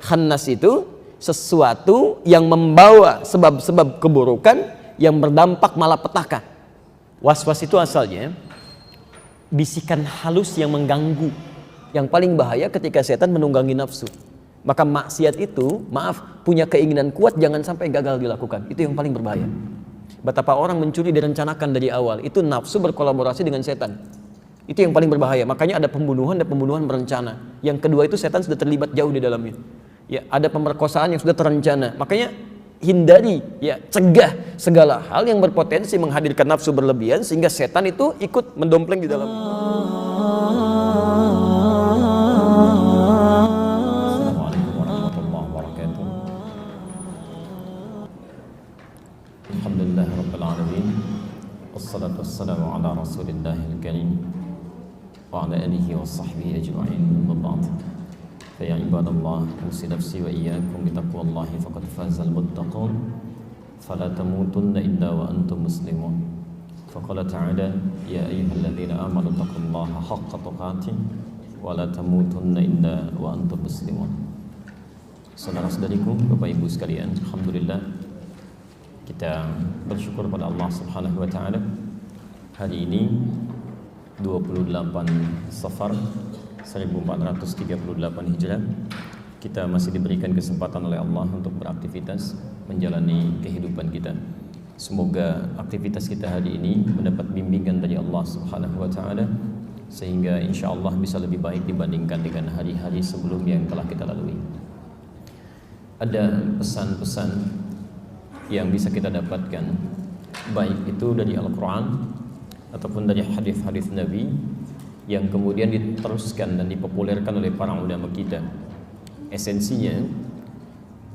Khannas itu sesuatu yang membawa sebab-sebab keburukan yang berdampak malapetaka. Was-was itu asalnya bisikan halus yang mengganggu. Yang paling bahaya ketika setan menunggangi nafsu. Maka maksiat itu, punya keinginan kuat jangan sampai gagal dilakukan. Itu yang paling berbahaya. Betapa orang mencuri direncanakan dari awal, itu nafsu berkolaborasi dengan setan. Itu yang paling berbahaya. Makanya ada pembunuhan dan pembunuhan berencana. Yang kedua itu setan sudah terlibat jauh di dalamnya. Ya, ada pemerkosaan yang sudah terencana. Makanya hindari, ya, cegah segala hal yang berpotensi menghadirkan nafsu berlebihan sehingga setan itu ikut mendompleng di dalam. Assalamualaikum warahmatullahi wabarakatuh. Alhamdulillah rabbil alamin. Wassalatu wassalamu ala rasulillahil karim wa ala alihi wa sahbihi ajma'in. Wa ba'd. فيا عباد الله أوصي نفسي وإياكم بتقوى الله فقد فاز المتقون فلا تموتن إلا وأنتم مسلمون فقال تعالى يا أيها الذين آمنوا اتقوا الله حق تقاته ولا تموتن إلا وأنتم مسلمون. Saudara-saudariku, Bapak Ibu sekalian, alhamdulillah kita bersyukur pada Allah Subhanahu wa taala. Hari ini 28 Safar 1438 Hijrah, kita masih diberikan kesempatan oleh Allah untuk beraktivitas menjalani kehidupan kita. Semoga aktivitas kita hari ini mendapat bimbingan dari Allah Subhanahu wa taala sehingga insyaallah bisa lebih baik dibandingkan dengan hari-hari sebelumnya yang telah kita lalui. Ada pesan-pesan yang bisa kita dapatkan baik itu dari Al-Qur'an ataupun dari hadis-hadis Nabi yang kemudian diteruskan dan dipopulerkan oleh para ulama kita. Esensinya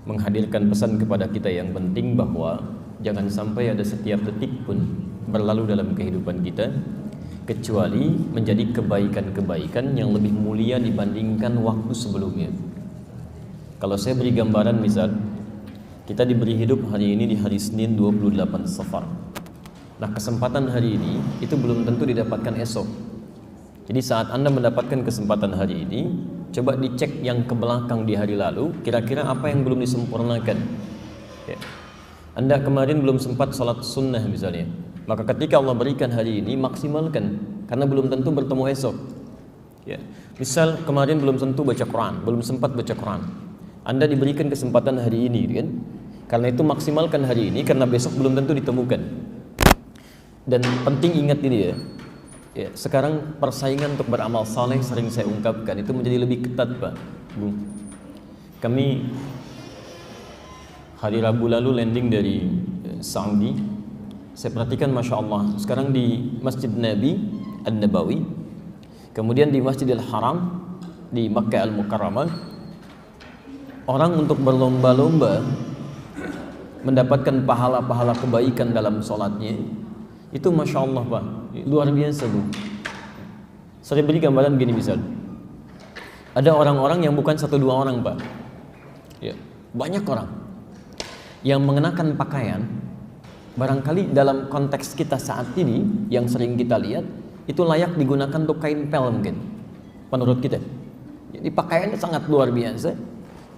menghadirkan pesan kepada kita yang penting bahwa jangan sampai ada setiap detik pun berlalu dalam kehidupan kita kecuali menjadi kebaikan-kebaikan yang lebih mulia dibandingkan waktu sebelumnya. Kalau saya beri gambaran, misal kita diberi hidup hari ini di hari Senin 28 Safar. Nah, kesempatan hari ini itu belum tentu didapatkan esok. Jadi saat Anda mendapatkan kesempatan hari ini, coba dicek yang ke belakang di hari lalu, kira-kira apa yang belum disempurnakan. Ya. Anda kemarin belum sempat sholat sunnah misalnya, maka ketika Allah berikan hari ini, maksimalkan, karena belum tentu bertemu esok. Ya. Misal kemarin belum tentu baca Quran, belum sempat baca Quran, Anda diberikan kesempatan hari ini, kan? Karena itu maksimalkan hari ini, karena besok belum tentu ditemukan. Dan penting ingat ini ya, sekarang persaingan untuk beramal saleh sering saya ungkapkan itu menjadi lebih ketat, Pak, Bu. Kami hari Rabu lalu landing dari Saudi. Saya perhatikan, Masya Allah, sekarang di Masjid Nabi An-Nabawi, kemudian di Masjidil Haram di Makkah Al-Mukarramah, orang untuk berlomba-lomba mendapatkan pahala-pahala kebaikan dalam sholatnya. Itu Masya Allah, Pak, luar biasa, Bu. Saya beri gambaran gini, misal ada orang-orang yang bukan 1-2 orang, Pak, ya, banyak orang yang mengenakan pakaian barangkali dalam konteks kita saat ini yang sering kita lihat itu layak digunakan untuk kain pel mungkin menurut kita. Jadi pakaiannya sangat luar biasa,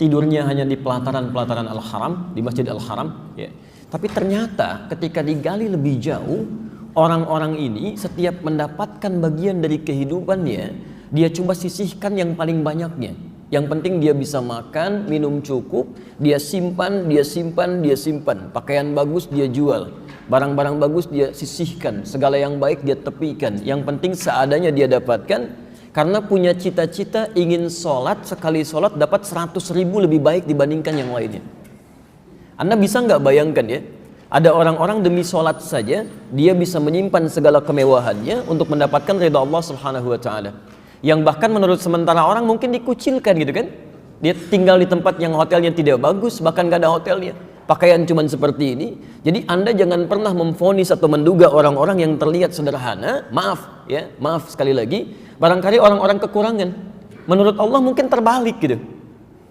tidurnya hanya di pelataran-pelataran Al-Haram, di Masjid Al-Haram, ya. Tapi ternyata ketika digali lebih jauh, orang-orang ini setiap mendapatkan bagian dari kehidupannya, dia coba sisihkan yang paling banyaknya. Yang penting dia bisa makan, minum cukup, dia simpan, dia simpan, dia simpan. Pakaian bagus dia jual, barang-barang bagus dia sisihkan, segala yang baik dia tepikan. Yang penting seadanya dia dapatkan, karena punya cita-cita ingin sholat, sekali sholat dapat 100.000 lebih baik dibandingkan yang lainnya. Anda bisa nggak bayangkan ya, ada orang-orang demi sholat saja dia bisa menyimpan segala kemewahannya untuk mendapatkan ridha Allah Subhanahu wa taala. Yang bahkan menurut sementara orang mungkin dikucilkan gitu kan. Dia tinggal di tempat yang hotelnya tidak bagus, bahkan nggak ada hotelnya. Pakaian cuman seperti ini. Jadi Anda jangan pernah memvonis atau menduga orang-orang yang terlihat sederhana. Maaf ya, maaf sekali lagi, barangkali orang-orang kekurangan. Menurut Allah mungkin terbalik gitu.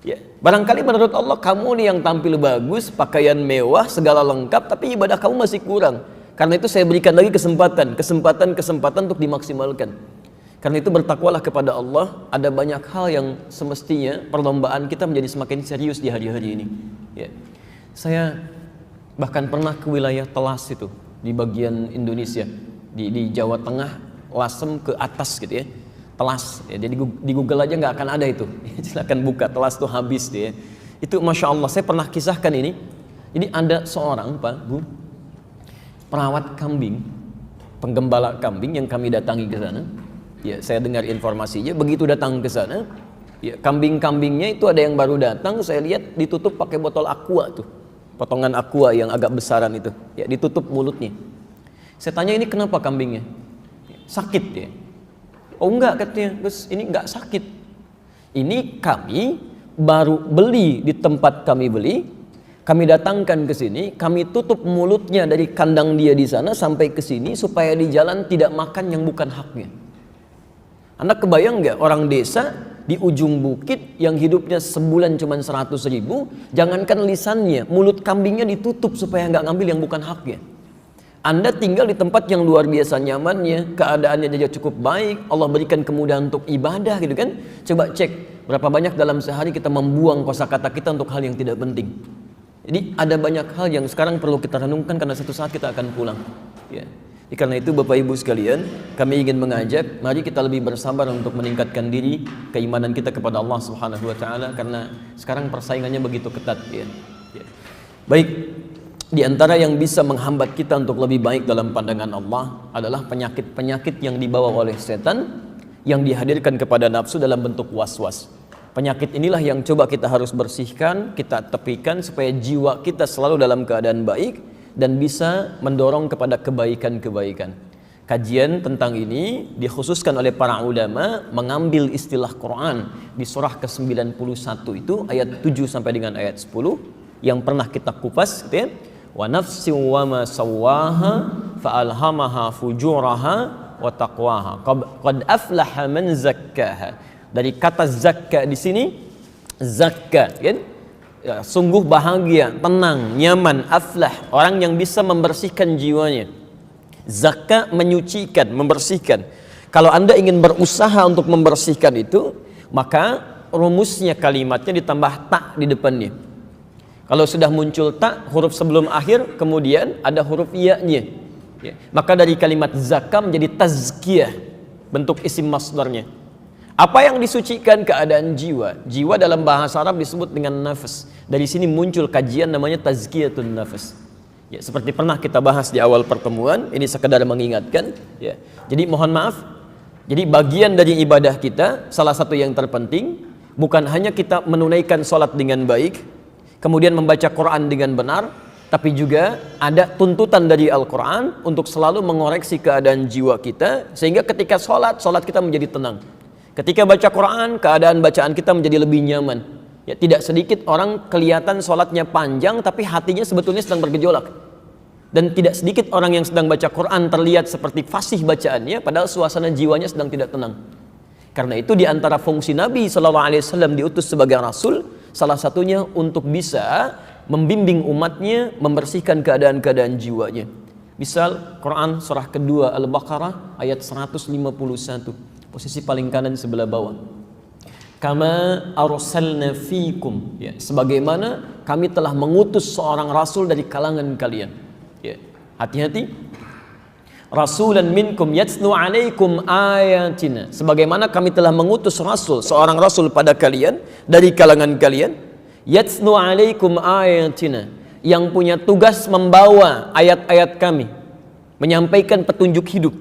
Ya, barangkali menurut Allah kamu nih yang tampil bagus, pakaian mewah, segala lengkap, tapi ibadah kamu masih kurang. Karena itu saya berikan lagi kesempatan untuk dimaksimalkan. Karena itu bertakwalah kepada Allah. Ada banyak hal yang semestinya perlombaan kita menjadi semakin serius di hari-hari ini. Ya. Saya bahkan pernah ke wilayah Telas itu di bagian Indonesia, di Jawa Tengah, Lasem ke atas gitu ya. Telas, ya. Jadi di Google aja nggak akan ada itu. Silakan buka, Telas tuh habis dia. Itu masya Allah, saya pernah kisahkan ini. Jadi ada seorang Pak Bu perawat kambing, penggembala kambing yang kami datangi ke sana. Ya, saya dengar informasinya, begitu datang ke sana, ya, kambing-kambingnya itu ada yang baru datang, saya lihat ditutup pakai botol aqua tuh, potongan aqua yang agak besaran itu, ya, ditutup mulutnya. Saya tanya, ini kenapa kambingnya? Sakit ya? Oh enggak, katanya, Gus, ini enggak sakit. Ini kami baru beli di tempat kami beli, kami datangkan ke sini, kami tutup mulutnya dari kandang dia di sana sampai ke sini supaya di jalan tidak makan yang bukan haknya. Anda kebayang nggak orang desa di ujung bukit yang hidupnya sebulan cuma 100.000, jangankan lisannya, mulut kambingnya ditutup supaya nggak ngambil yang bukan haknya. Anda tinggal di tempat yang luar biasa nyamannya, keadaannya juga cukup baik, Allah berikan kemudahan untuk ibadah gitu kan. Coba cek berapa banyak dalam sehari kita membuang kosakata kita untuk hal yang tidak penting. Jadi ada banyak hal yang sekarang perlu kita renungkan karena suatu saat kita akan pulang. Ya. Karena itu Bapak Ibu sekalian, kami ingin mengajak, mari kita lebih bersabar untuk meningkatkan diri, keimanan kita kepada Allah Subhanahu wa taala, karena sekarang persaingannya begitu ketat ya. Ya. Baik, di antara yang bisa menghambat kita untuk lebih baik dalam pandangan Allah adalah penyakit-penyakit yang dibawa oleh setan yang dihadirkan kepada nafsu dalam bentuk was-was. Penyakit inilah yang coba kita harus bersihkan, kita tepikan supaya jiwa kita selalu dalam keadaan baik dan bisa mendorong kepada kebaikan-kebaikan. Kajian tentang ini dikhususkan oleh para ulama mengambil istilah Quran di surah ke-91 itu ayat 7 sampai dengan ayat 10 yang pernah kita kupas gitu ya. Wa nafsin wa ma sawwaha fa alhamaha fujuraha wa taqwaha qad aflaha man zakkaha. Dari kata zakka di sini, zakka kan? Ya, sungguh bahagia, tenang, nyaman, aflah, orang yang bisa membersihkan jiwanya. Zakka menyucikan, membersihkan. Kalau Anda ingin berusaha untuk membersihkan itu, maka rumusnya kalimatnya ditambah tak di depannya. Kalau sudah muncul tak, huruf sebelum akhir, kemudian ada huruf iya-nya. Ya. Maka dari kalimat zakka menjadi tazkiyah, bentuk isim masdarnya. Apa yang disucikan? Keadaan jiwa. Jiwa dalam bahasa Arab disebut dengan nafas. Dari sini muncul kajian namanya tazkiyatun nafas. Ya, seperti pernah kita bahas di awal pertemuan, ini sekedar mengingatkan. Ya. Jadi mohon maaf. Jadi bagian dari ibadah kita, salah satu yang terpenting, bukan hanya kita menunaikan sholat dengan baik, kemudian membaca Quran dengan benar, tapi juga ada tuntutan dari Al-Quran untuk selalu mengoreksi keadaan jiwa kita, sehingga ketika sholat kita menjadi tenang. Ketika baca Quran, keadaan bacaan kita menjadi lebih nyaman. Ya, tidak sedikit orang kelihatan sholatnya panjang, tapi hatinya sebetulnya sedang bergejolak. Dan tidak sedikit orang yang sedang baca Quran terlihat seperti fasih bacaannya, padahal suasana jiwanya sedang tidak tenang. Karena itu di antara fungsi Nabi SAW diutus sebagai Rasul, salah satunya untuk bisa membimbing umatnya, membersihkan keadaan-keadaan jiwanya. Misal Quran surah kedua Al-Baqarah ayat 151. Posisi paling kanan sebelah bawah. Kama arsalna fikum, ya, sebagaimana kami telah mengutus seorang rasul dari kalangan kalian. Ya, hati-hati. Rasulan minkum yatslu alaikum ayatina. Sebagaimana kami telah mengutus rasul, seorang rasul pada kalian dari kalangan kalian, yatslu alaikum ayatina, yang punya tugas membawa ayat-ayat kami, menyampaikan petunjuk hidup.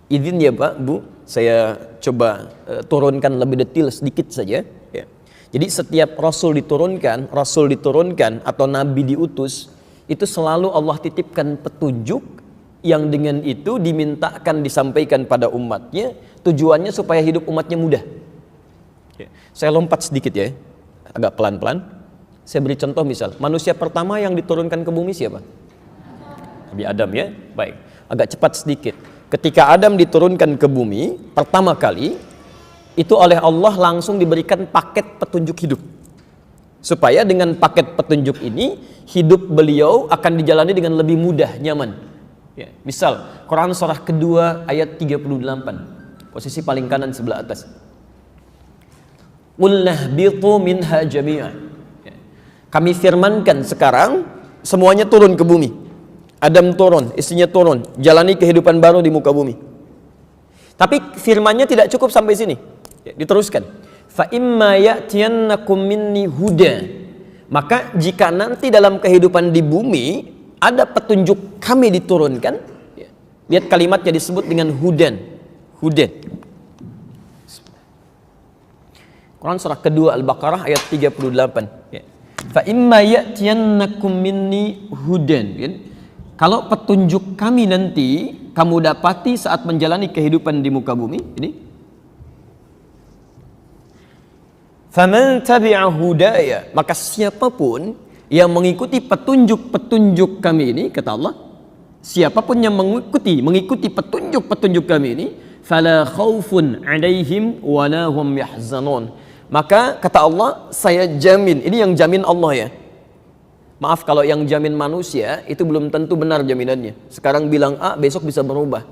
Izin ya Pak, Bu, saya coba turunkan lebih detail sedikit saja. Ya. Jadi setiap rasul diturunkan atau nabi diutus, itu selalu Allah titipkan petunjuk yang dengan itu dimintakan disampaikan pada umatnya, tujuannya supaya hidup umatnya mudah. Ya. Saya lompat sedikit ya, agak pelan-pelan. Saya beri contoh misal, manusia pertama yang diturunkan ke bumi siapa? Nabi Adam ya, baik. Agak cepat sedikit. Ketika Adam diturunkan ke bumi pertama kali, itu oleh Allah langsung diberikan paket petunjuk hidup. Supaya dengan paket petunjuk ini, hidup beliau akan dijalani dengan lebih mudah, nyaman. Ya, misal, Quran surah kedua ayat 38. Posisi paling kanan sebelah atas. Qulna bitu minha jami'a. Kami firmankan sekarang semuanya turun ke bumi. Adam turun, istrinya turun, jalani kehidupan baru di muka bumi. Tapi firmannya tidak cukup sampai sini. Diteruskan. Fa imma ya'tiyannakum minni huda. Maka jika nanti dalam kehidupan di bumi ada petunjuk kami diturunkan, lihat kalimatnya disebut dengan hudan. Hudan. Quran surah kedua Al-Baqarah ayat 38. Fa imma ya'tiyannakum minni hudan. Kalau petunjuk kami nanti kamu dapati saat menjalani kehidupan di muka bumi, ini. Faman tabi'a hudaya, maka siapapun yang mengikuti petunjuk-petunjuk kami ini, kata Allah, siapapun yang mengikuti petunjuk-petunjuk kami ini, fala khaufun 'alaihim wa la hum yahzanun. Maka kata Allah, saya jamin, ini yang jamin Allah ya. Maaf kalau yang jamin manusia itu belum tentu benar jaminannya. Sekarang bilang A, besok bisa berubah.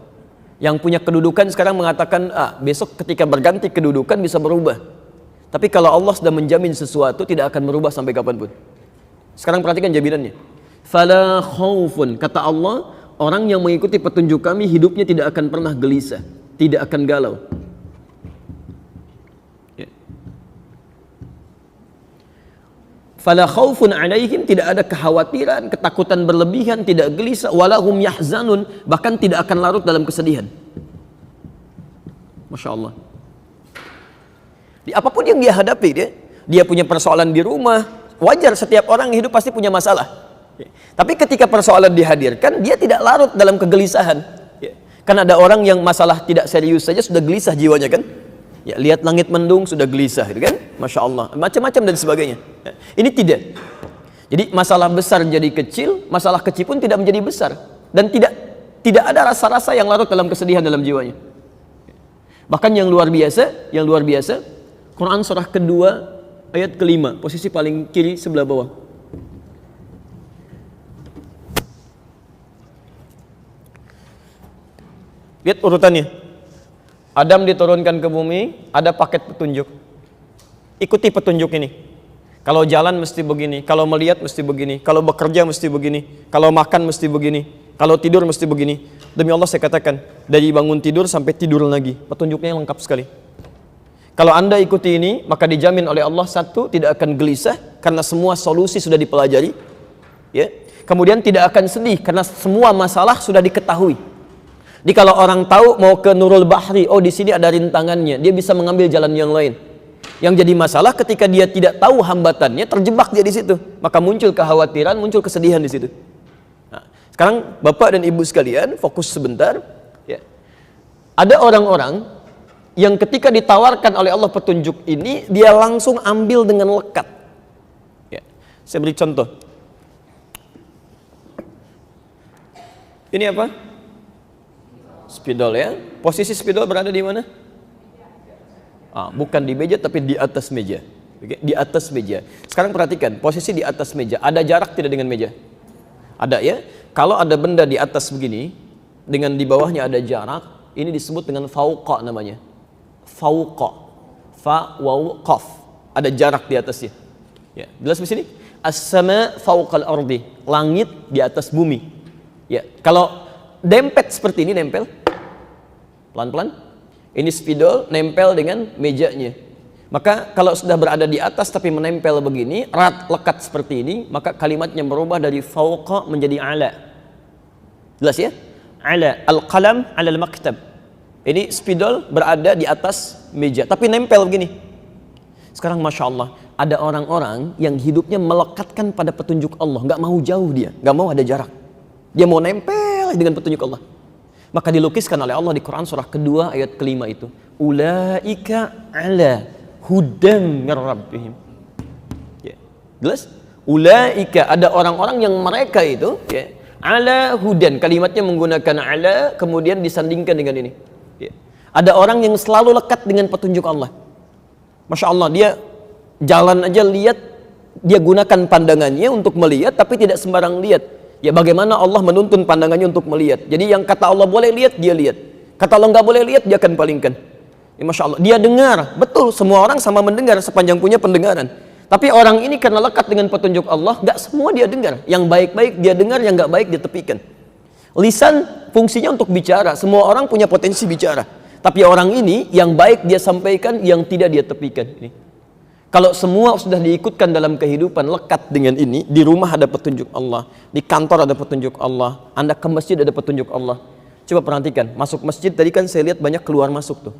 Yang punya kedudukan sekarang mengatakan A, besok ketika berganti kedudukan bisa berubah. Tapi kalau Allah sudah menjamin sesuatu tidak akan berubah sampai kapanpun. Sekarang perhatikan jaminannya. Fala khaufun, kata Allah, orang yang mengikuti petunjuk kami hidupnya tidak akan pernah gelisah, tidak akan galau. Fala khaufun 'alaihim, tidak ada kekhawatiran, ketakutan berlebihan, tidak gelisah, walahum yahzanun, bahkan tidak akan larut dalam kesedihan. Masya Allah. Di apapun yang dia hadapi, dia punya persoalan di rumah, wajar setiap orang hidup pasti punya masalah. Tapi ketika persoalan dihadirkan, dia tidak larut dalam kegelisahan. Kan ada orang yang masalah tidak serius saja sudah gelisah jiwanya kan? Ya, lihat langit mendung sudah gelisah, gitu kan? Masya Allah, macam-macam dan sebagainya. Ini tidak. Jadi masalah besar jadi kecil, masalah kecil pun tidak menjadi besar, dan tidak ada rasa-rasa yang larut dalam kesedihan dalam jiwanya. Bahkan yang luar biasa, Quran surah kedua ayat kelima, posisi paling kiri sebelah bawah. Lihat urutannya. Adam diturunkan ke bumi, ada paket petunjuk. Ikuti petunjuk ini. Kalau jalan mesti begini, kalau melihat mesti begini, kalau bekerja mesti begini, kalau makan mesti begini, kalau tidur mesti begini. Demi Allah saya katakan, dari bangun tidur sampai tidur lagi, petunjuknya lengkap sekali. Kalau Anda ikuti ini, maka dijamin oleh Allah, satu, tidak akan gelisah karena semua solusi sudah dipelajari. Ya. Kemudian tidak akan sedih karena semua masalah sudah diketahui. Jadi kalau orang tahu mau ke Nurul Bahri, oh di sini ada rintangannya, dia bisa mengambil jalan yang lain. Yang jadi masalah ketika dia tidak tahu hambatannya, terjebak dia di situ, maka muncul kekhawatiran, muncul kesedihan di situ. Nah, sekarang Bapak dan Ibu sekalian, fokus sebentar. Ya. Ada orang-orang yang ketika ditawarkan oleh Allah petunjuk ini, dia langsung ambil dengan lekat. Ya. Saya beri contoh. Ini apa? Spidol ya. Posisi spidol berada di mana? Bukan di meja tapi di atas meja. Oke, di atas meja. Sekarang perhatikan, posisi di atas meja. Ada jarak tidak dengan meja? Ada ya. Kalau ada benda di atas begini, dengan di bawahnya ada jarak, ini disebut dengan fauqa namanya. Fauqa. Fa waw qaf. Ada jarak di atasnya. Ya, jelas di sini? As-sama fauqal ardi. Langit di atas bumi. Ya, kalau dempet seperti ini, nempel pelan-pelan, ini spidol nempel dengan mejanya, maka kalau sudah berada di atas tapi menempel begini, erat lekat seperti ini, maka kalimatnya berubah dari fauqa menjadi ala. Jelas ya? Ala, al-qalam ala al-maktab. Ini spidol berada di atas meja tapi nempel begini. Sekarang Masya Allah, ada orang-orang yang hidupnya melekatkan pada petunjuk Allah, nggak mau jauh dia, nggak mau ada jarak, dia mau nempel dengan petunjuk Allah. Maka dilukiskan oleh Allah di Quran surah kedua ayat kelima itu, ulaika ala hudan mir rabbihim. Ya. Jelas? Ulaika, ada orang-orang yang mereka itu ya, ala hudan, kalimatnya menggunakan ala kemudian disandingkan dengan ini. Ya. Ada orang yang selalu lekat dengan petunjuk Allah. Masya Allah, dia jalan aja lihat, dia gunakan pandangannya untuk melihat tapi tidak sembarang lihat. Ya bagaimana Allah menuntun pandangannya untuk melihat. Jadi yang kata Allah boleh lihat, dia lihat. Kata Allah nggak boleh lihat, dia akan palingkan. Ya, Masya Allah, dia dengar, betul, semua orang sama mendengar sepanjang punya pendengaran. Tapi orang ini karena lekat dengan petunjuk Allah, nggak semua dia dengar. Yang baik-baik dia dengar, yang nggak baik dia tepikan. Lisan fungsinya untuk bicara, semua orang punya potensi bicara. Tapi orang ini, yang baik dia sampaikan, yang tidak dia tepikan. Ini. Kalau semua sudah diikutkan dalam kehidupan, lekat dengan ini, di rumah ada petunjuk Allah, di kantor ada petunjuk Allah, Anda ke masjid ada petunjuk Allah. Coba perhatikan, masuk masjid tadi kan saya lihat banyak keluar masuk tuh.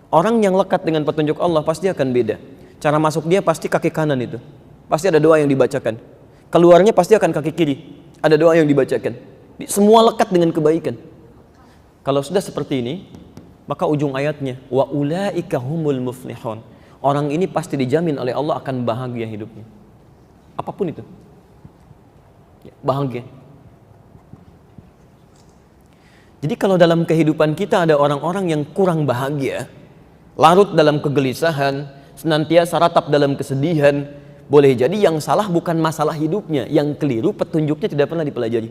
Orang yang lekat dengan petunjuk Allah pasti akan beda. Cara masuk dia pasti kaki kanan itu. Pasti ada doa yang dibacakan. Keluarnya pasti akan kaki kiri. Ada doa yang dibacakan. Semua lekat dengan kebaikan. Kalau sudah seperti ini, maka ujung ayatnya wa ulaika humul muflihun. Orang ini pasti dijamin oleh Allah akan bahagia hidupnya. Apapun itu. Bahagia. Jadi kalau dalam kehidupan kita ada orang-orang yang kurang bahagia, larut dalam kegelisahan, senantiasa ratap dalam kesedihan, boleh jadi yang salah bukan masalah hidupnya, yang keliru petunjuknya tidak pernah dipelajari.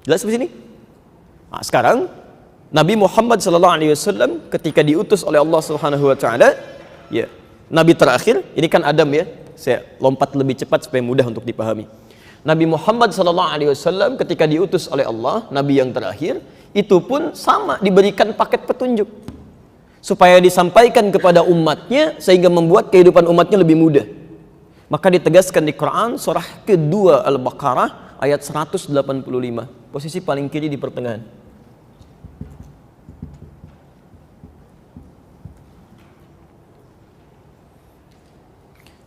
Jelas di sini? Nah, sekarang Nabi Muhammad SAW ketika diutus oleh Allah Subhanahu Wa Taala, ya Nabi terakhir, ini kan Adam ya. Saya lompat lebih cepat supaya mudah untuk dipahami. Nabi Muhammad SAW ketika diutus oleh Allah, Nabi yang terakhir, itu pun sama diberikan paket petunjuk supaya disampaikan kepada umatnya sehingga membuat kehidupan umatnya lebih mudah. Maka ditegaskan di Quran surah kedua Al-Baqarah ayat 185, posisi paling kiri di pertengahan.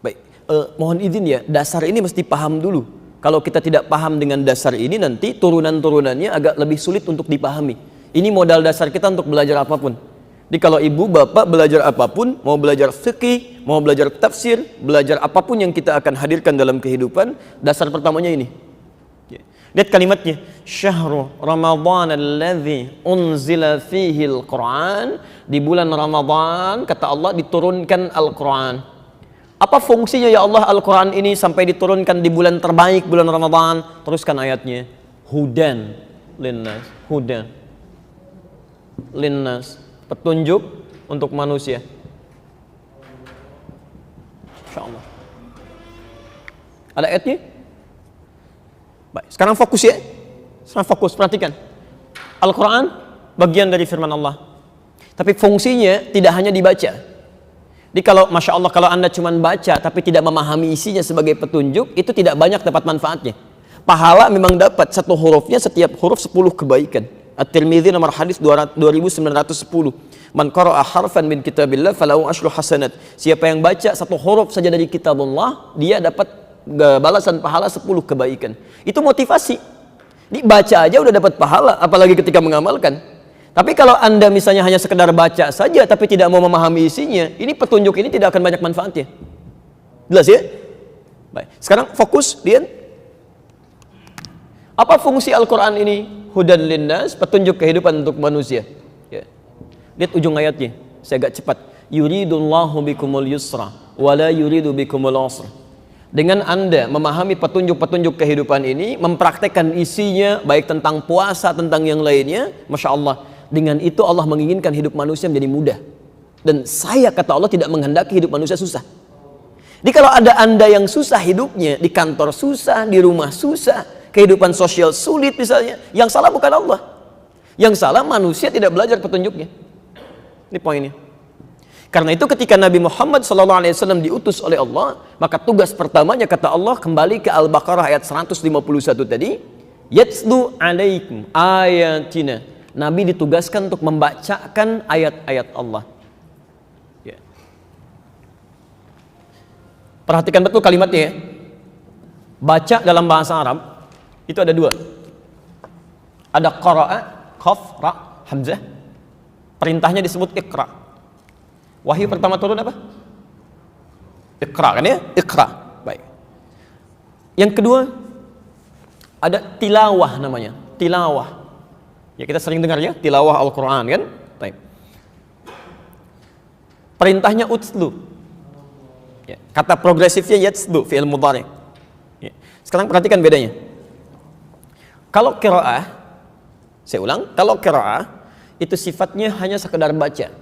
Baik, mohon izin ya, dasar ini mesti paham dulu. Kalau kita tidak paham dengan dasar ini, nanti turunan-turunannya agak lebih sulit untuk dipahami. Ini modal dasar kita untuk belajar apapun. Jadi kalau ibu bapak belajar apapun, mau belajar fikih, mau belajar tafsir, belajar apapun yang kita akan hadirkan dalam kehidupan, dasar pertamanya ini. Lihat kalimatnya, syahrul Ramadan alladzi unzila fihi al-Quran. Di bulan Ramadan kata Allah diturunkan Al-Quran. Apa fungsinya ya Allah Al-Quran ini sampai diturunkan di bulan terbaik, bulan Ramadan? Teruskan ayatnya. Hudan linnas. Hudan linnas. Petunjuk untuk manusia. InsyaAllah. Ada ayatnya? Baik, sekarang fokus ya. Sekarang fokus, perhatikan. Al-Quran bagian dari firman Allah. Tapi fungsinya tidak hanya dibaca. Jadi kalau Masya Allah, kalau Anda cuma baca tapi tidak memahami isinya sebagai petunjuk, itu tidak banyak dapat manfaatnya. Pahala memang dapat, satu hurufnya, setiap huruf 10 kebaikan. At-Tirmidzi nomor hadis 2910. Man qara'a harfan min kitabillah falahu asyru hasanat. Siapa yang baca satu huruf saja dari kitabullah, dia dapat balasan pahala 10 kebaikan. Itu motivasi. Dibaca aja udah dapat pahala, apalagi ketika mengamalkan. Tapi kalau Anda misalnya hanya sekedar baca saja tapi tidak mau memahami isinya, ini petunjuk ini tidak akan banyak manfaatnya. Jelas ya? Baik. Sekarang fokus, lihat. Apa fungsi Al-Quran ini? Hudan linnas, petunjuk kehidupan untuk manusia. Ya. Lihat ujung ayatnya, saya agak cepat. Yuridullahu bikumul yusra, wala yuridu bikumul usra. Dengan Anda memahami petunjuk-petunjuk kehidupan ini, mempraktekkan isinya, baik tentang puasa, tentang yang lainnya, Masya Allah. Dengan itu Allah menginginkan hidup manusia menjadi mudah. Dan saya kata Allah tidak menghendaki hidup manusia susah. Jadi kalau ada Anda yang susah hidupnya, di kantor susah, di rumah susah, kehidupan sosial sulit misalnya, yang salah bukan Allah. Yang salah manusia tidak belajar petunjuknya. Ini poinnya. Karena itu ketika Nabi Muhammad SAW diutus oleh Allah, maka tugas pertamanya kata Allah, kembali ke Al-Baqarah ayat 151 tadi, yatslu alaikum ayatina. Nabi ditugaskan untuk membacakan ayat-ayat Allah. Ya. Perhatikan betul kalimatnya ya. Baca dalam bahasa Arab itu ada dua. Ada qara'a, qaf, ra, hamzah. Perintahnya disebut iqra. Wahyu pertama turun apa? Iqra kan ya? Iqra. Baik. Yang kedua ada tilawah namanya. Tilawah. Ya kita sering dengar ya, tilawah Al-Quran kan? Baik. Perintahnya utslu. Ya, kata progresifnya yatslu, fi'il mudhari. Ya. Sekarang perhatikan bedanya. Kalau qiraah, saya ulang, kalau qiraah itu sifatnya hanya sekedar baca.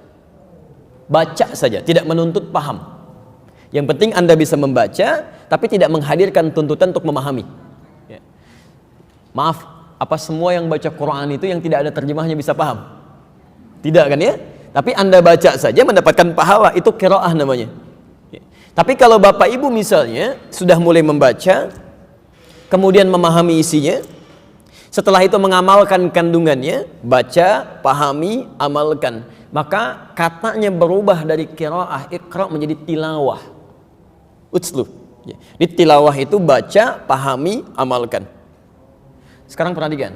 Baca saja, tidak menuntut paham. Yang penting Anda bisa membaca, tapi tidak menghadirkan tuntutan untuk memahami. Ya. Maaf, apa semua yang baca Quran itu yang tidak ada terjemahnya bisa paham? Tidak kan ya? Tapi Anda baca saja mendapatkan pahala, itu qiraah namanya. Ya. Tapi kalau Bapak Ibu misalnya sudah mulai membaca, kemudian memahami isinya, setelah itu mengamalkan kandungannya, baca, pahami, amalkan, maka katanya berubah dari qiraah iqra menjadi tilawah. Utslu. Ya. Di tilawah itu baca, pahami, amalkan. Sekarang perhatikan.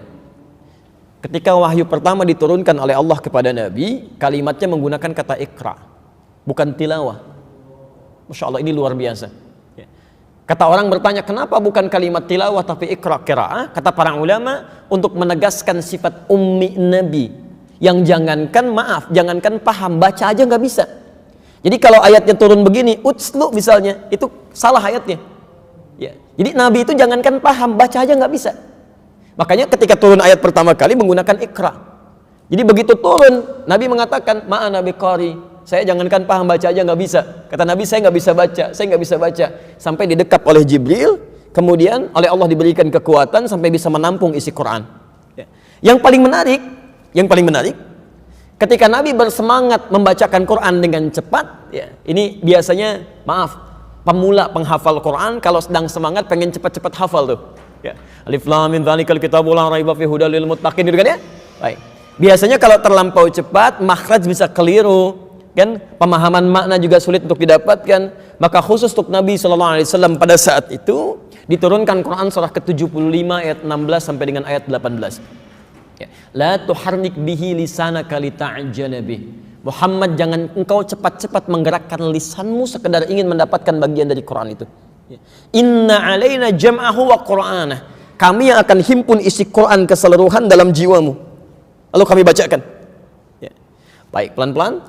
Ketika wahyu pertama diturunkan oleh Allah kepada Nabi, kalimatnya menggunakan kata iqra, bukan tilawah. Masya Allah, ini luar biasa. Ya. Kata orang bertanya, kenapa bukan kalimat tilawah tapi iqra qiraah? Kata para ulama, untuk menegaskan sifat ummi Nabi, yang jangankan paham, baca aja nggak bisa. Jadi kalau ayatnya turun begini, utslu misalnya, itu salah ayatnya. Ya. Jadi Nabi itu jangankan paham, baca aja nggak bisa. Makanya ketika turun ayat pertama kali menggunakan iqra. Jadi begitu turun, Nabi mengatakan, ma'ana biqari, saya jangankan paham, baca aja nggak bisa. Kata Nabi, saya nggak bisa baca. Sampai didekap oleh Jibril, kemudian oleh Allah diberikan kekuatan sampai bisa menampung isi Quran. Ya. Yang paling menarik, ketika Nabi bersemangat membacakan Quran dengan cepat, ya, ini biasanya, maaf, pemula penghafal Quran kalau sedang semangat pengen cepat-cepat hafal tuh. Ya. Alif lam mim dzalikal kitabul la raiba fihi hudal lil muttaqin, gitu kan ya? Baik. Biasanya kalau terlampau cepat, makhraj bisa keliru, kan? Pemahaman makna juga sulit untuk didapatkan. Maka khusus untuk Nabi SAW pada saat itu diturunkan Quran surah ke-75 ayat 16 sampai dengan ayat 18. Ya. La tuharnik bihi lisanaka lita'jala bih. Muhammad, jangan engkau cepat-cepat menggerakkan lisanmu sekedar ingin mendapatkan bagian dari Quran itu. Ya. Inna alaina jam'ahu wa qur'anah. Kami yang akan himpun isi Quran keseluruhan dalam jiwamu. Lalu kami bacakan. Ya. Baik, pelan-pelan.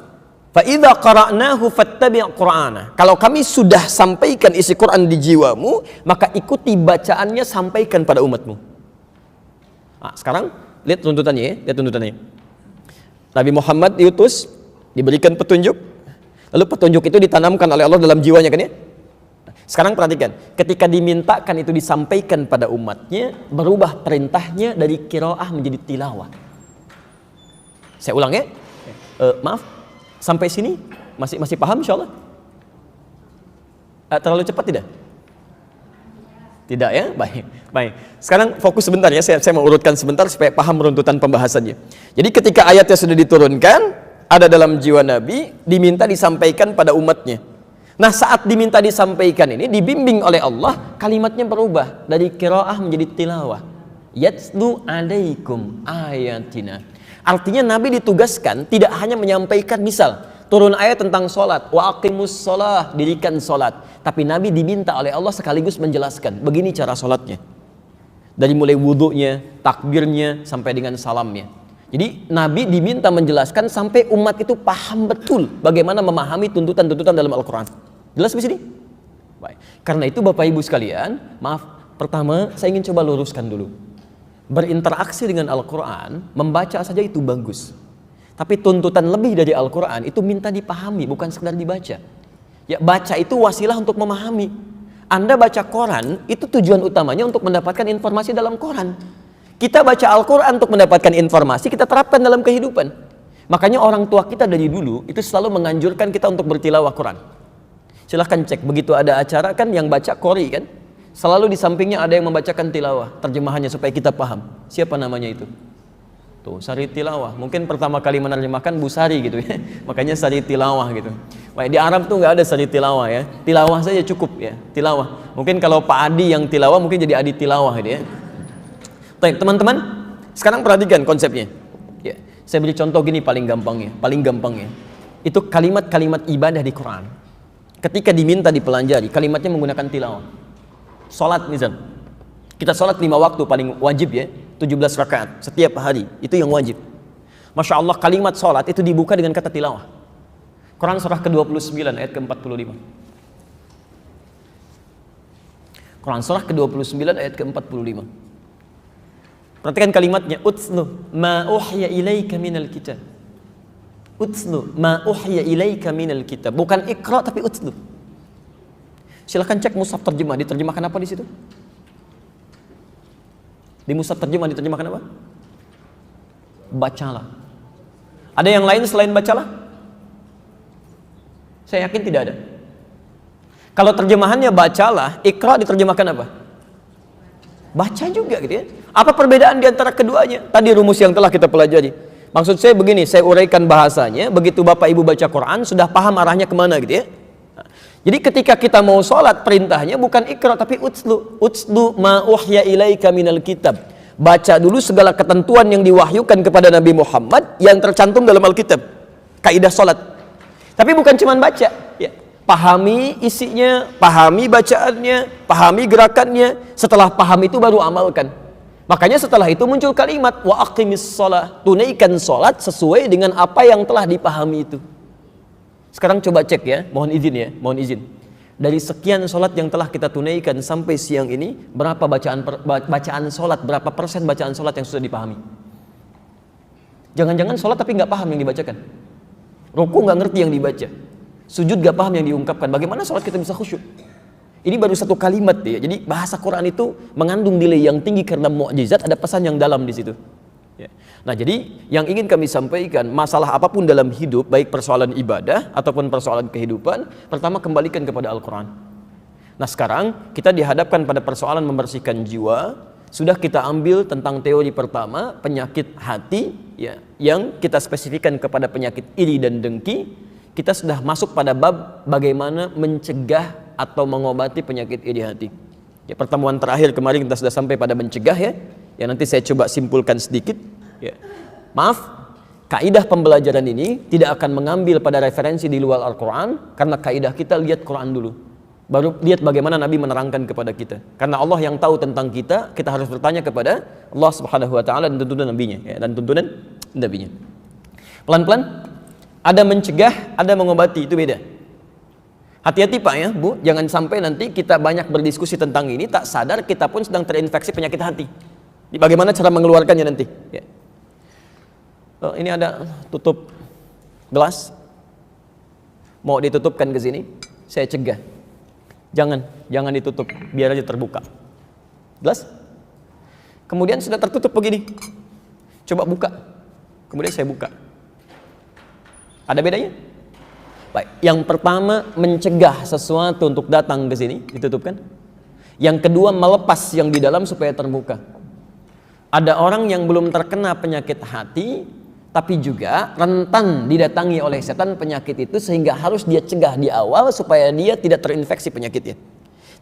Fa idza qara'nahu fattabi' qur'anah. Kalau kami sudah sampaikan isi Quran di jiwamu, maka ikuti bacaannya, sampaikan pada umatmu. Nah, sekarang lihat tuntutannya ya, lihat tuntutannya. Nabi Muhammad diutus, diberikan petunjuk, lalu petunjuk itu ditanamkan oleh Allah dalam jiwanya kan ya. Sekarang perhatikan, ketika dimintakan itu disampaikan pada umatnya, berubah perintahnya dari qiraah menjadi tilawah. Saya ulang ya. Maaf, sampai sini masih paham insyaallah? Terlalu cepat tidak? Tidak ya? Baik. Sekarang fokus sebentar ya, saya mau urutkan sebentar supaya paham runtutan pembahasannya. Jadi ketika ayatnya sudah diturunkan, ada dalam jiwa Nabi, diminta disampaikan pada umatnya. Nah, saat diminta disampaikan ini, dibimbing oleh Allah, kalimatnya berubah dari qiraah menjadi tilawah. Yatslu alaikum ayatina. Artinya Nabi ditugaskan tidak hanya menyampaikan, misal turun ayat tentang sholat, wa aqimus sholah, dirikan sholat. Tapi Nabi diminta oleh Allah sekaligus menjelaskan, begini cara sholatnya. Dari mulai wudhunya, takbirnya, sampai dengan salamnya. Jadi Nabi diminta menjelaskan sampai umat itu paham betul bagaimana memahami tuntutan-tuntutan dalam Al-Quran. Jelas di sini? Baik. Karena itu Bapak Ibu sekalian, maaf, pertama saya ingin coba luruskan dulu. Berinteraksi dengan Al-Quran, membaca saja itu bagus. Tapi tuntutan lebih dari Al-Quran itu minta dipahami, bukan sekedar dibaca. Ya, baca itu wasilah untuk memahami. Anda baca Quran, itu tujuan utamanya untuk mendapatkan informasi dalam Quran. Kita baca Al-Quran untuk mendapatkan informasi, kita terapkan dalam kehidupan. Makanya orang tua kita dari dulu, itu selalu menganjurkan kita untuk bertilawah Quran. Silahkan cek, begitu ada acara kan yang baca Qori kan, selalu di sampingnya ada yang membacakan tilawah, terjemahannya supaya kita paham. Siapa namanya itu? Tuh, Sari Tilawah. Mungkin pertama kali menerjemahkan Bu Sari gitu ya. Makanya Sari Tilawah gitu. Baik, di Arab tuh nggak ada Sari Tilawah ya. Tilawah saja cukup ya, tilawah. Mungkin kalau Pak Adi yang tilawah mungkin jadi Adi Tilawah gitu ya. Baik, teman-teman, sekarang perhatikan konsepnya. Ya, saya beri contoh gini paling gampangnya. Itu kalimat-kalimat ibadah di Quran. Ketika diminta dipelajari, kalimatnya menggunakan tilawah. Salat misal. Kita salat 5 waktu paling wajib ya. 17 rakaat setiap hari, itu yang wajib. Masya Allah, kalimat sholat itu dibuka dengan kata tilawah. Quran surah ke-29 ayat ke-45. Quran surah ke-29 ayat ke-45. Perhatikan kalimatnya, utslu ma uhya ilaika minal kitab. Utslu ma uhya ilaika minal kitab. Bukan iqra tapi utslu. Silahkan cek mushaf terjemah, diterjemahkan apa di situ? Di mushaf terjemah diterjemahkan apa? Bacalah. Ada yang lain selain bacalah? Saya yakin tidak ada. Kalau terjemahannya bacalah, iqra diterjemahkan apa? Baca juga gitu ya. Apa perbedaan di antara keduanya? Tadi rumus yang telah kita pelajari. Maksud saya begini, saya uraikan bahasanya, begitu Bapak Ibu baca Quran, sudah paham arahnya kemana gitu ya. Jadi ketika kita mau sholat, perintahnya bukan iqra tapi utslu. Utslu ma uhya ilaika minal kitab. Baca dulu segala ketentuan yang diwahyukan kepada Nabi Muhammad yang tercantum dalam Alkitab. Kaidah sholat. Tapi bukan cuma baca, ya. Pahami isinya, pahami bacaannya, pahami gerakannya. Setelah paham itu baru amalkan. Makanya setelah itu muncul kalimat wa aqimis shalah, tunaikan salat sesuai dengan apa yang telah dipahami itu. Sekarang coba cek ya, mohon izin ya, mohon izin. Dari sekian salat yang telah kita tunaikan sampai siang ini, berapa bacaan salat, berapa persen bacaan salat yang sudah dipahami? Jangan-jangan salat tapi nggak paham yang dibacakan. Ruku nggak ngerti yang dibaca. Sujud gak paham yang diungkapkan. Bagaimana sholat kita bisa khusyuk? Ini baru satu kalimat ya. Jadi bahasa Quran itu mengandung nilai yang tinggi karena mukjizat, ada pesan yang dalam di situ. Ya. Nah, jadi yang ingin kami sampaikan, masalah apapun dalam hidup, baik persoalan ibadah ataupun persoalan kehidupan, pertama kembalikan kepada Al-Quran. Nah, sekarang kita dihadapkan pada persoalan membersihkan jiwa. Sudah kita ambil tentang teori pertama, penyakit hati, ya, yang kita spesifikkan kepada penyakit iri dan dengki. Kita sudah masuk pada bab bagaimana mencegah atau mengobati penyakit iri hati. Ya, pertemuan terakhir kemarin kita sudah sampai pada mencegah ya. Ya, nanti saya coba simpulkan sedikit. Ya. Maaf, kaidah pembelajaran ini tidak akan mengambil pada referensi di luar Al-Quran, karena kaidah kita lihat Quran dulu. Baru lihat bagaimana Nabi menerangkan kepada kita. Karena Allah yang tahu tentang kita, kita harus bertanya kepada Allah Subhanahu Wa Taala dan tuntunan Nabi-Nya, ya, dan tuntunan Nabi-Nya. Pelan-pelan. Ada mencegah, ada mengobati, itu beda. Hati-hati Pak ya, Bu, jangan sampai nanti kita banyak berdiskusi tentang ini, tak sadar kita pun sedang terinfeksi penyakit hati. Bagaimana cara mengeluarkannya nanti? Ya. Oh, ini ada tutup gelas, mau ditutupkan ke sini, saya cegah. Jangan ditutup, biar aja terbuka. Gelas? Kemudian sudah tertutup begini, coba buka, kemudian saya buka. Ada bedanya? Baik, yang pertama mencegah sesuatu untuk datang ke sini, ditutupkan. Yang kedua melepas yang di dalam supaya terbuka. Ada orang yang belum terkena penyakit hati, tapi juga rentan didatangi oleh setan penyakit itu, sehingga harus dia cegah di awal supaya dia tidak terinfeksi penyakitnya.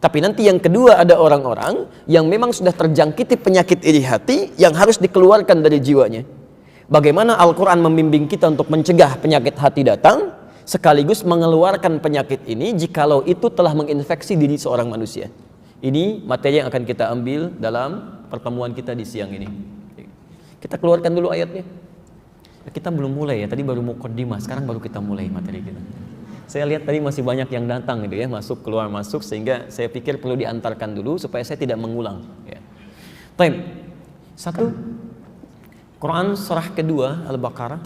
Tapi nanti yang kedua ada orang-orang yang memang sudah terjangkiti penyakit iri hati yang harus dikeluarkan dari jiwanya. Bagaimana Al-Quran membimbing kita untuk mencegah penyakit hati datang, sekaligus mengeluarkan penyakit ini jikalau itu telah menginfeksi diri seorang manusia. Ini materi yang akan kita ambil dalam pertemuan kita di siang ini. Kita keluarkan dulu ayatnya. Kita belum mulai ya, tadi baru muqaddimah, sekarang baru kita mulai materi kita. Saya lihat tadi masih banyak yang datang gitu ya, masuk keluar masuk, sehingga saya pikir perlu diantarkan dulu supaya saya tidak mengulang. Ya. Baik, satu. Quran surah kedua Al-Baqarah.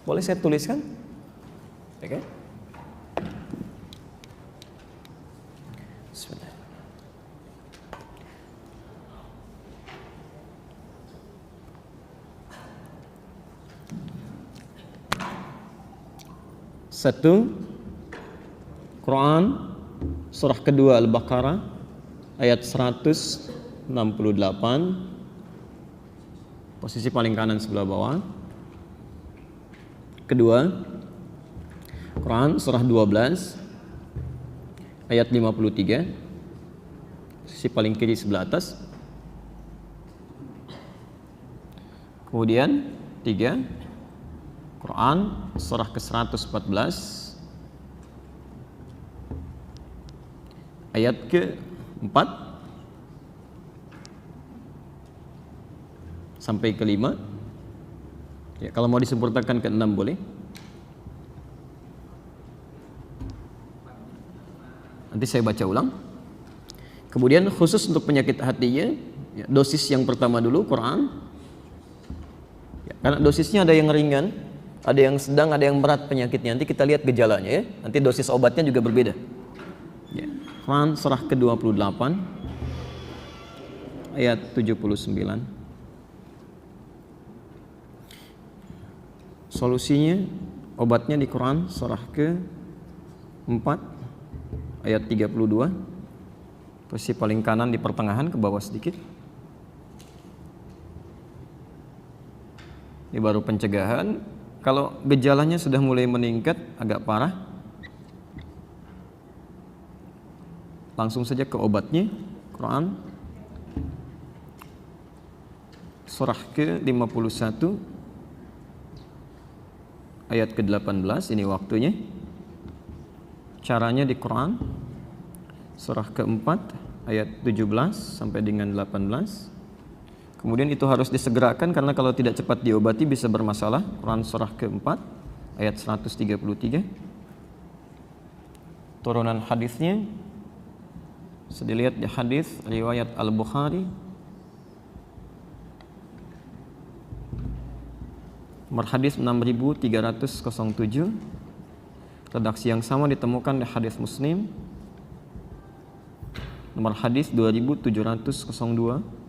Boleh saya tuliskan? Oke. Bismillah. Satu, Quran surah kedua Al-Baqarah ayat 168, posisi paling kanan sebelah bawah. Kedua, Quran surah 12 ayat 53, posisi paling kiri sebelah atas. Kemudian tiga, Quran surah ke-114 ayat ke-4 sampai ke-5. Ya, kalau mau disempurnakan ke-6 boleh. Nanti saya baca ulang. Kemudian khusus untuk penyakit hatinya Ya, dosis yang pertama dulu Quran. Ya, karena dosisnya ada yang ringan, ada yang sedang, ada yang berat penyakitnya. Nanti kita lihat gejalanya ya. Nanti dosis obatnya juga berbeda. Ya. Quran surah ke-28 ayat 79. Solusinya, obatnya di Quran surah ke-4 ayat 32. Posisi paling kanan di pertengahan ke bawah sedikit. Ini baru pencegahan. Kalau gejalanya sudah mulai meningkat agak parah, langsung saja ke obatnya. Quran surah ke-51 ayat ke-18, ini waktunya. Caranya di Quran surah ke-4 ayat 17 sampai dengan 18. Kemudian itu harus disegerakan karena kalau tidak cepat diobati bisa bermasalah. Quran surah ke-4 ayat 133. Turunan hadisnya bisa dilihat di hadis riwayat Al-Bukhari nomor hadis 6307. Redaksi yang sama ditemukan di hadis Muslim nomor hadis 2702.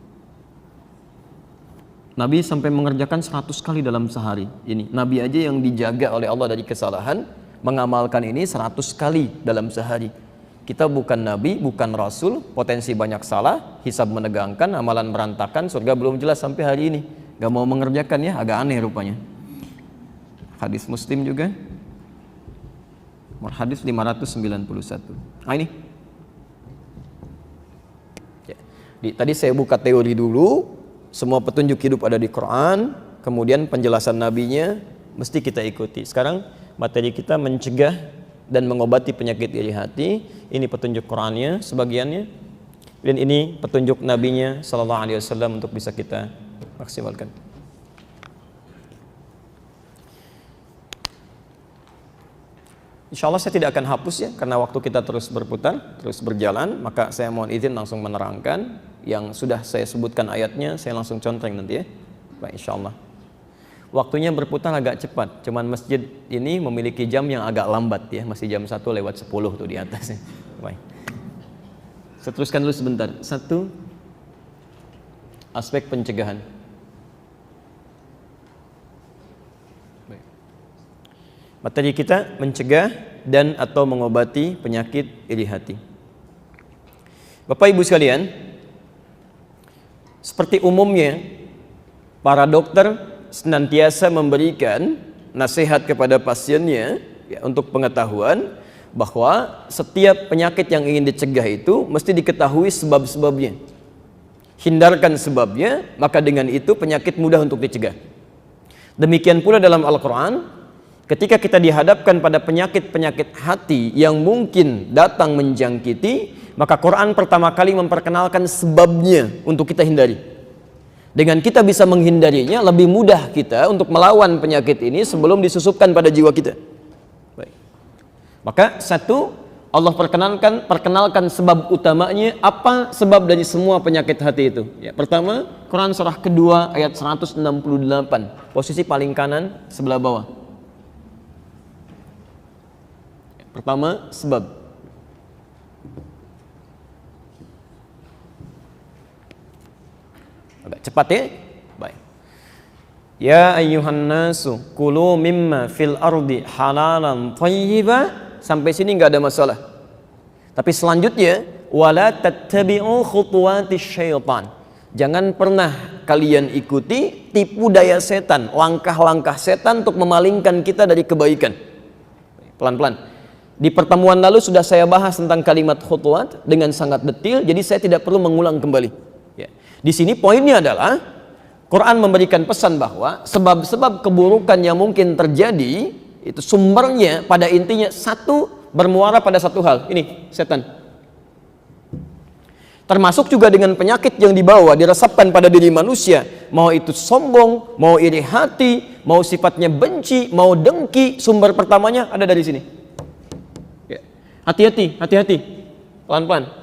Nabi sampai mengerjakan 100 kali dalam sehari. Ini Nabi aja yang dijaga oleh Allah dari kesalahan, mengamalkan ini 100 kali dalam sehari. Kita bukan Nabi, bukan Rasul, potensi banyak salah, hisab menegangkan, amalan berantakan, surga belum jelas sampai hari ini. Gak mau mengerjakan ya, agak aneh rupanya. Hadis Muslim juga nomor hadis 591. Nah ini ya. Tadi saya buka teori dulu. Semua petunjuk hidup ada di Quran, kemudian penjelasan nabinya mesti kita ikuti. Sekarang materi kita mencegah dan mengobati penyakit iri hati. Ini petunjuk Qurannya sebagiannya, dan ini petunjuk nabinya sallallahu alaihi wasallam untuk bisa kita maksimalkan. Insya Allah saya tidak akan hapus ya, karena waktu kita terus berputar, terus berjalan. Maka saya mohon izin langsung menerangkan yang sudah saya sebutkan ayatnya, saya langsung contreng nanti ya. Baik, insya Allah. Waktunya berputar agak cepat, cuman masjid ini memiliki jam yang agak lambat ya, masih jam 1:10 tuh di atasnya. Baik. Saya teruskan dulu sebentar. Satu, aspek pencegahan. Baik. Materi kita mencegah dan atau mengobati penyakit iri hati. Bapak Ibu sekalian, seperti umumnya para dokter senantiasa memberikan nasihat kepada pasiennya ya, untuk pengetahuan bahwa setiap penyakit yang ingin dicegah itu mesti diketahui sebab-sebabnya. Hindarkan sebabnya, maka dengan itu penyakit mudah untuk dicegah. Demikian pula dalam Al-Quran, ketika kita dihadapkan pada penyakit-penyakit hati yang mungkin datang menjangkiti, maka Quran pertama kali memperkenalkan sebabnya untuk kita hindari. Dengan kita bisa menghindarinya, lebih mudah kita untuk melawan penyakit ini sebelum disusupkan pada jiwa kita. Baik. Maka satu, Allah perkenalkan sebab utamanya, apa sebab dari semua penyakit hati itu. Ya, pertama, Quran surah kedua ayat 168, posisi paling kanan sebelah bawah. Pertama, sebab. Agak cepat ya. Baik. Ya ayyuhan nasu kulu mimma fil ardi halalan thayyiba. Sampai sini enggak ada masalah. Tapi selanjutnya wala tattabi'u khutuwatis syaitan. Jangan pernah kalian ikuti tipu daya setan, langkah-langkah setan untuk memalingkan kita dari kebaikan. Pelan-pelan. Di pertemuan lalu sudah saya bahas tentang kalimat khutuwat dengan sangat detail, jadi saya tidak perlu mengulang kembali. Ya. Di sini poinnya adalah Quran memberikan pesan bahwa sebab-sebab keburukan yang mungkin terjadi itu sumbernya pada intinya satu, bermuara pada satu hal. Ini setan. Termasuk juga dengan penyakit yang dibawa diresapkan pada diri manusia, mau itu sombong, mau iri hati, mau sifatnya benci, mau dengki, sumber pertamanya ada dari sini. Ya. Hati-hati, hati-hati. Pelan-pelan.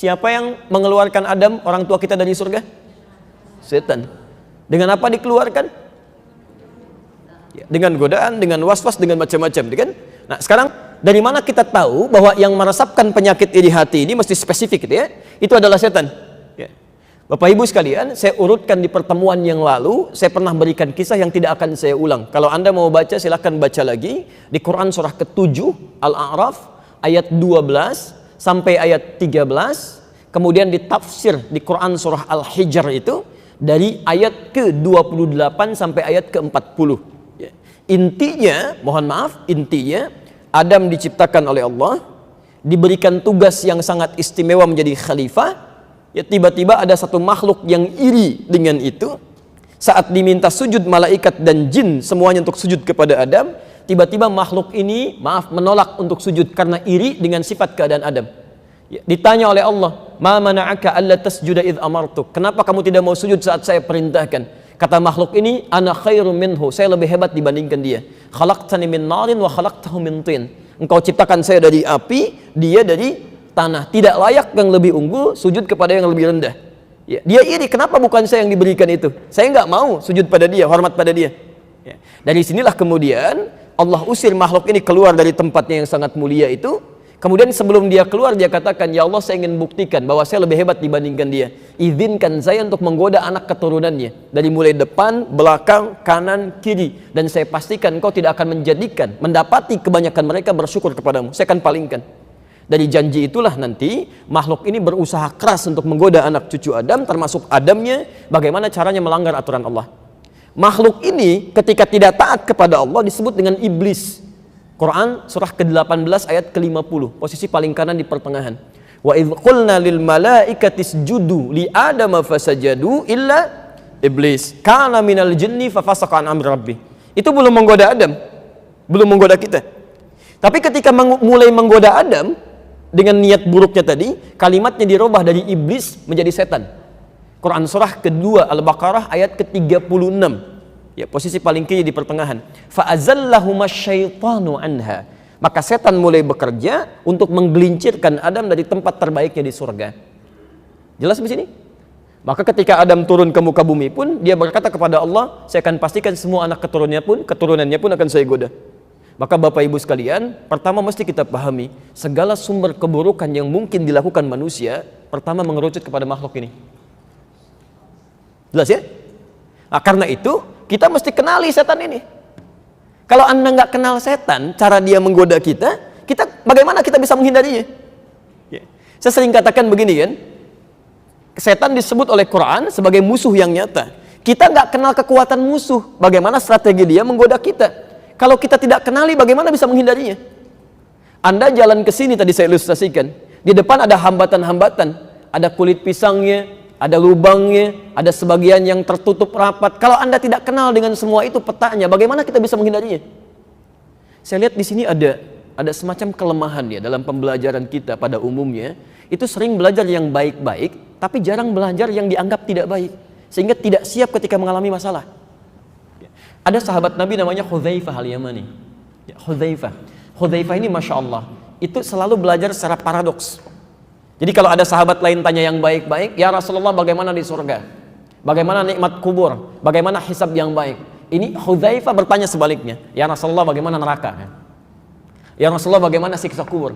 Siapa yang mengeluarkan Adam, orang tua kita, dari surga? Setan. Dengan apa dikeluarkan? Ya, dengan godaan, dengan was-was, dengan macam-macam, kan? Nah, sekarang dari mana kita tahu bahwa yang meresapkan penyakit di hati ini mesti spesifik, gitu ya? Itu adalah setan. Ya. Bapak Ibu sekalian, saya urutkan di pertemuan yang lalu, saya pernah berikan kisah yang tidak akan saya ulang. Kalau Anda mau baca, silakan baca lagi di Quran surah ke-7 Al-A'raf ayat 12 sampai ayat 13, kemudian ditafsir di Quran surah Al-Hijr itu dari ayat ke-28 sampai ayat ke-40. Ya. Intinya, mohon maaf, intinya Adam diciptakan oleh Allah, diberikan tugas yang sangat istimewa menjadi khalifah. Ya, tiba-tiba ada satu makhluk yang iri dengan itu. Saat diminta sujud malaikat dan jin semuanya untuk sujud kepada Adam, tiba-tiba makhluk ini menolak untuk sujud karena iri dengan sifat keadaan Adam. Ya, ditanya oleh Allah, "Ma mana'aka alla tasjuda idh amartuk?" Kenapa kamu tidak mau sujud saat saya perintahkan? Kata makhluk ini, "Ana khairum minhu." Saya lebih hebat dibandingkan dia. "Khalaqtani min narin wa khalaqtahu min tin." Engkau ciptakan saya dari api, dia dari tanah. Tidak layak yang lebih unggul sujud kepada yang lebih rendah. Ya, dia iri, kenapa bukan saya yang diberikan itu? Saya nggak mau sujud pada dia, hormat pada dia. Ya. Dari sinilah kemudian Allah usir makhluk ini keluar dari tempatnya yang sangat mulia itu. Kemudian sebelum dia keluar, dia katakan, "Ya Allah, saya ingin buktikan bahwa saya lebih hebat dibandingkan dia. Izinkan saya untuk menggoda anak keturunannya dari mulai depan, belakang, kanan, kiri, dan saya pastikan engkau tidak akan mendapati kebanyakan mereka bersyukur kepadamu. Saya akan palingkan." Dari janji itulah nanti makhluk ini berusaha keras untuk menggoda anak cucu Adam, termasuk Adamnya, bagaimana caranya melanggar aturan Allah. Makhluk ini ketika tidak taat kepada Allah disebut dengan iblis. Quran surah ke-18 ayat ke-50, posisi paling kanan di pertengahan. Wa idh qulna lil malaikati isjudu li adama fasajadu illa iblis kana minal jinni fafasaqa an amri rabbih. Itu belum menggoda Adam, belum menggoda kita. Tapi ketika mulai menggoda Adam dengan niat buruknya tadi, kalimatnya dirubah dari iblis menjadi setan. Quran surah kedua Al-Baqarah ayat ke-36. Ya, posisi paling kiri di pertengahan. Fa'azallahumas syaitanu anha. Maka setan mulai bekerja untuk menggelincirkan Adam dari tempat terbaiknya di surga. Jelas di sini? Maka ketika Adam turun ke muka bumi pun, dia berkata kepada Allah, "Saya akan pastikan semua anak keturunannya pun akan saya goda." Maka Bapak Ibu sekalian, pertama mesti kita pahami, segala sumber keburukan yang mungkin dilakukan manusia, pertama mengerucut kepada makhluk ini. Jelas ya? Nah, karena itu kita mesti kenali setan ini. Kalau Anda nggak kenal setan, cara dia menggoda kita bagaimana kita bisa menghindarinya? Ya. Saya sering katakan begini kan, setan disebut oleh Quran sebagai musuh yang nyata. Kita nggak kenal kekuatan musuh, bagaimana strategi dia menggoda kita? Kalau kita tidak kenali, bagaimana bisa menghindarinya? Anda jalan ke sini tadi saya ilustrasikan, di depan ada hambatan-hambatan, ada kulit pisangnya, ada lubangnya, ada sebagian yang tertutup rapat. Kalau Anda tidak kenal dengan semua itu petanya, bagaimana kita bisa menghindarinya? Saya lihat di sini ada semacam kelemahan ya dalam pembelajaran kita pada umumnya. Itu sering belajar yang baik-baik, tapi jarang belajar yang dianggap tidak baik, sehingga tidak siap ketika mengalami masalah. Ada sahabat Nabi namanya Hudzaifah al-Yamani. Ya, Hudzaifah ini Masya Allah, itu selalu belajar secara paradoks. Jadi kalau ada sahabat lain tanya yang baik-baik, "Ya Rasulullah, bagaimana di surga? Bagaimana nikmat kubur? Bagaimana hisab yang baik?" Ini Hudzaifah bertanya sebaliknya, "Ya Rasulullah, bagaimana neraka? Ya Rasulullah, bagaimana siksa kubur?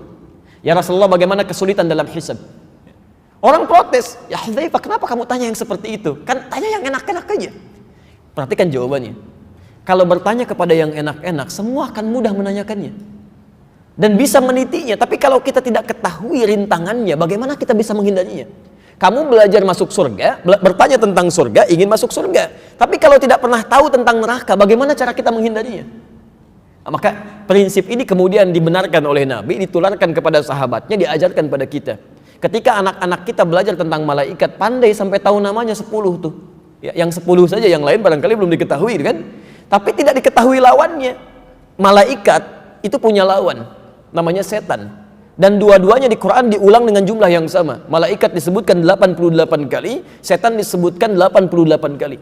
Ya Rasulullah, bagaimana kesulitan dalam hisab?" Orang protes, "Ya Hudzaifah, kenapa kamu tanya yang seperti itu? Kan tanya yang enak-enak aja." Perhatikan jawabannya. Kalau bertanya kepada yang enak-enak, semua akan mudah menanyakannya dan bisa menitinya. Tapi kalau kita tidak ketahui rintangannya, bagaimana kita bisa menghindarinya? Kamu belajar masuk surga, bertanya tentang surga, ingin masuk surga. Tapi kalau tidak pernah tahu tentang neraka, bagaimana cara kita menghindarinya? Maka prinsip ini kemudian dibenarkan oleh Nabi, ditularkan kepada sahabatnya, diajarkan pada kita. Ketika anak-anak kita belajar tentang malaikat, pandai sampai tahu namanya 10 tuh. Ya, yang 10 saja, yang lain barangkali belum diketahui kan? Tapi tidak diketahui lawannya. Malaikat itu punya lawan, namanya setan. Dan dua-duanya di Quran diulang dengan jumlah yang sama. Malaikat disebutkan 88 kali, setan disebutkan 88 kali.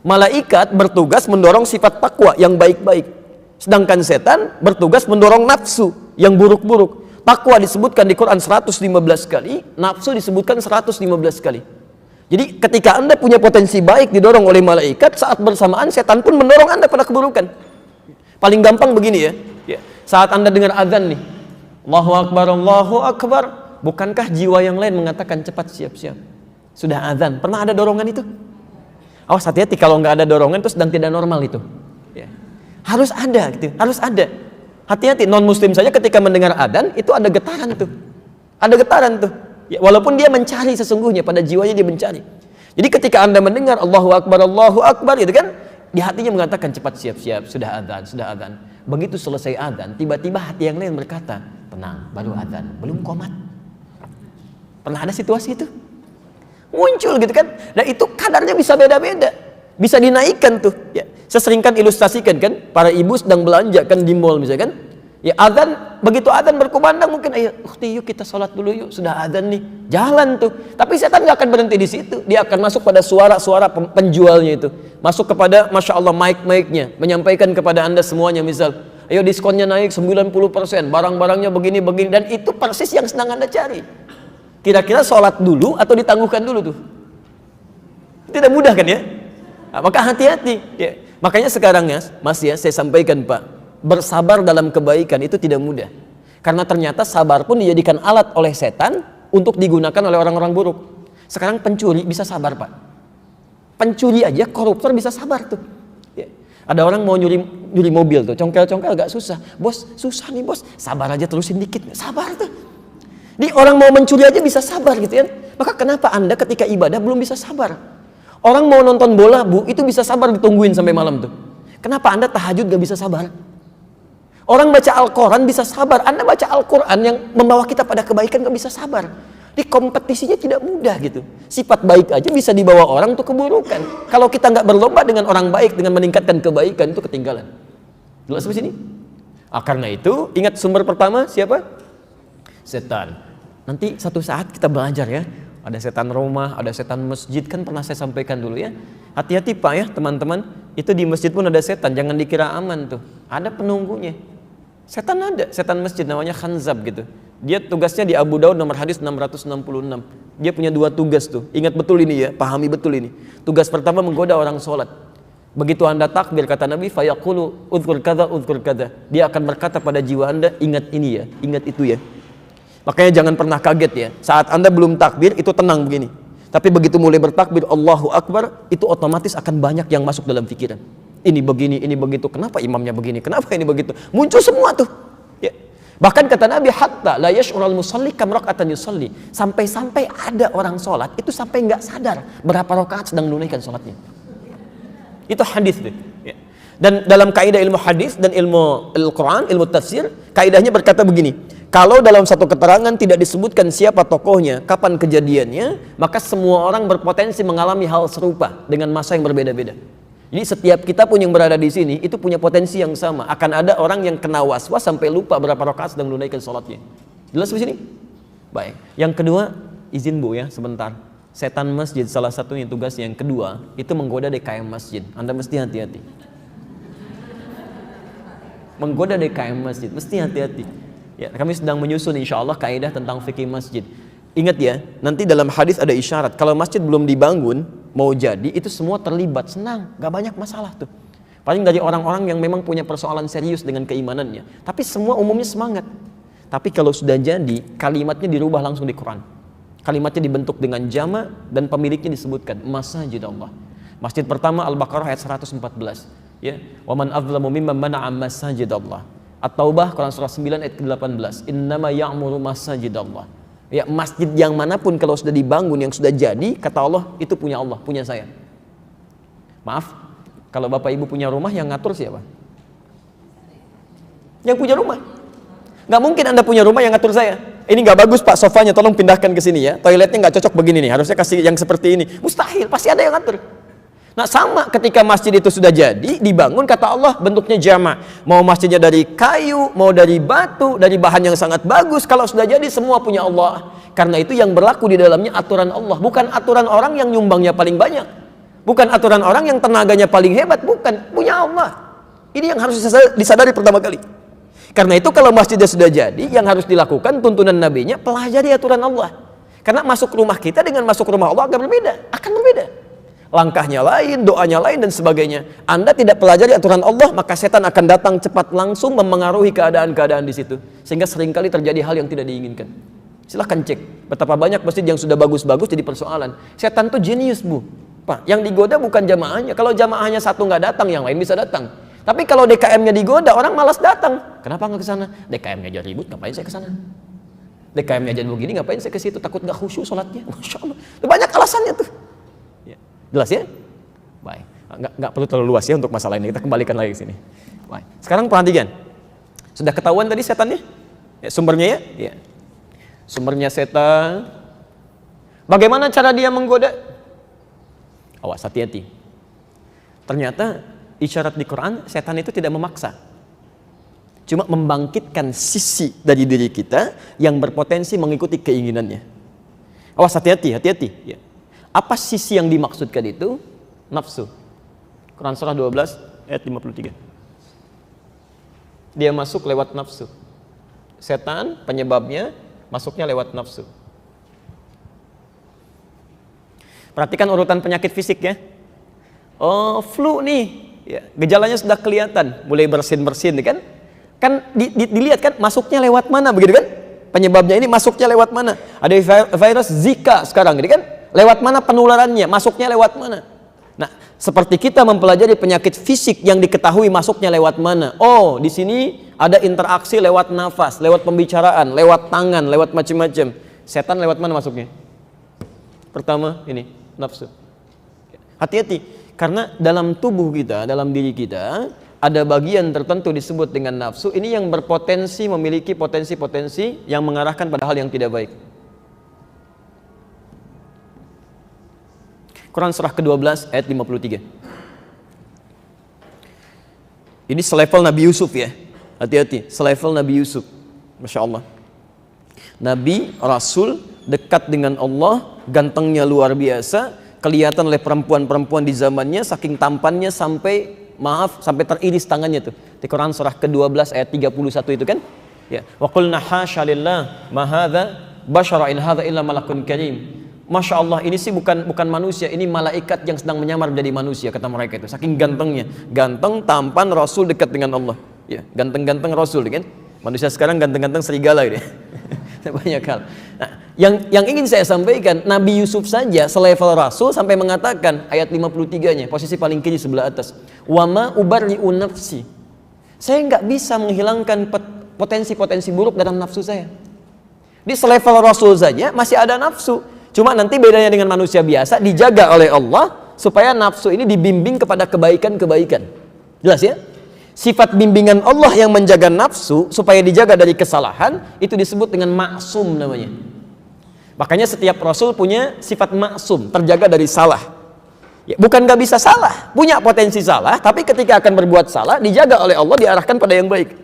Malaikat bertugas mendorong sifat takwa yang baik-baik. Sedangkan setan bertugas mendorong nafsu yang buruk-buruk. Takwa disebutkan di Quran 115 kali, nafsu disebutkan 115 kali. Jadi ketika Anda punya potensi baik didorong oleh malaikat, saat bersamaan setan pun mendorong Anda pada keburukan. Paling gampang begini ya. Saat Anda dengar azan nih, Allahu Akbar, Allahu Akbar, bukankah jiwa yang lain mengatakan cepat siap-siap? Sudah azan, pernah ada dorongan itu? Awas hati-hati kalau nggak ada dorongan itu sedang tidak normal itu. Ya. Harus ada gitu, harus ada. Hati-hati, non muslim saja ketika mendengar adzan itu ada getaran tuh. Ada getaran tuh. Ya, walaupun dia mencari sesungguhnya, pada jiwanya dia mencari. Jadi ketika Anda mendengar Allahu Akbar gitu kan, di hatinya mengatakan cepat siap-siap, sudah adzan, sudah adzan. Begitu selesai adzan, tiba-tiba hati yang lain berkata, tenang, baru adzan, belum qomat. Pernah ada situasi itu? Muncul gitu kan. Dan itu kadarnya bisa beda-beda. Bisa dinaikkan tuh. Ya. Saya seringkan ilustrasikan kan, para ibu sedang belanja kan di mall misalkan. Ya adzan, begitu adzan berkumandang mungkin ayo, ukhti yuk kita sholat dulu yuk, sudah adzan nih. Jalan tuh. Tapi setan nggak akan berhenti di situ. Dia akan masuk pada suara-suara penjualnya itu. Masuk kepada Masya Allah mic-nya, menyampaikan kepada Anda semuanya misal, ayo diskonnya naik 90%, barang-barangnya begini-begini, dan itu persis yang sedang Anda cari. Kira-kira sholat dulu atau ditangguhkan dulu tuh? Tidak mudah kan ya? Nah, maka hati-hati ya. Makanya sekarang ya, Mas ya, saya sampaikan Pak, bersabar dalam kebaikan itu tidak mudah. Karena ternyata sabar pun dijadikan alat oleh setan untuk digunakan oleh orang-orang buruk. Sekarang pencuri bisa sabar Pak. Pencuri aja, koruptor bisa sabar tuh. Ya. Ada orang mau nyuri mobil tuh, congkel-congkel agak susah. Bos, susah nih bos, sabar aja terusin dikit. Sabar tuh. Jadi orang mau mencuri aja bisa sabar gitu ya. Maka kenapa Anda ketika ibadah belum bisa sabar? Orang mau nonton bola Bu, itu bisa sabar ditungguin sampai malam tuh. Kenapa Anda tahajud gak bisa sabar? Orang baca Al-Quran bisa sabar. Anda baca Al-Quran yang membawa kita pada kebaikan gak bisa sabar. Di kompetisinya tidak mudah gitu. Sifat baik aja bisa dibawa orang untuk keburukan. Kalau kita nggak berlomba dengan orang baik, dengan meningkatkan kebaikan, itu ketinggalan. Jelas sampai sini? Karena itu ingat sumber pertama siapa? Setan. Nanti satu saat kita belajar ya. Ada setan rumah, ada setan masjid, kan pernah saya sampaikan dulu ya. Hati-hati Pak ya teman-teman, itu di masjid pun ada setan, jangan dikira aman tuh. Ada penunggunya. Setan ada, setan masjid namanya Khanzab gitu. Dia tugasnya di Abu Daud nomor hadis 666. Dia punya 2 tugas tuh. Ingat betul ini ya, pahami betul ini. Tugas pertama menggoda orang sholat. Begitu Anda takbir kata Nabi, fayaqulu udhkur kadza. Dia akan berkata pada jiwa Anda, ingat ini ya, ingat itu ya. Makanya jangan pernah kaget ya. Saat Anda belum takbir itu tenang begini. Tapi begitu mulai bertakbir Allahu Akbar, itu otomatis akan banyak yang masuk dalam pikiran. Ini begini, ini begitu. Kenapa imamnya begini? Kenapa ini begitu? Muncul semua tuh. Ya. Bahkan kata Nabi, hatta la yash'urul musalli kam raka'atan yusalli. Sampai-sampai ada orang sholat itu sampai nggak sadar berapa rakaat sedang menunaikan sholatnya. Itu hadis tuh. Ya. Dan dalam kaidah ilmu hadis dan ilmu Al-Quran, ilmu tafsir, kaidahnya berkata begini. Kalau dalam satu keterangan tidak disebutkan siapa tokohnya, kapan kejadiannya, maka semua orang berpotensi mengalami hal serupa dengan masa yang berbeda-beda. Jadi setiap kita pun yang berada di sini itu punya potensi yang sama. Akan ada orang yang kena was-was sampai lupa berapa rakaat sedang menunaikan sholatnya. Jelas di sini? Baik. Yang kedua, izin Bu ya sebentar. Setan masjid salah satunya tugas yang kedua itu menggoda DKM masjid. Anda mesti hati-hati. Menggoda DKM masjid, mesti hati-hati. Ya, kami sedang menyusun insya Allah kaidah tentang fikih masjid. Ingat ya, nanti dalam hadis ada isyarat. Kalau masjid belum dibangun, mau jadi, itu semua terlibat. Senang, gak banyak masalah tuh. Paling dari orang-orang yang memang punya persoalan serius dengan keimanannya. Tapi semua umumnya semangat. Tapi kalau sudah jadi, kalimatnya dirubah langsung di Quran. Kalimatnya dibentuk dengan jama dan pemiliknya disebutkan masjid Allah. Masjid pertama Al-Baqarah ayat 114. Ya, wa man adzlamu mimman mana'a masajid Allah. At-Taubah Quran surah 9 ayat ke-18. Innama ya'muru masajidallah. Ya, masjid yang manapun kalau sudah dibangun, yang sudah jadi, kata Allah, itu punya Allah, punya saya. Maaf, kalau Bapak Ibu punya rumah, yang ngatur siapa? Yang punya rumah. Nggak mungkin Anda punya rumah yang ngatur saya. Ini nggak bagus Pak sofanya, tolong pindahkan ke sini ya. Toiletnya nggak cocok begini nih, harusnya kasih yang seperti ini. Mustahil, pasti ada yang ngatur. Nah sama ketika masjid itu sudah jadi, dibangun, kata Allah bentuknya jama'. Mau masjidnya dari kayu, mau dari batu, dari bahan yang sangat bagus, kalau sudah jadi semua punya Allah. Karena itu yang berlaku di dalamnya aturan Allah, bukan aturan orang yang nyumbangnya paling banyak, bukan aturan orang yang tenaganya paling hebat, bukan, punya Allah. Ini yang harus disadari pertama kali. Karena itu kalau masjidnya sudah jadi, yang harus dilakukan tuntunan nabinya, pelajari aturan Allah. Karena masuk rumah kita dengan masuk rumah Allah akan berbeda. Langkahnya lain, doanya lain dan sebagainya. Anda tidak pelajari aturan Allah, maka setan akan datang cepat langsung memengaruhi keadaan-keadaan di situ. Sehingga seringkali terjadi hal yang tidak diinginkan. Silahkan cek betapa banyak masjid yang sudah bagus-bagus jadi persoalan. Setan tuh jenius, Bu. Pak, yang digoda bukan jamaahnya. Kalau jamaahnya satu nggak datang, yang lain bisa datang. Tapi kalau DKM-nya digoda, orang malas datang. Kenapa nggak ke sana? DKM-nya aja ribut, ngapain saya ke sana? DKM-nya aja begini, ngapain saya ke situ? Takut nggak khusyuk sholatnya. Masya Allah. Banyak alasannya tuh. Ya. Jelas ya? Baik. Nggak perlu terlalu luas ya untuk masalah ini. Kita kembalikan lagi ke sini. Baik. Sekarang perhatikan. Sudah ketahuan tadi setannya? Ya, sumbernya ya? Ya. Sumbernya setan. Bagaimana cara dia menggoda? Awas, hati-hati. Ternyata isyarat di Quran, setan itu tidak memaksa. Cuma membangkitkan sisi dari diri kita yang berpotensi mengikuti keinginannya. Awas, hati-hati. Ya. Apa sisi yang dimaksudkan itu? Nafsu. Quran surah 12 ayat 53. Dia masuk lewat nafsu. Setan penyebabnya masuknya lewat nafsu. Perhatikan urutan penyakit fisik ya. Oh, flu nih. Ya, gejalanya sudah kelihatan, mulai bersin-bersin kan? Kan dilihat kan masuknya lewat mana begitu kan? Penyebabnya ini masuknya lewat mana? Ada virus Zika sekarang gitu kan? Lewat mana penularannya? Masuknya lewat mana? Nah, seperti kita mempelajari penyakit fisik yang diketahui masuknya lewat mana. Oh, di sini ada interaksi lewat nafas, lewat pembicaraan, lewat tangan, lewat macam-macam. Setan lewat mana masuknya? Pertama ini, nafsu. Hati-hati. Karena dalam tubuh kita, dalam diri kita, ada bagian tertentu disebut dengan nafsu. Ini yang berpotensi memiliki potensi-potensi yang mengarahkan pada hal yang tidak baik. Quran surah ke-12 ayat 53. Ini selevel Nabi Yusuf ya. Hati-hati, selevel Nabi Yusuf. Masya Allah. Nabi, Rasul, dekat dengan Allah, gantengnya luar biasa. Kelihatan oleh perempuan-perempuan di zamannya, saking tampannya sampai teriris tangannya tuh. Di Quran surah ke-12 ayat 31 itu kan? Ya. Wa qulna hasya lillah ma hadza basyara in hadza illa malakun karim. Masya Allah, ini sih bukan manusia, ini malaikat yang sedang menyamar menjadi manusia, kata mereka itu. Saking gantengnya, ganteng, tampan, Rasul dekat dengan Allah. Ya, ganteng-ganteng Rasul kan? Manusia sekarang ganteng-ganteng serigala gitu. Banyak hal. Nah, yang ingin saya sampaikan, Nabi Yusuf saja selevel Rasul sampai mengatakan ayat 53-nya, posisi paling kiri sebelah atas. Wa ma ubarri'u nafsi. Saya nggak bisa menghilangkan potensi-potensi buruk dalam nafsu saya. Di selevel Rasul saja masih ada nafsu. Cuma nanti bedanya dengan manusia biasa, dijaga oleh Allah supaya nafsu ini dibimbing kepada kebaikan-kebaikan. Jelas ya? Sifat bimbingan Allah yang menjaga nafsu supaya dijaga dari kesalahan itu disebut dengan maksum namanya. Makanya setiap Rasul punya sifat maksum, terjaga dari salah. Ya, bukan gak bisa salah, punya potensi salah, tapi ketika akan berbuat salah dijaga oleh Allah, diarahkan pada yang baik.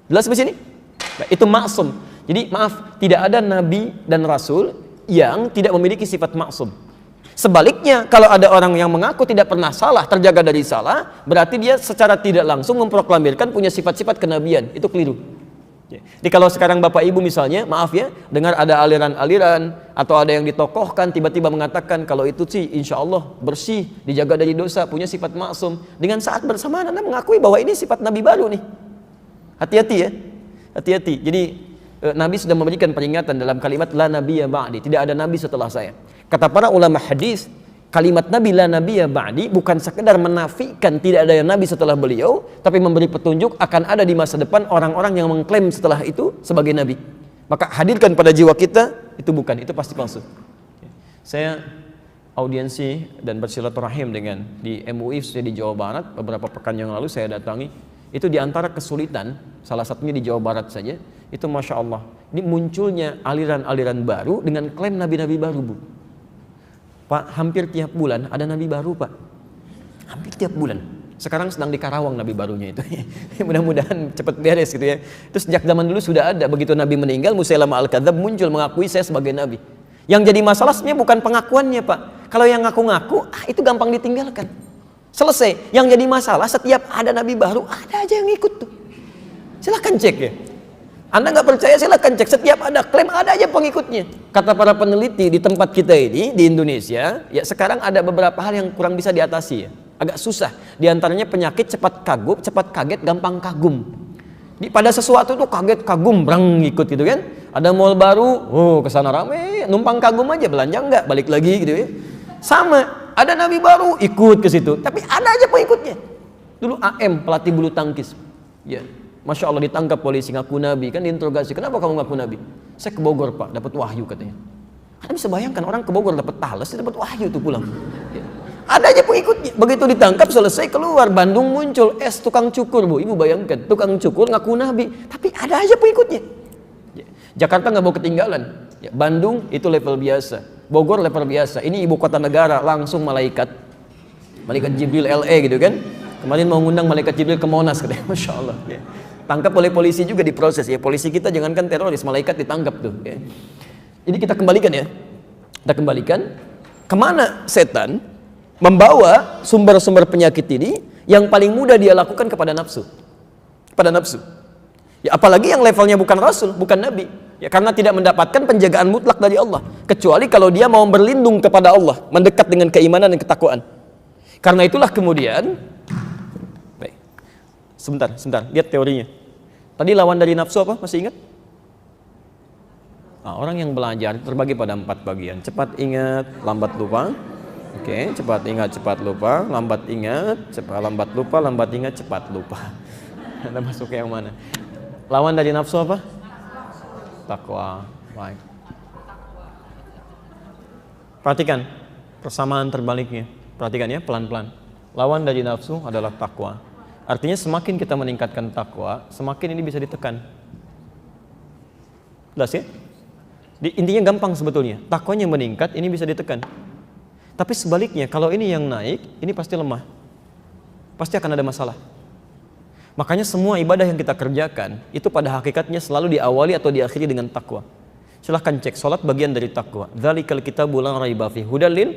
Jelas di sini? Nah, itu maksum. Jadi maaf, tidak ada Nabi dan Rasul yang tidak memiliki sifat maksum. Sebaliknya, kalau ada orang yang mengaku tidak pernah salah, terjaga dari salah, berarti dia secara tidak langsung memproklamirkan punya sifat-sifat kenabian. Itu keliru. Jadi kalau sekarang Bapak Ibu misalnya, maaf ya, dengar ada aliran-aliran atau ada yang ditokohkan tiba-tiba mengatakan kalau itu sih insya Allah bersih, dijaga dari dosa, punya sifat maksum. Dengan saat bersamaan Anda mengakui bahwa ini sifat Nabi baru nih. Hati-hati ya, hati-hati. Jadi Nabi sudah memberikan peringatan dalam kalimat la nabiyya ba'di, tidak ada Nabi setelah saya. Kata para ulama hadis, kalimat Nabi la nabiyya ba'di bukan sekedar menafikan tidak ada yang Nabi setelah beliau, tapi memberi petunjuk akan ada di masa depan orang-orang yang mengklaim setelah itu sebagai Nabi. Maka hadirkan pada jiwa kita, itu bukan, itu pasti palsu. Saya audiensi dan bersilaturahim dengan di MUI di Jawa Barat beberapa pekan yang lalu saya datangi. Itu diantara kesulitan, salah satunya di Jawa Barat saja, itu Masya Allah, ini munculnya aliran-aliran baru dengan klaim nabi-nabi baru, Bu. Pak, hampir tiap bulan ada nabi baru, Pak. Hampir tiap bulan. Sekarang sedang di Karawang nabi barunya itu. Mudah-mudahan cepat beres gitu ya. Terus sejak zaman dulu sudah ada, begitu Nabi meninggal, Musailamah al-Kadzdzab muncul mengakui saya sebagai nabi. Yang jadi masalah sebenarnya bukan pengakuannya, Pak. Kalau yang ngaku-ngaku, itu gampang ditinggalkan. Selesai. Yang jadi masalah setiap ada nabi baru, ada aja yang ikut tuh. Silahkan cek ya. Anda nggak percaya, silahkan cek. Setiap ada klaim, ada aja pengikutnya. Kata para peneliti di tempat kita ini, di Indonesia, ya sekarang ada beberapa hal yang kurang bisa diatasi ya. Agak susah. Di antaranya penyakit cepat kagum, cepat kaget, gampang kagum. Pada sesuatu tuh kaget, kagum, brang ikut gitu kan. Ada mall baru, oh kesana rame, numpang kagum aja, belanja enggak, balik lagi gitu ya. Sama, ada nabi baru, ikut ke situ. Tapi ada aja pengikutnya. Dulu AM, pelatih bulu tangkis. Ya, Masya Allah ditangkap polisi ngaku nabi, kan diinterogasi. Kenapa kamu ngaku nabi? Saya ke Bogor Pak, dapat wahyu katanya. Anda bisa bayangkan orang ke Bogor dapat talas, dia dapat wahyu tuh pulang. Ya. Ada aja pengikutnya. Begitu ditangkap selesai keluar Bandung muncul tukang cukur bu. Ibu bayangkan tukang cukur ngaku nabi, tapi ada aja pengikutnya. Ya. Jakarta nggak mau ketinggalan. Ya. Bandung itu level biasa, Bogor level biasa. Ini ibu kota negara langsung malaikat Jibril LA gitu kan. Kemarin mau ngundang malaikat Jibril ke Monas katanya, Masya Allah. Ya. Tangkap oleh polisi juga diproses ya. Polisi kita jangankan teroris, malaikat ditangkap tuh. Ya. Jadi kita kembalikan ya. Kita kembalikan kemana setan membawa sumber-sumber penyakit ini yang paling mudah dia lakukan kepada nafsu. Kepada nafsu. Ya apalagi yang levelnya bukan rasul, bukan nabi. Ya karena tidak mendapatkan penjagaan mutlak dari Allah, kecuali kalau dia mau berlindung kepada Allah, mendekat dengan keimanan dan ketakwaan. Karena itulah kemudian baik. Sebentar, lihat teorinya. Tadi lawan dari nafsu apa? Masih ingat? Nah, orang yang belajar terbagi pada 4 bagian. Cepat ingat, lambat lupa. Oke, cepat ingat, cepat lupa, lambat ingat, lambat lupa, lambat ingat, cepat lupa. Anda masuk ke yang mana? Lawan dari nafsu apa? Takwa. Baik. Perhatikan persamaan terbaliknya. Perhatikan ya, pelan-pelan. Lawan dari nafsu adalah takwa. Artinya semakin kita meningkatkan takwa, semakin ini bisa ditekan. Jelas ya? Intinya gampang sebetulnya. Takwanya meningkat, ini bisa ditekan. Tapi sebaliknya, kalau ini yang naik, ini pasti lemah. Pasti akan ada masalah. Makanya semua ibadah yang kita kerjakan, itu pada hakikatnya selalu diawali atau diakhiri dengan takwa. Silahkan cek, sholat bagian dari takwa. Dzalikal kitabu la raiba fihi hudal lil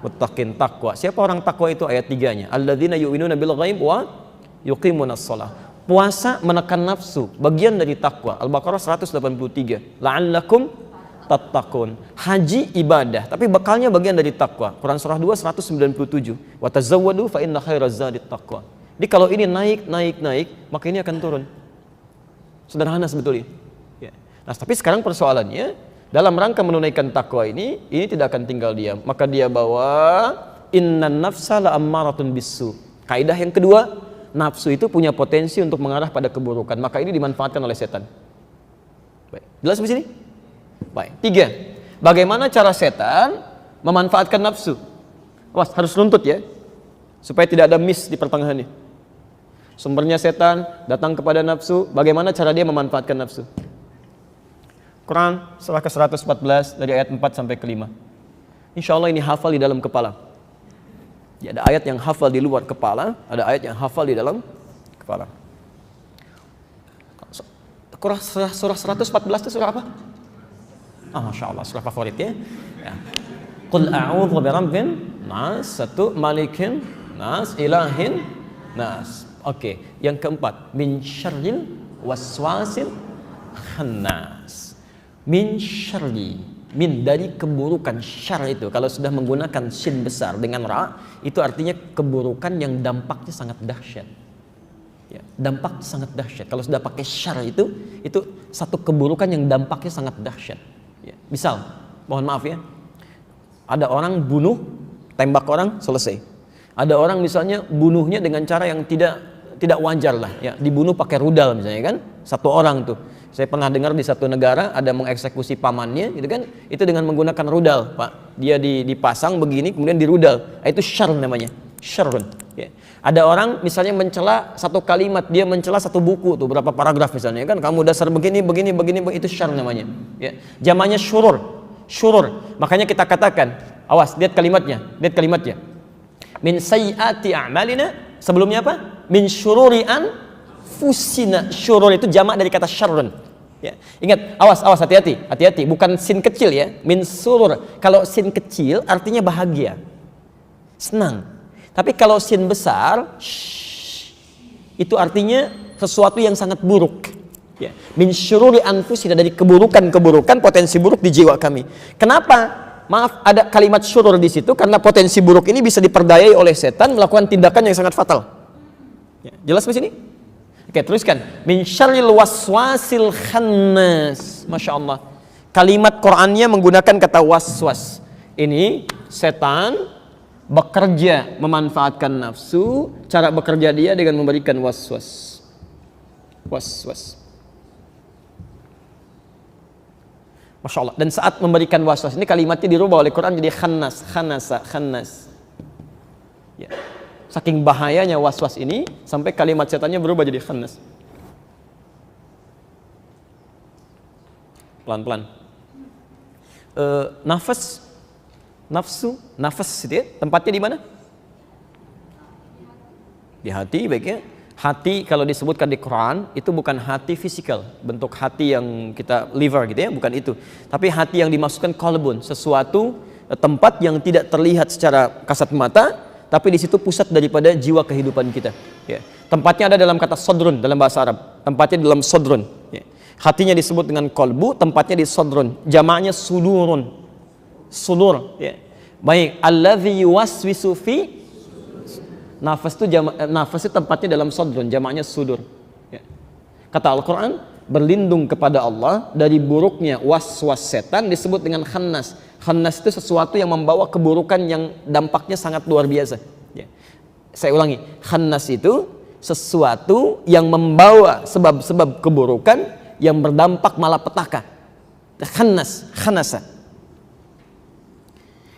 muttaqin. Takwa. Siapa orang takwa itu? Ayat 3-nya. Alladzina yu'minuna bil ghaib wa yuqimunas shalah. Puasa menekan nafsu, bagian dari takwa. Al-Baqarah 183. La'allakum tattaqun. Haji ibadah, tapi bekalnya bagian dari takwa. Quran surah 2 197. Wa tazawwadu fa inna khairaz zadit taqwa. Jadi kalau ini naik, maka ini akan turun. Sederhana sebetulnya. Ya. Nah, tapi sekarang persoalannya dalam rangka menunaikan takwa ini tidak akan tinggal diam. Maka dia bawa innan nafsa la'ammaratun bisu. Kaidah yang kedua, nafsu itu punya potensi untuk mengarah pada keburukan. Maka ini dimanfaatkan oleh setan. Baik. Jelas di sini? Baik. 3. Bagaimana cara setan memanfaatkan nafsu? Awas, harus runtut ya, supaya tidak ada miss di pertengahan ini. Sumbernya setan datang kepada nafsu. Bagaimana cara dia memanfaatkan nafsu? Quran surah ke-114 dari ayat 4 sampai ke-5. Insya Allah ini hafal di dalam kepala. Ya, ada ayat yang hafal di luar kepala, ada ayat yang hafal di dalam kepala. Surah 114 itu surah apa? Masya Allah, surah favorit ya. Qul a'udhu birabbin nas, satu, malikin nas, ilahin nas. Oke, yang keempat, min syarril waswasil khannas. Min syarri, min dari keburukan. Syar itu kalau sudah menggunakan shin besar dengan ra, itu artinya keburukan yang dampaknya sangat dahsyat. Ya, dampak sangat dahsyat. Kalau sudah pakai syar itu satu keburukan yang dampaknya sangat dahsyat. Ya, misal, mohon maaf ya, ada orang bunuh, tembak orang, selesai. Ada orang misalnya bunuhnya dengan cara yang tidak wajar lah, ya, dibunuh pakai rudal misalnya kan, satu orang tuh. Saya pernah dengar di satu negara ada mengeksekusi pamannya, gitu kan, itu dengan menggunakan rudal, Pak. Dia dipasang begini, kemudian dirudal. Itu syarr namanya, syarrun. Ya. Ada orang misalnya mencela satu kalimat, dia mencela satu buku tuh, berapa paragraf misalnya kan, kamu dasar begini, itu syarr namanya. Ya. Jamannya syurur. Makanya kita katakan, awas, lihat kalimatnya. Min sayyiati a'malina, sebelumnya apa? Min syururi anfusina. Syurur itu jamak dari kata syarrun. Ya. Ingat, awas, hati-hati, bukan sin kecil ya, min surur. Kalau sin kecil artinya bahagia, senang. Tapi kalau sin besar, itu artinya sesuatu yang sangat buruk. Ya. Min syururi anfusina, dari keburukan-keburukan, potensi buruk di jiwa kami. Kenapa? Maaf, ada kalimat syurur di situ karena potensi buruk ini bisa diperdayai oleh setan melakukan tindakan yang sangat fatal. Ya, jelas di sini? Oke, teruskan. Min syarril waswasil khannas. Masya Allah. Kalimat Qur'annya menggunakan kata waswas. Ini setan bekerja memanfaatkan nafsu. Cara bekerja dia dengan memberikan waswas. Waswas. Masya Allah. Dan saat memberikan waswas ini kalimatnya dirubah oleh Quran jadi khannas, khanasa, khannas. Ya. Saking bahayanya waswas ini sampai kalimat setannya berubah jadi khannas. Pelan-pelan. Nafas, nafsu, nafas itu ya, tempatnya di mana? Di hati baiknya. Hati kalau disebutkan di Quran itu bukan hati fisikal, bentuk hati yang kita liver gitu ya, bukan itu. Tapi hati yang dimaksudkan qalbun, sesuatu tempat yang tidak terlihat secara kasat mata, tapi di situ pusat daripada jiwa kehidupan kita. Ya. Tempatnya ada dalam kata sodrun dalam bahasa Arab. Tempatnya dalam sodrun. Ya. Hatinya disebut dengan qalbu, tempatnya di sodrun. Jamaknya sudurun. Sudur. Ya. Baik, alladzi yuwaswisu fi. Nafas itu nafas itu tempatnya dalam sodrun, jamaknya sudur. Ya. Kata Al-Quran, berlindung kepada Allah dari buruknya waswas setan disebut dengan khannas. Khannas itu sesuatu yang membawa keburukan yang dampaknya sangat luar biasa. Ya. Saya ulangi, khannas itu sesuatu yang membawa sebab-sebab keburukan yang berdampak malapetaka. Khannas, khanasa.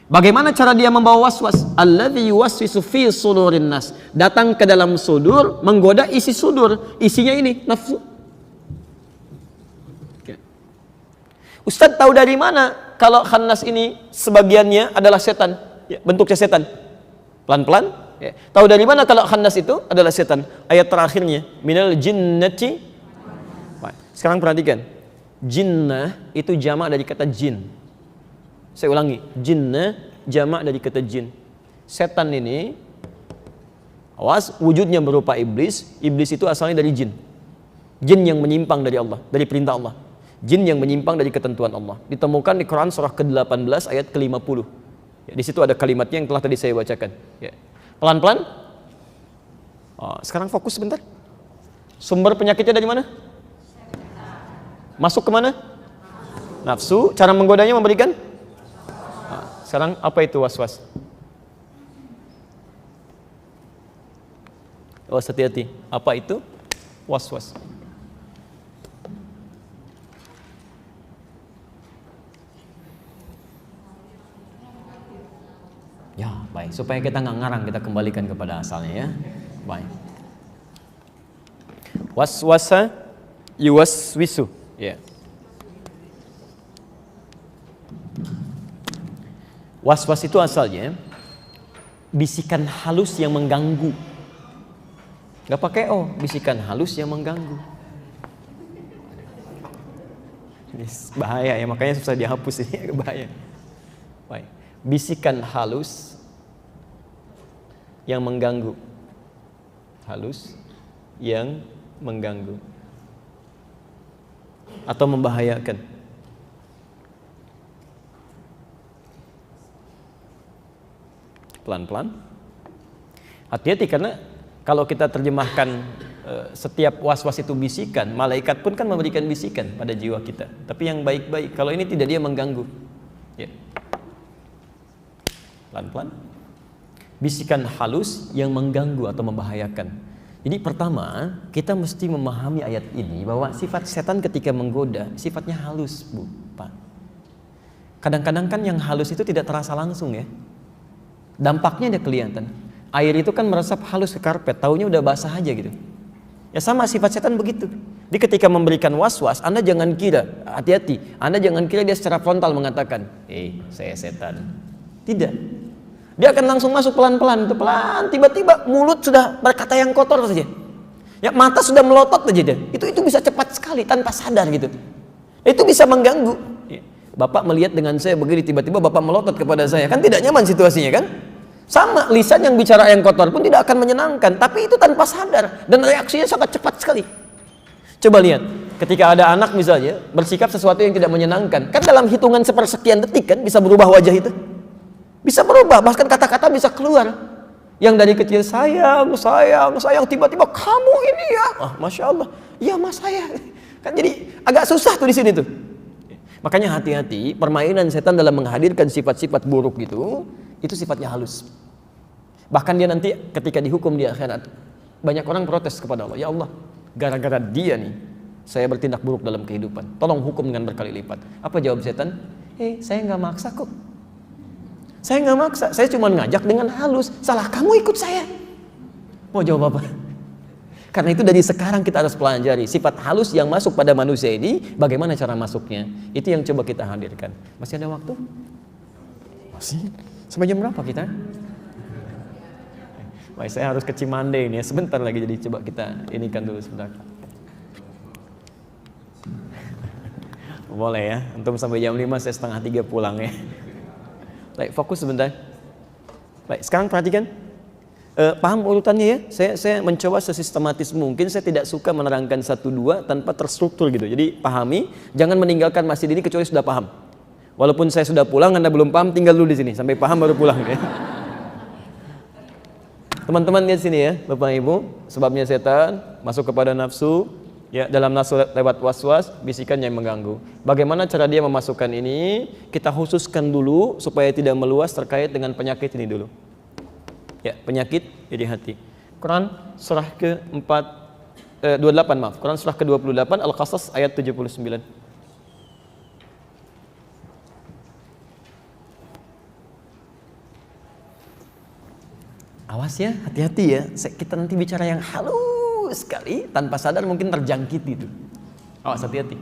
Bagaimana cara dia membawa waswas? Alladzi yuwaswisu fi sudurin nas. Datang ke dalam sudur, menggoda isi sudur. Isinya ini nafsu. Ya. Ustadz tahu dari mana kalau khannas ini sebagiannya adalah setan? Ya, bentuknya setan. Pelan-pelan. Ya. Tahu dari mana kalau khannas itu adalah setan? Ayat terakhirnya, minal jinnati. Sekarang perhatikan. Jinnah itu jamak dari kata jin. Saya ulangi, jinnah jamak dari kata jin. Setan ini, awas, wujudnya berupa iblis. Iblis itu asalnya dari jin. Jin yang menyimpang dari Allah, dari perintah Allah. Jin yang menyimpang dari ketentuan Allah. Ditemukan di Quran surah ke-18 ayat ke-50. Ya, di situ ada kalimatnya yang telah tadi saya bacakan. Ya. Pelan-pelan. Oh, sekarang fokus sebentar. Sumber penyakitnya dari mana? Masuk ke mana? Nafsu. Cara menggodanya memberikan? Sekarang apa itu waswas? Oh, hati-hati. Apa itu waswas? Ya, baik. Supaya kita nggak ngarang, kita kembalikan kepada asalnya ya. Baik. Waswasa yuwaswisu. Ya. Was-was itu asalnya bisikan halus yang mengganggu. Gak pakai bisikan halus yang mengganggu. Ini bahaya ya, makanya susah dihapus ini, agak bahaya. Baik. Bisikan halus yang mengganggu. Halus yang mengganggu atau membahayakan. Pelan-pelan. Hati-hati karena kalau kita terjemahkan setiap was-was itu bisikan, malaikat pun kan memberikan bisikan pada jiwa kita. Tapi yang baik-baik, kalau ini tidak, dia mengganggu. Ya. Pelan-pelan. Bisikan halus yang mengganggu atau membahayakan. Jadi pertama, kita mesti memahami ayat ini bahwa sifat setan ketika menggoda, sifatnya halus, Bu, Pak. Kadang-kadang kan yang halus itu tidak terasa langsung ya. Dampaknya ada kelihatan. Air itu kan meresap halus ke karpet, taunya udah basah aja gitu. Ya sama sifat setan begitu. Jadi ketika memberikan was-was, Anda jangan kira, hati-hati, Anda jangan kira dia secara frontal mengatakan, saya setan. Tidak. Dia akan langsung masuk pelan-pelan, tiba-tiba mulut sudah berkata yang kotor saja. Ya mata sudah melotot saja dia. Itu bisa cepat sekali tanpa sadar gitu. Itu bisa mengganggu. Bapak melihat dengan saya begini, tiba-tiba Bapak melotot kepada saya, kan tidak nyaman situasinya kan? Sama, lisan yang bicara yang kotor pun tidak akan menyenangkan, tapi itu tanpa sadar dan reaksinya sangat cepat sekali. Coba lihat, ketika ada anak misalnya bersikap sesuatu yang tidak menyenangkan, kan dalam hitungan sepersekian detik kan bisa berubah wajah itu. Bisa berubah, bahkan kata-kata bisa keluar. Yang dari kecil sayang, tiba-tiba kamu ini ya. Masya Allah, iya mas saya. Kan jadi agak susah tuh di sini tuh. Makanya hati-hati, permainan setan dalam menghadirkan sifat-sifat buruk itu sifatnya halus. Bahkan dia nanti ketika dihukum di akhirat, banyak orang protes kepada Allah, ya Allah, gara-gara dia nih, saya bertindak buruk dalam kehidupan. Tolong hukum dengan berkali lipat. Apa jawab setan? Saya nggak maksa kok. Saya nggak maksa, saya cuma ngajak dengan halus. Salah kamu ikut saya. Mau jawab apa? Karena itu dari sekarang kita harus pelajari sifat halus yang masuk pada manusia ini, bagaimana cara masuknya. Itu yang coba kita hadirkan. Masih ada waktu? Masih? Sampai jam berapa kita? Baik, saya harus ke Cimande ini ya. Sebentar lagi, jadi coba kita inikan dulu sebentar. Boleh ya, antum sampai jam 5, saya setengah 3 pulang ya. Baik, fokus sebentar. Baik, sekarang perhatikan. Paham urutannya ya? Saya mencoba sesistematis mungkin. Saya tidak suka menerangkan 1-2 tanpa terstruktur gitu. Jadi pahami, jangan meninggalkan masjid ini kecuali sudah paham. Walaupun saya sudah pulang, Anda belum paham, tinggal dulu di sini sampai paham baru pulang ya. Teman-teman lihat sini ya, Bapak Ibu, sebabnya setan masuk kepada nafsu, ya dalam nafsu lewat waswas, bisikan yang mengganggu. Bagaimana cara dia memasukkan ini? Kita khususkan dulu supaya tidak meluas terkait dengan penyakit ini dulu. Ya, penyakit iri hati. Quran surah ke-28 maaf. Quran surah ke-28 Al-Qasas ayat 79. Awas ya, hati-hati ya. Kita nanti bicara yang halus sekali, tanpa sadar mungkin terjangkit itu. Awas, hati-hati.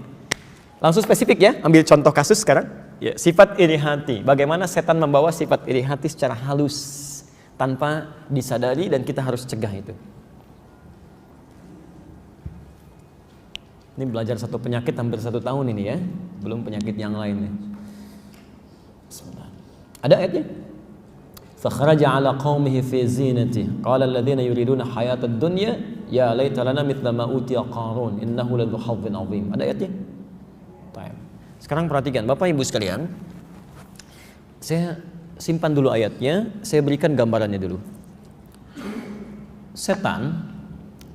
Langsung spesifik ya, ambil contoh kasus sekarang. Ya, sifat iri hati. Bagaimana setan membawa sifat iri hati secara halus tanpa disadari dan kita harus cegah itu. Ini belajar satu penyakit hampir 1 tahun ini ya, belum penyakit yang lain ya. Sebentar. Ada ayatnya? فخرج على قومه في زينته قال الذين يريدون حياة الدنيا يا ليت لنا مثل ما أوتي قارون إنه لذو حظ عظيم. Ada ayatnya? Baik. Sekarang perhatikan Bapak Ibu sekalian. Saya simpan dulu ayatnya, saya berikan gambarannya dulu. Setan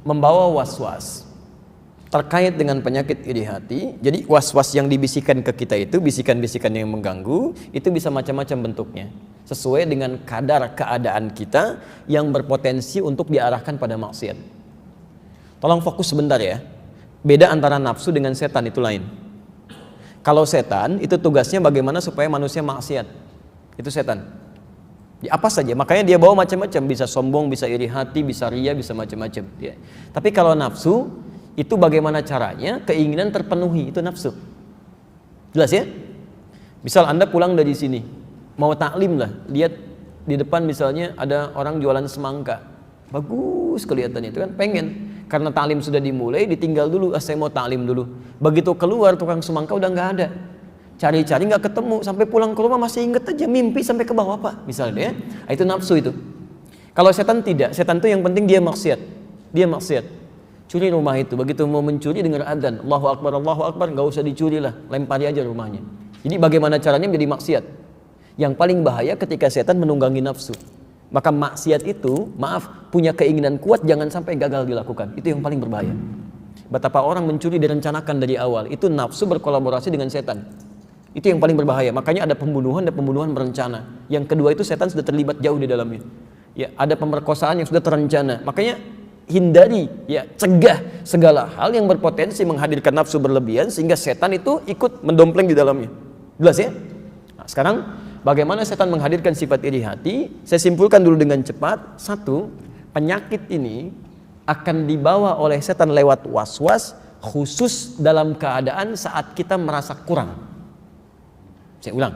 membawa was-was terkait dengan penyakit iri hati. Jadi was-was yang dibisikkan ke kita itu, bisikan-bisikan yang mengganggu, itu bisa macam-macam bentuknya. Sesuai dengan kadar keadaan kita yang berpotensi untuk diarahkan pada maksiat. Tolong fokus sebentar ya. Beda antara nafsu dengan setan itu lain. Kalau setan itu tugasnya bagaimana supaya manusia maksiat. Itu setan. Apa saja, makanya dia bawa macam-macam, bisa sombong, bisa iri hati, bisa ria, bisa macam-macam. Ya. Tapi kalau nafsu itu bagaimana caranya keinginan terpenuhi, itu nafsu. Jelas ya? Misal Anda pulang dari sini, mau taklim lah, lihat di depan misalnya ada orang jualan semangka, bagus kelihatannya itu kan, pengen. Karena taklim sudah dimulai, ditinggal dulu, saya mau taklim dulu. Begitu keluar tukang semangka udah nggak ada, cari-cari nggak ketemu, sampai pulang ke rumah masih inget aja, mimpi sampai ke bawah pak, misalnya ya. Itu nafsu itu. Kalau setan tidak, setan itu yang penting dia maksiat, curi rumah itu, begitu mau mencuri dengar adzan, Allahu Akbar, nggak usah dicuri lah, lempari aja rumahnya. Jadi bagaimana caranya menjadi maksiat? Yang paling bahaya ketika setan menunggangi nafsu. Maka maksiat itu, maaf, punya keinginan kuat jangan sampai gagal dilakukan. Itu yang paling berbahaya. Betapa orang mencuri direncanakan dari awal, itu nafsu berkolaborasi dengan setan. Itu yang paling berbahaya. Makanya ada pembunuhan dan pembunuhan berencana. Yang kedua itu setan sudah terlibat jauh di dalamnya. Ya, ada pemerkosaan yang sudah terencana. Makanya hindari, ya, cegah segala hal yang berpotensi menghadirkan nafsu berlebihan sehingga setan itu ikut mendompleng di dalamnya. Jelas ya? Nah, sekarang bagaimana setan menghadirkan sifat iri hati? Saya simpulkan dulu dengan cepat. 1, penyakit ini akan dibawa oleh setan lewat was-was, khusus dalam keadaan saat kita merasa kurang. Saya ulang.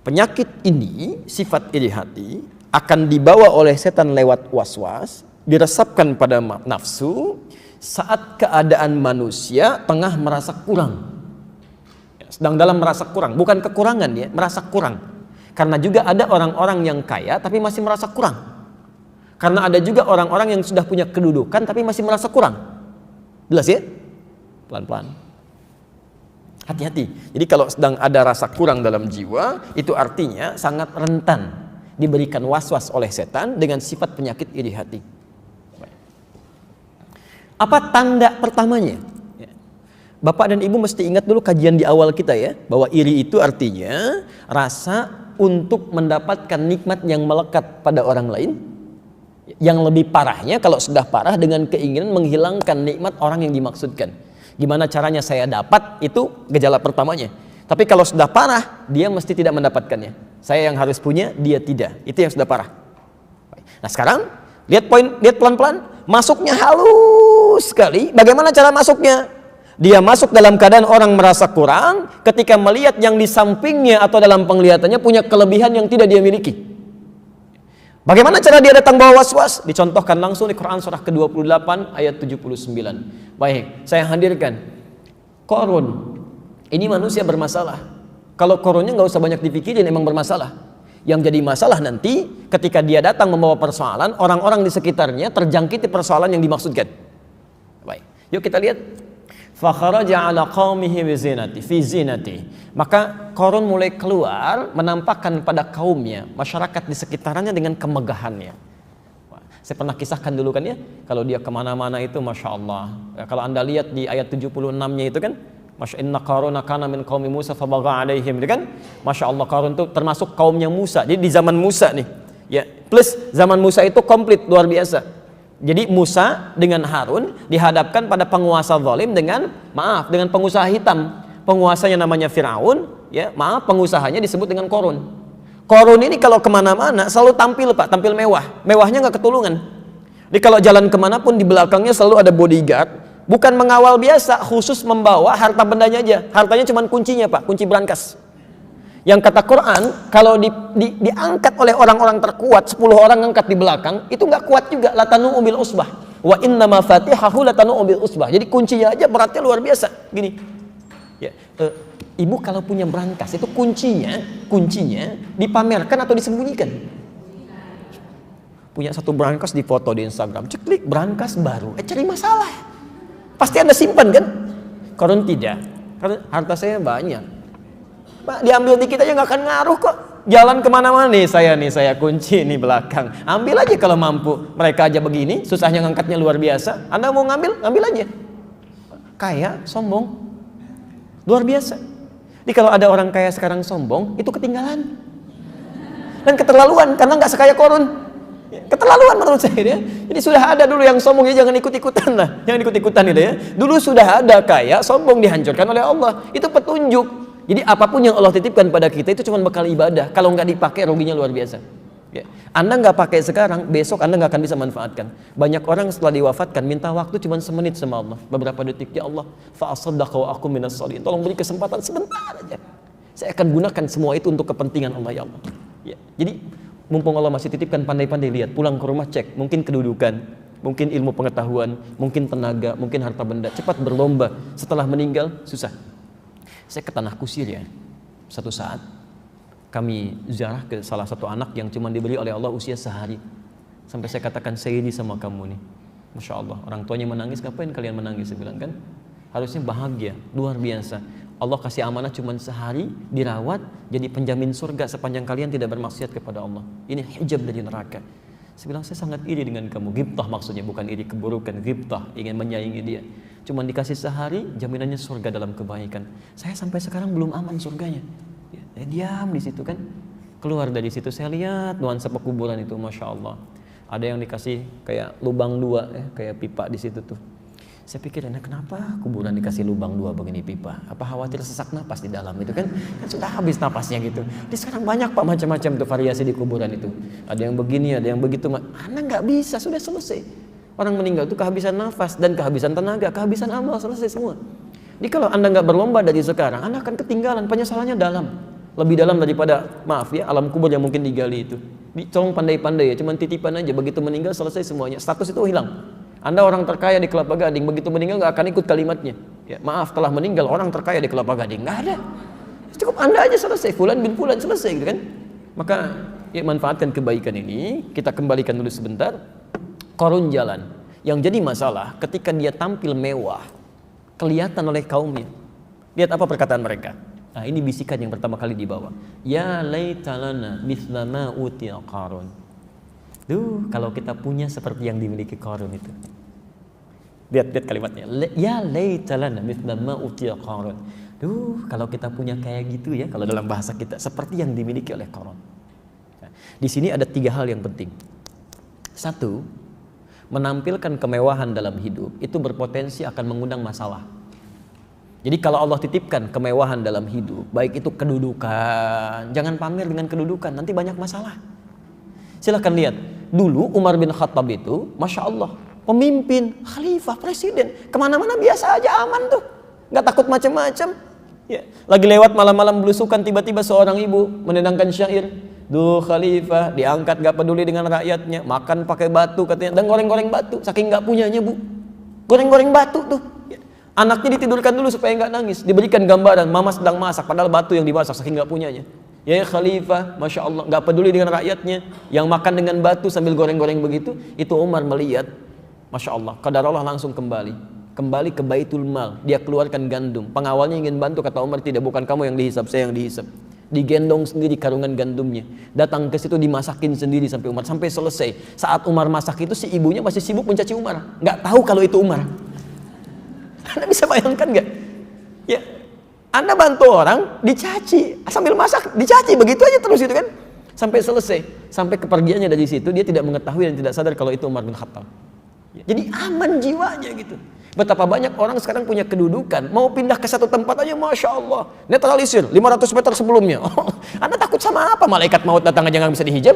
Penyakit ini, sifat iri hati, akan dibawa oleh setan lewat was-was, diresapkan pada nafsu saat keadaan manusia tengah merasa kurang. Sedang dalam merasa kurang, bukan kekurangan ya, merasa kurang. Karena juga ada orang-orang yang kaya tapi masih merasa kurang. Karena ada juga orang-orang yang sudah punya kedudukan tapi masih merasa kurang. Jelas ya? Pelan-pelan. Hati-hati. Jadi kalau sedang ada rasa kurang dalam jiwa, itu artinya sangat rentan diberikan was-was oleh setan dengan sifat penyakit iri hati. Apa tanda pertamanya? Bapak dan Ibu mesti ingat dulu kajian di awal kita ya, bahwa iri itu artinya rasa untuk mendapatkan nikmat yang melekat pada orang lain. Yang lebih parahnya kalau sudah parah dengan keinginan menghilangkan nikmat orang yang dimaksudkan. Gimana caranya saya dapat, itu gejala pertamanya. Tapi kalau sudah parah, dia mesti tidak mendapatkannya. Saya yang harus punya, dia tidak. Itu yang sudah parah. Nah sekarang lihat pelan-pelan, masuknya halus sekali. Bagaimana cara masuknya? Dia masuk dalam keadaan orang merasa kurang ketika melihat yang di sampingnya atau dalam penglihatannya punya kelebihan yang tidak dia miliki. Bagaimana cara dia datang bawa was-was? Dicontohkan langsung di Quran surah ke-28 ayat 79. Baik, saya hadirkan Qarun. Ini manusia bermasalah. Kalau Qarunnya nggak usah banyak dipikirin, emang bermasalah. Yang jadi masalah nanti ketika dia datang membawa persoalan, orang-orang di sekitarnya terjangkiti persoalan yang dimaksudkan. Baik, yuk kita lihat. Fakharaja ala qaumihi fi zinati. Maka Qarun mulai keluar menampakkan pada kaumnya, masyarakat di sekitarnya dengan kemegahannya. Saya pernah kisahkan dulu kan ya, kalau dia kemana-mana itu Masya Allah ya, kalau anda lihat di ayat 76-nya itu kan, Masya inna Qaruna kana min qaumi Musa fabagha alaihim, itu kan Masya Allah, Qarun itu termasuk kaumnya Musa. Jadi di zaman Musa nih ya, plus zaman Musa itu komplit, luar biasa. Jadi Musa dengan Harun dihadapkan pada penguasa zalim dengan pengusaha hitam. Penguasanya namanya Firaun, ya maaf, pengusahanya disebut dengan Qarun. Qarun ini kalau kemana-mana selalu tampil Pak, tampil mewah. Mewahnya nggak ketulungan. Jadi kalau jalan kemana pun di belakangnya selalu ada bodyguard. Bukan mengawal biasa, khusus membawa harta bendanya aja. Hartanya cuma kuncinya Pak, kunci brankas. Yang kata Quran, kalau diangkat oleh orang-orang terkuat, 10 orang angkat di belakang, itu nggak kuat juga. Latanu bil usbah. Wa inna mafatihahu latanu bil usbah. Jadi kuncinya aja beratnya luar biasa. Gini, ya, Ibu kalau punya brankas itu kuncinya dipamerkan atau disembunyikan? Punya satu brankas di foto di Instagram, ceklik brankas baru, cari masalah. Pasti Anda simpan kan? Qarun tidak. Karena harta saya banyak. Pak, diambil dikit aja nggak akan ngaruh kok. Jalan kemana-mana nih saya kunci nih belakang. Ambil aja kalau mampu. Mereka aja begini, susahnya ngangkatnya luar biasa. Anda mau ngambil aja. Kaya, sombong, luar biasa. Jadi kalau ada orang kaya sekarang sombong, itu ketinggalan dan keterlaluan karena nggak sekaya Qarun. Keterlaluan menurut saya ya. Jadi sudah ada dulu yang sombong, ya jangan ikut-ikutan lah. Jangan ikut-ikutan itu ya. Dulu sudah ada kaya, sombong, dihancurkan oleh Allah. Itu petunjuk. Jadi apapun yang Allah titipkan pada kita itu cuma bekal ibadah. Kalau nggak dipakai ruginya luar biasa. Ya. Anda nggak pakai sekarang, besok Anda nggak akan bisa manfaatkan. Banyak orang setelah diwafatkan minta waktu cuma semenit sama Allah, beberapa detik. Ya Allah, fa'asaddaqa wa aku minas sholihin. Tolong beri kesempatan sebentar aja. Saya akan gunakan semua itu untuk kepentingan Allah, ya Allah. Ya. Jadi mumpung Allah masih titipkan, pandai-pandai lihat, pulang ke rumah cek, mungkin kedudukan, mungkin ilmu pengetahuan, mungkin tenaga, mungkin harta benda. Cepat berlomba. Setelah meninggal susah. Saya ke Tanah Kusir ya, satu saat kami ziarah ke salah satu anak yang cuma diberi oleh Allah usia sehari. Sampai saya katakan, Sayyidi sama kamu nih, Masya Allah, orang tuanya menangis, ngapain kalian menangis? Saya bilang kan, harusnya bahagia, luar biasa. Allah kasih amanah cuma sehari, dirawat, jadi penjamin surga sepanjang kalian tidak bermaksiat kepada Allah. Ini hijab dari neraka. Saya bilang, saya sangat iri dengan kamu. Ghibtah maksudnya, bukan iri keburukan, ghibtah, ingin menyaingi dia. Cuma dikasih sehari, jaminannya surga dalam kebaikan. Saya sampai sekarang belum aman surganya. Saya diam di situ kan. Keluar dari situ saya lihat nuansa pekuburan itu, Masya Allah. Ada yang dikasih kayak lubang 2 ya, kayak pipa di situ tuh. Saya pikir, kenapa kuburan dikasih lubang 2 begini pipa? Apa khawatir sesak napas di dalam itu kan? Kan sudah habis napasnya gitu. Jadi sekarang banyak Pak macam-macam tuh variasi di kuburan itu. Ada yang begini, ada yang begitu. Anda nggak bisa, sudah selesai. Orang meninggal itu kehabisan nafas dan kehabisan tenaga, kehabisan amal, selesai semua. Jadi kalau Anda nggak berlomba dari sekarang, Anda akan ketinggalan, penyesalannya dalam. Lebih dalam daripada, maaf ya, alam kubur yang mungkin digali itu. Tolong pandai-pandai ya, cuman titipan aja, begitu meninggal selesai semuanya. Status itu hilang. Anda orang terkaya di Kelapa Gading, begitu meninggal nggak akan ikut kalimatnya. Ya, maaf, telah meninggal orang terkaya di Kelapa Gading, nggak ada. Cukup Anda aja selesai, fulan bin fulan selesai gitu kan. Maka ya manfaatkan kebaikan ini. Kita kembalikan dulu sebentar. Qarun jalan. Yang jadi masalah ketika dia tampil mewah, kelihatan oleh kaumnya. Lihat apa perkataan mereka. Nah, ini bisikan yang pertama kali dibawa. Ya laitalana mithla ma utiya Qarun. Duh, kalau kita punya seperti yang dimiliki Qarun itu. Lihat kalimatnya. Ya laitalana mithla ma utiya Qarun. Duh, kalau kita punya kayak gitu ya, kalau dalam bahasa kita seperti yang dimiliki oleh Qarun. Nah, di sini ada 3 hal yang penting. 1, menampilkan kemewahan dalam hidup itu berpotensi akan mengundang masalah. Jadi kalau Allah titipkan kemewahan dalam hidup, baik itu kedudukan, jangan pamer dengan kedudukan, nanti banyak masalah. Silahkan lihat, dulu Umar bin Khattab itu, Masya Allah, pemimpin, khalifah, presiden, kemana-mana biasa aja, aman tuh, nggak takut macam-macam. Ya. Lagi lewat malam-malam belusukan, tiba-tiba seorang ibu menendangkan syair, duh khalifah, diangkat gak peduli dengan rakyatnya, makan pakai batu katanya, dan goreng-goreng batu, saking gak punyanya bu, goreng-goreng batu tuh. Ya. Anaknya ditidurkan dulu supaya gak nangis, diberikan gambaran, mama sedang masak, padahal batu yang dimasak saking gak punyanya. Ya khalifah, Masya Allah, gak peduli dengan rakyatnya, yang makan dengan batu sambil goreng-goreng begitu, itu Umar melihat, Masya Allah, qadar Allah langsung kembali ke Baitul Mal, dia keluarkan gandum, pengawalnya ingin bantu, kata Umar, tidak, bukan kamu yang dihisap, saya yang dihisap. Digendong sendiri karungan gandumnya, datang ke situ dimasakin sendiri sampai Umar, sampai selesai. Saat Umar masak itu si ibunya masih sibuk mencaci Umar, nggak tahu kalau itu Umar. Anda bisa bayangkan nggak? Ya, Anda bantu orang dicaci sambil masak, dicaci begitu aja terus itu kan, sampai selesai, sampai kepergiannya dari situ dia tidak mengetahui dan tidak sadar kalau itu Umar bin Khattab. Ya, jadi aman jiwanya gitu. Betapa banyak orang sekarang punya kedudukan, mau pindah ke satu tempat aja, Masya Allah, netralisir 500 meter sebelumnya. Anda takut sama apa? Malaikat maut datang aja nggak bisa dihijab?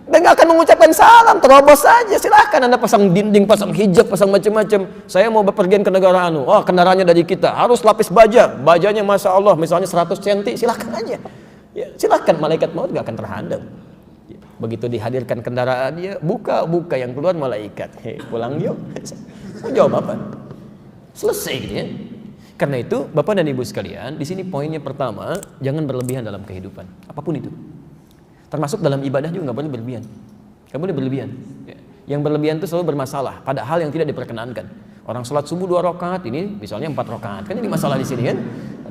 Dan nggak akan mengucapkan salam, terobos saja. Silahkan Anda pasang dinding, pasang hijab, pasang macam-macam. Saya mau bepergian ke negara anu, oh kendaraannya dari kita, harus lapis baja, bajanya Masya Allah, misalnya 100 cm, silahkan aja. Ya, silahkan, malaikat maut nggak akan terhadap. Begitu dihadirkan kendaraan dia, buka yang keluar malaikat. Hei, pulang yuk. Mau jawab apa? Selesai gitu ya. Karena itu, Bapak dan Ibu sekalian, di sini poinnya pertama, jangan berlebihan dalam kehidupan, apapun itu. Termasuk dalam ibadah juga nggak boleh berlebihan. Nggak boleh berlebihan. Ya. Yang berlebihan itu selalu bermasalah, pada hal yang tidak diperkenankan. Orang sholat subuh 2 rakaat, ini misalnya 4 rakaat, kan ini masalah di sini kan?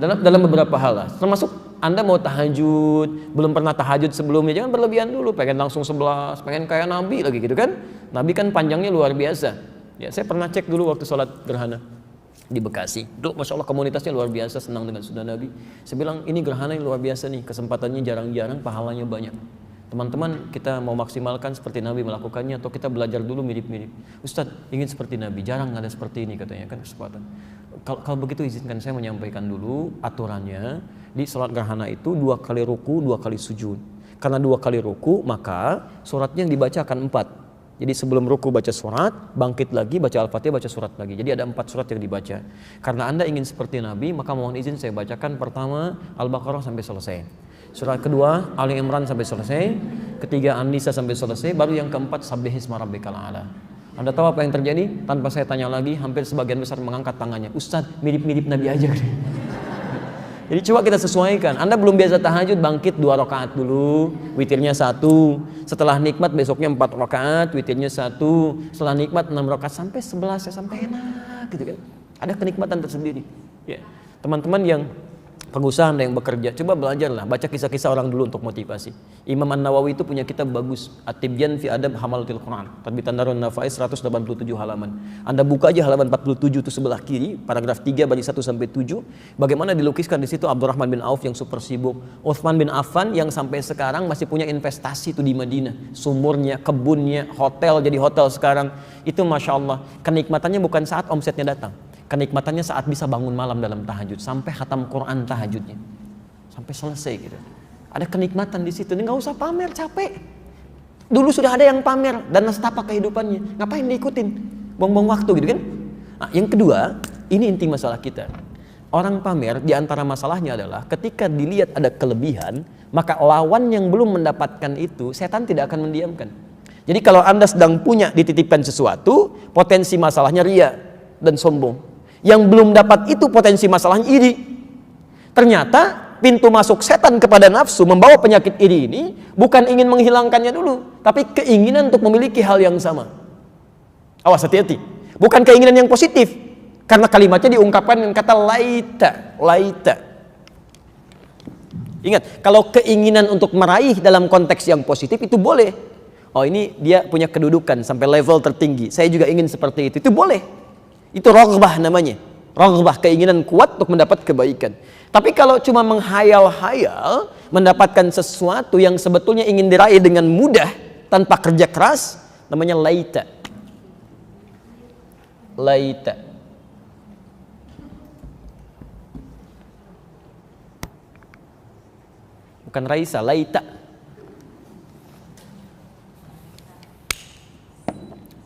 Dalam beberapa hal lah. Termasuk Anda mau tahajud, belum pernah tahajud sebelumnya, jangan berlebihan dulu, pengen langsung 11, pengen kayak Nabi lagi gitu kan? Nabi kan panjangnya luar biasa. Ya, saya pernah cek dulu waktu sholat gerhana di Bekasi. Dulu Masya Allah komunitasnya luar biasa, senang dengan sunnah Nabi. Saya bilang ini gerhana yang luar biasa nih, kesempatannya jarang-jarang, pahalanya banyak. Teman-teman, kita mau maksimalkan seperti Nabi melakukannya atau kita belajar dulu mirip-mirip? Ustadz, ingin seperti Nabi, jarang ada seperti ini katanya kan kesempatan. Kalau begitu izinkan saya menyampaikan dulu aturannya. Di sholat gerhana itu 2 kali ruku, 2 kali sujud. Karena 2 kali ruku, maka suratnya yang dibaca akan 4. Jadi sebelum ruku baca surat, bangkit lagi baca Al-Fatihah, baca surat lagi. Jadi ada 4 surat yang dibaca. Karena Anda ingin seperti Nabi, maka mohon izin saya bacakan pertama Al-Baqarah sampai selesai. Surat kedua Ali Imran sampai selesai, ketiga An-Nisa sampai selesai, baru yang keempat Sabbihisma rabbikal a'la. Anda tahu apa yang terjadi? Tanpa saya tanya lagi, hampir sebagian besar mengangkat tangannya. Ustadz, mirip-mirip Nabi aja. Jadi coba kita sesuaikan. Anda belum biasa tahajud, bangkit 2 rakaat dulu, witirnya 1. Setelah nikmat besoknya 4 rakaat, witirnya 1. Setelah nikmat 6 rakaat sampai 11 ya, sampai enak gitu kan. Ada kenikmatan tersendiri. Ya. Teman-teman yang pengusaha yang bekerja, coba belajarlah, baca kisah-kisah orang dulu untuk motivasi. Imam An-Nawawi itu punya kitab bagus, At-Tibyan fi Adab Hamalatil Quran, terbitan Darun Nafais, 187 halaman. Anda buka aja halaman 47 itu sebelah kiri, paragraf 3 bagi 1 sampai 7, bagaimana dilukiskan di situ Abdurrahman bin Auf yang super sibuk, Utsman bin Affan yang sampai sekarang masih punya investasi itu di Madinah, sumurnya, kebunnya, hotel jadi hotel sekarang. Itu Masya Allah, kenikmatannya bukan saat omsetnya datang. Kenikmatannya saat bisa bangun malam dalam tahajud, sampai khatam Quran tahajudnya, sampai selesai gitu. Ada kenikmatan di situ. Ini nggak usah pamer, capek. Dulu sudah ada yang pamer dan nestapa kehidupannya. Ngapain diikutin? Buang-buang waktu gitu kan? Nah, yang kedua, ini inti masalah kita. Orang pamer di antara masalahnya adalah ketika dilihat ada kelebihan, maka lawan yang belum mendapatkan itu, setan tidak akan mendiamkan. Jadi kalau Anda sedang punya dititipkan sesuatu, potensi masalahnya ria dan sombong. Yang belum dapat itu potensi masalahnya iri. Ternyata pintu masuk setan kepada nafsu membawa penyakit iri ini bukan ingin menghilangkannya dulu, tapi keinginan untuk memiliki hal yang sama. Awas, hati-hati. Bukan keinginan yang positif, karena kalimatnya diungkapkan dengan kata laita, laita. Ingat, kalau keinginan untuk meraih dalam konteks yang positif itu boleh. Oh, ini dia punya kedudukan sampai level tertinggi, saya juga ingin seperti itu boleh. Itu raghbah namanya. Raghbah, keinginan kuat untuk mendapat kebaikan. Tapi kalau cuma menghayal-hayal mendapatkan sesuatu yang sebetulnya ingin diraih dengan mudah tanpa kerja keras, namanya laita. Laita. Bukan Raisa, laita.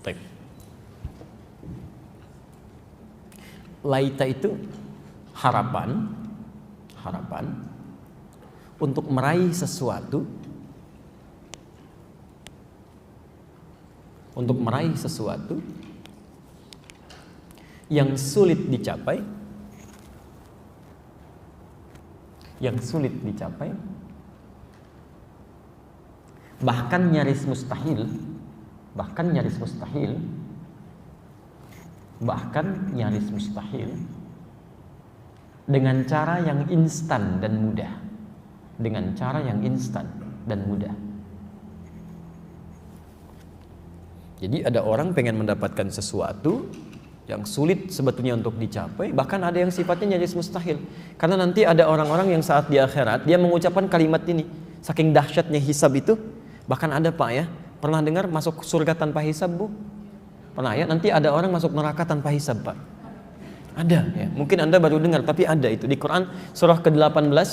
Baik. Laita itu harapan untuk meraih sesuatu, yang sulit dicapai, bahkan nyaris mustahil, dengan cara yang instan dan mudah. Jadi ada orang pengen mendapatkan sesuatu yang sulit sebetulnya untuk dicapai, bahkan ada yang sifatnya nyaris mustahil. Karena nanti ada orang-orang yang saat di akhirat dia mengucapkan kalimat ini, saking dahsyatnya hisab itu, bahkan ada Pak ya, pernah dengar masuk surga tanpa hisab Bu? Pernah ya? Nanti ada orang masuk neraka tanpa hisab Pak. Ada ya, mungkin Anda baru dengar, tapi ada itu di Quran surah ke-18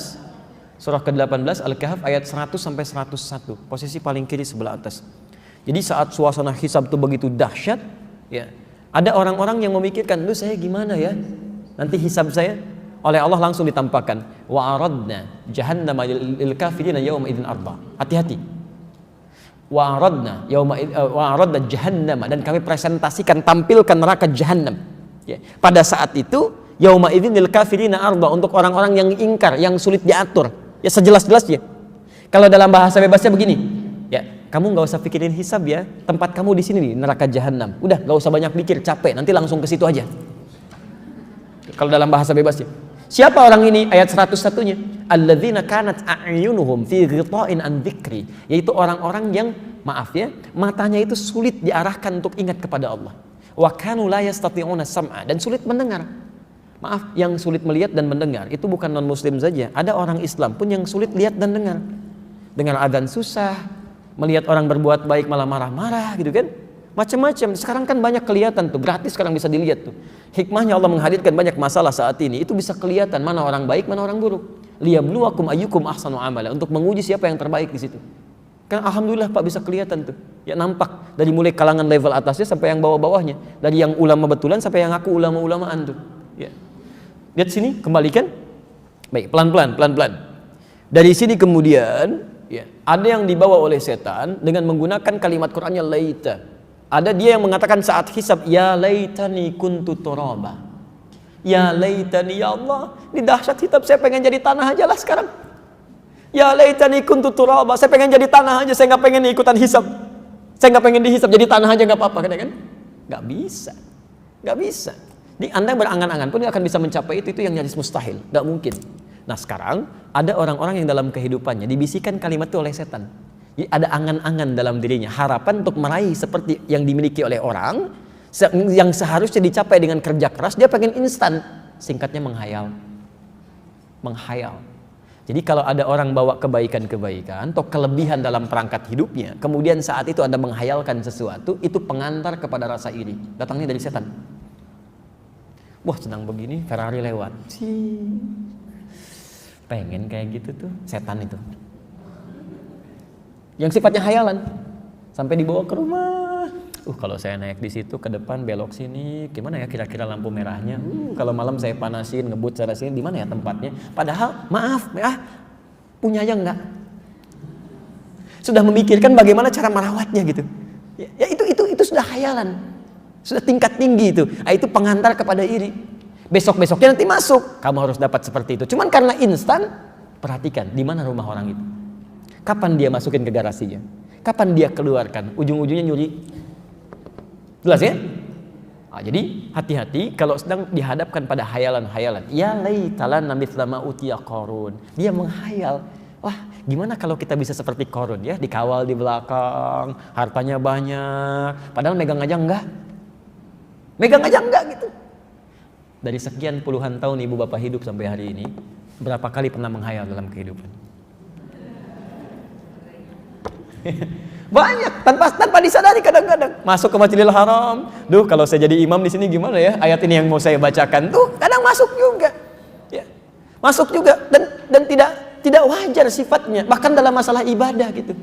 Al-Kahf ayat 100 sampai 101, posisi paling kiri sebelah atas. Jadi saat suasana hisab itu begitu dahsyat ya, ada orang-orang yang memikirkan, "Duh, saya gimana ya? Nanti hisab saya." Oleh Allah langsung ditampakkan, "Wa aradna jahannama lil kafirina yawma idzin arba." Hati-hati. Wa aradna jahannama, dan kami presentasikan, tampilkan neraka jahannam. Ya. Pada saat itu yauma idzin lil kafirina arba, untuk orang-orang yang ingkar, yang sulit diatur. Ya sejelas-jelasnya. Kalau dalam bahasa bebasnya begini, ya, kamu nggak usah pikirin hisab ya, tempat kamu di sini nih, neraka jahanam. Udah, nggak usah banyak pikir, capek, nanti langsung ke situ aja. Kalau dalam bahasa bebasnya. Siapa orang ini? Ayat 101-nya. Alladzina kanat a'yunuhum fi ghita'in an dzikri, yaitu orang-orang yang, maaf ya, matanya itu sulit diarahkan untuk ingat kepada Allah. Wa kanu la yastati'una sam'a, dan sulit mendengar. Maaf, yang sulit melihat dan mendengar itu bukan non muslim saja, ada orang Islam pun yang sulit lihat dan dengar. Dengar adzan susah, melihat orang berbuat baik malah marah-marah gitu kan. Macam-macam. Sekarang kan banyak kelihatan tuh, gratis sekarang bisa dilihat tuh. Hikmahnya Allah menghadirkan banyak masalah saat ini, itu bisa kelihatan mana orang baik, mana orang buruk. Liyabluwakum ayyukum ahsanu amala, untuk menguji siapa yang terbaik di situ. Kan alhamdulillah Pak bisa kelihatan tuh. Ya nampak dari mulai kalangan level atasnya sampai yang bawah-bawahnya, dari yang ulama betulan sampai yang aku ulama-ulamaan tuh. Ya. Lihat sini, kembalikan. Baik, pelan-pelan. Dari sini kemudian, ya, ada yang dibawa oleh setan dengan menggunakan kalimat Qur'annya laita. Ada dia yang mengatakan saat hisab, ya laitani kuntu turaba. Ya laitani, ya Allah, ini dahsyat hisab, saya pengen jadi tanah aja lah sekarang. Ya laitani kuntu turaba, saya pengen jadi tanah aja, saya nggak pengen ikutan hisab. Saya nggak pengen dihisab, jadi tanah aja nggak apa-apa, kan? Nggak bisa. Jadi Anda berangan-angan pun akan bisa mencapai itu yang nyaris mustahil, nggak mungkin. Nah sekarang ada orang-orang yang dalam kehidupannya dibisikkan kalimat itu oleh setan. Jadi ada angan-angan dalam dirinya, harapan untuk meraih seperti yang dimiliki oleh orang, yang seharusnya dicapai dengan kerja keras, dia pengen instan. Singkatnya menghayal. Jadi kalau ada orang bawa kebaikan-kebaikan atau kelebihan dalam perangkat hidupnya, kemudian saat itu Anda menghayalkan sesuatu, itu pengantar kepada rasa iri. Datangnya dari setan. Wah, senang begini, Ferrari lewat. Pengen kayak gitu tuh, setan itu. Yang sifatnya hayalan, sampai dibawa ke rumah. Kalau saya naik di situ ke depan belok sini, gimana ya kira-kira lampu merahnya? Kalau malam saya panasin, ngebut sana sini, di mana ya tempatnya? Padahal, maaf, punya aja enggak. Sudah memikirkan bagaimana cara merawatnya gitu. Ya itu sudah hayalan. Sudah tingkat tinggi itu. Itu pengantar kepada iri. Besok-besoknya nanti masuk, kamu harus dapat seperti itu. Cuman karena instan, Perhatikan di mana rumah orang itu. Kapan dia masukin ke garasinya? Kapan dia keluarkan? Ujung-ujungnya nyuri. Jelas ya? Nah, jadi hati-hati kalau sedang dihadapkan pada hayalan-hayalan. Ya laitalan mithla ma utiya Qarun. Dia menghayal, wah gimana kalau kita bisa seperti Qarun ya, dikawal di belakang, hartanya banyak, padahal megang aja enggak. Megang aja enggak gitu. Dari sekian puluhan tahun ibu bapak hidup sampai hari ini, berapa kali pernah menghayal dalam kehidupan? Banyak, tanpa disadari kadang-kadang masuk ke Masjidil Haram. Duh, kalau saya jadi imam di sini gimana ya? Ayat ini yang mau saya bacakan tuh kadang masuk juga. Ya. Masuk juga dan tidak wajar sifatnya, bahkan dalam masalah ibadah gitu.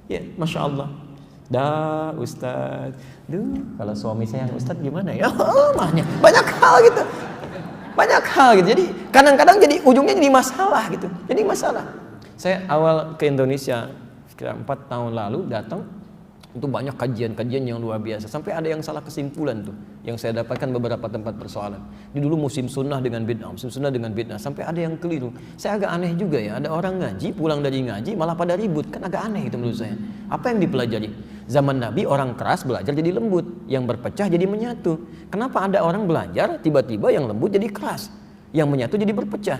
Ya, Masya Allah. Dah, Ustaz. Duh, kalau suami saya yang Ustaz gimana ya? Oh, banyak hal gitu. Banyak hal gitu. Jadi kadang-kadang jadi ujungnya jadi masalah gitu. Jadi masalah. Saya awal ke Indonesia kira 4 tahun lalu datang, itu banyak kajian-kajian yang luar biasa, sampai ada yang salah kesimpulan tuh yang saya dapatkan beberapa tempat persoalan. Ini dulu musim sunnah dengan bid'ah, sampai ada yang keliru. Saya agak aneh juga ya, ada orang ngaji, pulang dari ngaji malah pada ribut, kan agak aneh itu menurut saya. Apa yang dipelajari? Zaman Nabi orang keras belajar jadi lembut, yang berpecah jadi menyatu. Kenapa ada orang belajar tiba-tiba yang lembut jadi keras, yang menyatu jadi berpecah?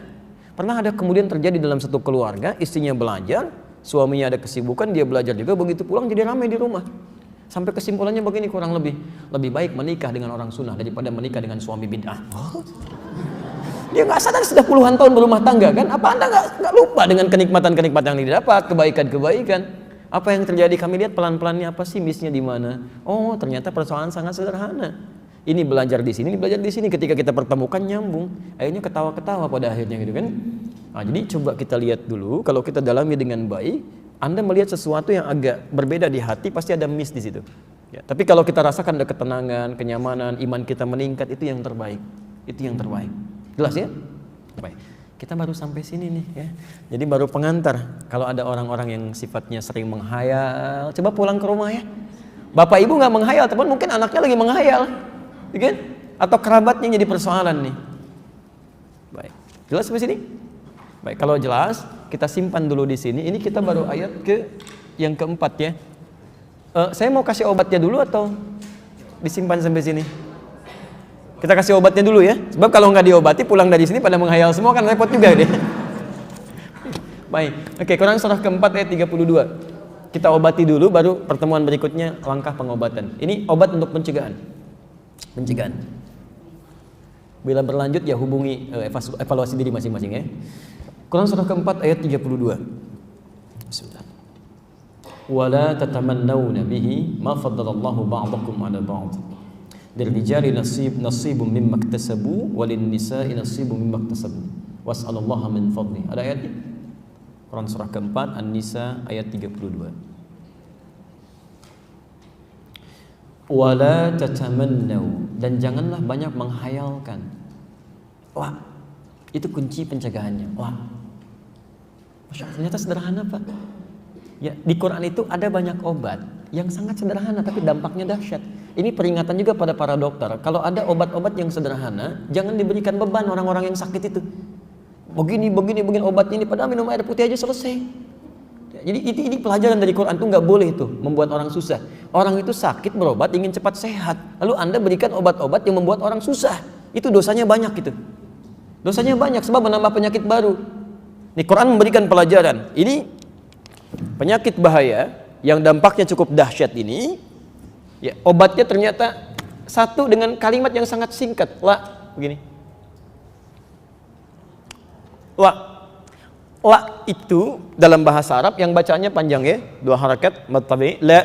Pernah ada kemudian terjadi dalam satu keluarga, istrinya belajar, suaminya ada kesibukan, dia belajar juga, begitu pulang jadi ramai di rumah. Sampai kesimpulannya begini kurang lebih baik menikah dengan orang sunnah daripada menikah dengan suami bid'ah. Dia nggak sadar sudah puluhan tahun berumah tangga kan? Apa Anda nggak lupa dengan kenikmatan-kenikmatan yang didapat, kebaikan-kebaikan? Apa yang terjadi? Kami lihat pelan-pelannya apa sih missnya di mana? Oh, ternyata persoalan sangat sederhana. Ini belajar di sini, ini belajar di sini. Ketika kita pertemukan nyambung, akhirnya ketawa-ketawa pada akhirnya gitu kan? Nah, jadi coba kita lihat dulu, kalau kita dalami dengan baik, Anda melihat sesuatu yang agak berbeda di hati, pasti ada miss di situ. Ya, tapi kalau kita rasakan ada ketenangan, kenyamanan, iman kita meningkat, itu yang terbaik. Itu yang terbaik. Jelas ya? Baik. Kita baru sampai sini nih ya. Jadi baru pengantar. Kalau ada orang-orang yang sifatnya sering menghayal, coba pulang ke rumah ya. Bapak ibu nggak menghayal, tapi mungkin anaknya lagi menghayal. Kan? Atau kerabatnya jadi persoalan nih. Baik, jelas sampai sini? Baik, kalau jelas kita simpan dulu di sini. Ini kita baru ayat yang keempat ya. Saya mau kasih obatnya dulu atau disimpan sampai sini? Kita kasih obatnya dulu ya. Sebab kalau nggak diobati pulang dari sini pada menghayal semua kan repot juga deh. Baik, oke, Quran surah keempat ayat 32. Kita obati dulu, baru pertemuan berikutnya langkah pengobatan. Ini obat untuk pencegahan. Bila berlanjut ya hubungi evaluasi diri masing-masing ya. Quran surah keempat ayat 32. Bismillah. Wala tatamannawna bihi ma faddalallahu ba'dakum 'ala ba'd. Lirijali nasibun mimma iktasabu walin nisa'i nasibun mimma iktasabu. Was'alullaha min fadli. Ada ayatnya? Quran surah keempat An-Nisa ayat 32. Wala tatamannaw, dan janganlah banyak menghayalkan. Wah, itu kunci pencegahannya. Wah, Masya Allah, ternyata sederhana Pak. Ya, di Quran itu ada banyak obat yang sangat sederhana tapi dampaknya dahsyat. Ini peringatan juga pada para dokter. Kalau ada obat-obat yang sederhana, jangan diberikan beban orang-orang yang sakit itu. Begini obatnya ini, padahal minum air putih aja selesai. Jadi ini pelajaran dari Quran tuh nggak boleh tuh membuat orang susah. Orang itu sakit berobat ingin cepat sehat, lalu Anda berikan obat-obat yang membuat orang susah. Itu dosanya banyak gitu. Dosanya banyak sebab menambah penyakit baru. Nih Quran memberikan pelajaran. Ini penyakit bahaya yang dampaknya cukup dahsyat ini. Ya, obatnya ternyata satu dengan kalimat yang sangat singkat. Begini. La itu dalam bahasa Arab yang bacanya panjang ya, 2 harakat matabi, la.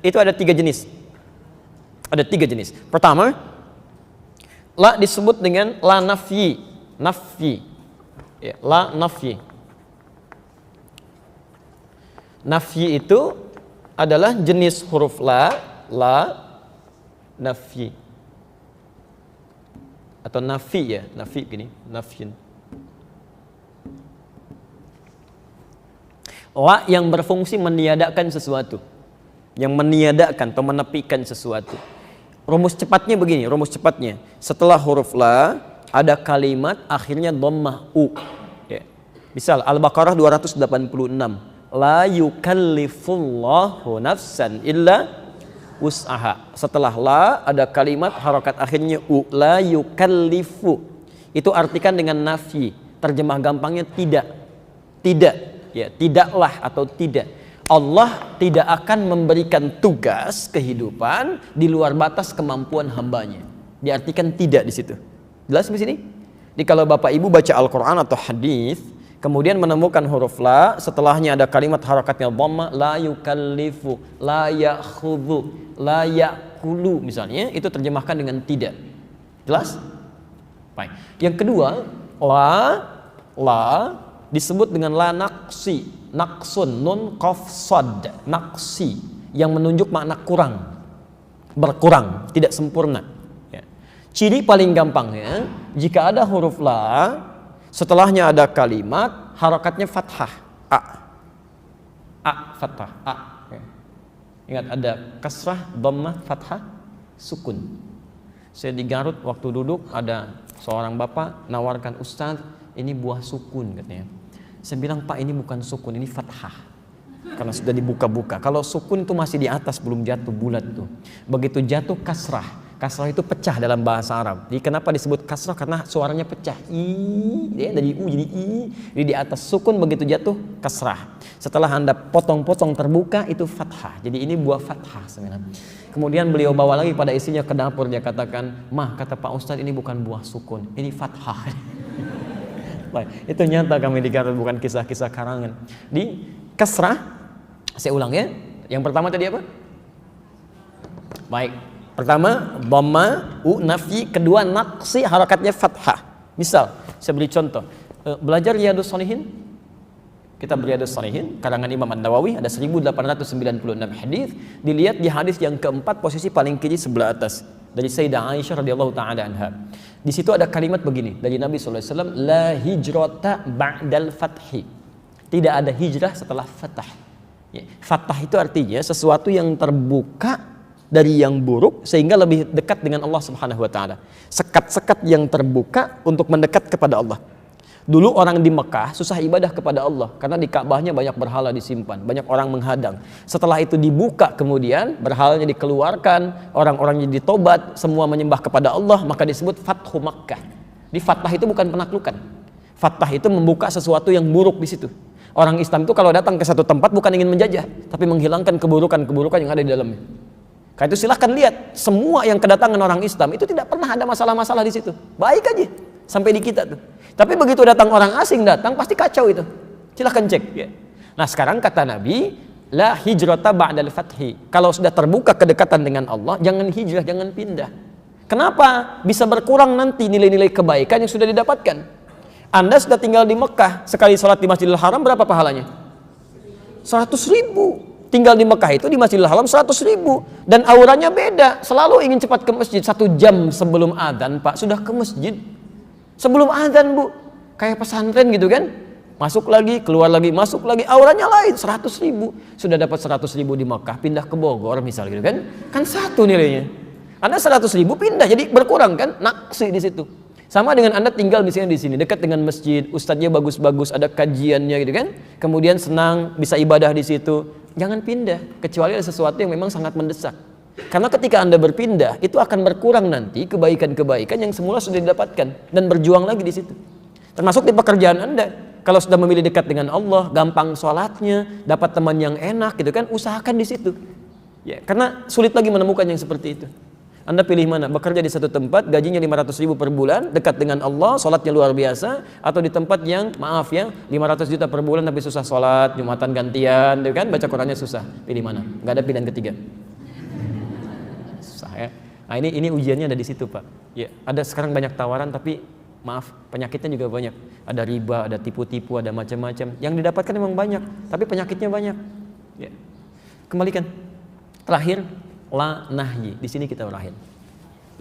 Itu ada 3 jenis. Ada 3 jenis. Pertama, la disebut dengan la nafyi. Ya, la nafyi. Nafyi itu adalah jenis huruf la nafyi. Atau nafi ya, nafi gini, nafyin. La yang berfungsi meniadakan sesuatu, yang meniadakan atau menepikan sesuatu. Rumus cepatnya begini, setelah huruf la ada kalimat akhirnya dhammah u. Ya. Misal Al-Baqarah 286. La yukallifullahu nafsan illa wus'aha. Setelah la ada kalimat harokat akhirnya u. La yukallifu. Itu artikan dengan nafi. Terjemah gampangnya tidak. Tidak. Ya, tidaklah atau tidak. Allah tidak akan memberikan tugas kehidupan di luar batas kemampuan hambanya. Diartikan tidak di situ. Jelas di sini? Jadi kalau Bapak Ibu baca Al-Quran atau hadis, kemudian menemukan huruf la, setelahnya ada kalimat harakatnya dhamma, la yukallifu, la ya'khudhu, la ya'kulu misalnya, itu terjemahkan dengan tidak. Jelas? Baik. Yang kedua, la disebut dengan la naqsi, naqsun, nun qaf sad, naqsi, yang menunjuk makna kurang, berkurang, tidak sempurna. Ya. Ciri paling gampangnya, jika ada huruf la, setelahnya ada kalimat, harakatnya fathah, fathah, ya. Ingat ada kasrah, dhammah, fathah, sukun. Saya di Garut waktu duduk, ada seorang bapak nawarkan, Ustaz, ini buah sukun katanya. Saya bilang, Pak, ini bukan sukun, ini fathah. Karena sudah dibuka-buka. Kalau sukun itu masih di atas, belum jatuh bulat tuh. Begitu jatuh kasrah. Kasrah itu pecah dalam bahasa Arab. Jadi kenapa disebut kasrah? Karena suaranya pecah. Ya, dari u jadi i. Jadi di atas sukun begitu jatuh kasrah. Setelah Anda potong-potong terbuka itu fathah. Jadi ini buah fathah sebenarnya. Kemudian beliau bawa lagi pada istrinya ke dapur, dia katakan, "Mah, kata Pak Ustadz, ini bukan buah sukun, ini fathah." Baik, itu nyata kami di Garut, bukan kisah-kisah karangan. Di kasrah, saya ulang ya. Yang pertama tadi apa? Baik, pertama dhamma, nafi, kedua naqsi, harakatnya fathah. Misal, saya beri contoh. Belajar Riyadhus Shalihin. Kita Riyadhus Shalihin, karangan Imam An-Nawawi, ada 1896 hadis. Dilihat di hadis yang keempat, posisi paling kiri sebelah atas, dari Sayyidah Aisyah radhiyallahu taala anha. Di situ ada kalimat begini dari Nabi sallallahu alaihi wasallam, la hijrata ba'dal fathi. Tidak ada hijrah setelah fathah. Ya, fathah itu artinya sesuatu yang terbuka dari yang buruk sehingga lebih dekat dengan Allah Subhanahu wa taala. Sekat-sekat yang terbuka untuk mendekat kepada Allah. Dulu orang di Mekah susah ibadah kepada Allah karena di Ka'bahnya banyak berhala disimpan, banyak orang menghadang. Setelah itu dibuka, kemudian berhalanya dikeluarkan, orang-orangnya ditobat, semua menyembah kepada Allah, maka disebut Fathu Makkah. Di fathah itu bukan penaklukan. Fathah itu membuka sesuatu yang buruk di situ. Orang Islam itu kalau datang ke satu tempat bukan ingin menjajah, tapi menghilangkan keburukan-keburukan yang ada di dalamnya. Karena itu silahkan lihat, semua yang kedatangan orang Islam itu tidak pernah ada masalah-masalah di situ. Baik aja sampai di kita tuh. Tapi begitu datang orang asing datang pasti kacau itu. Silahkan cek ya. Nah, sekarang kata Nabi, la hijrata ba'dal fathi. Kalau sudah terbuka kedekatan dengan Allah, jangan hijrah, jangan pindah. Kenapa? Bisa berkurang nanti nilai-nilai kebaikan yang sudah didapatkan. Anda sudah tinggal di Mekah, sekali sholat di Masjidil Haram berapa pahalanya? 100.000. Tinggal di Mekah itu di Masjidil Haram 100.000. Dan auranya beda. Selalu ingin cepat ke masjid. 1 jam sebelum adzan, Pak, sudah ke masjid. Sebelum adzan, Bu, kayak pesantren gitu kan, masuk lagi, keluar lagi, masuk lagi, auranya lain. 100.000. Sudah dapat 100.000 di Mekah, pindah ke Bogor misal gitu kan, kan satu nilainya. Anda 100.000 pindah, jadi berkurang kan, naksi di situ. Sama dengan Anda tinggal misalnya di sini, dekat dengan masjid, ustadznya bagus-bagus, ada kajiannya gitu kan, kemudian senang bisa ibadah di situ, jangan pindah, kecuali ada sesuatu yang memang sangat mendesak. Karena ketika Anda berpindah, itu akan berkurang nanti kebaikan-kebaikan yang semula sudah didapatkan dan berjuang lagi di situ. Termasuk di pekerjaan Anda. Kalau sudah memilih dekat dengan Allah, gampang sholatnya, dapat teman yang enak gitu kan, usahakan di situ. Ya, karena sulit lagi menemukan yang seperti itu. Anda pilih mana? Bekerja di satu tempat, gajinya 500.000 per bulan, dekat dengan Allah, sholatnya luar biasa, atau di tempat yang, maaf ya, 500 juta per bulan tapi susah sholat, Jumatan gantian, gitu kan, baca Qurannya susah. Pilih mana? Nggak ada pilihan ketiga. Ya. Nah, ini ujiannya ada di situ, Pak. Ya, ada sekarang banyak tawaran tapi maaf, penyakitnya juga banyak. Ada riba, ada tipu-tipu, ada macam-macam. Yang didapatkan memang banyak, tapi penyakitnya banyak. Ya. Kembalikan. Terakhir, la nahyi. Di sini kita berakhir.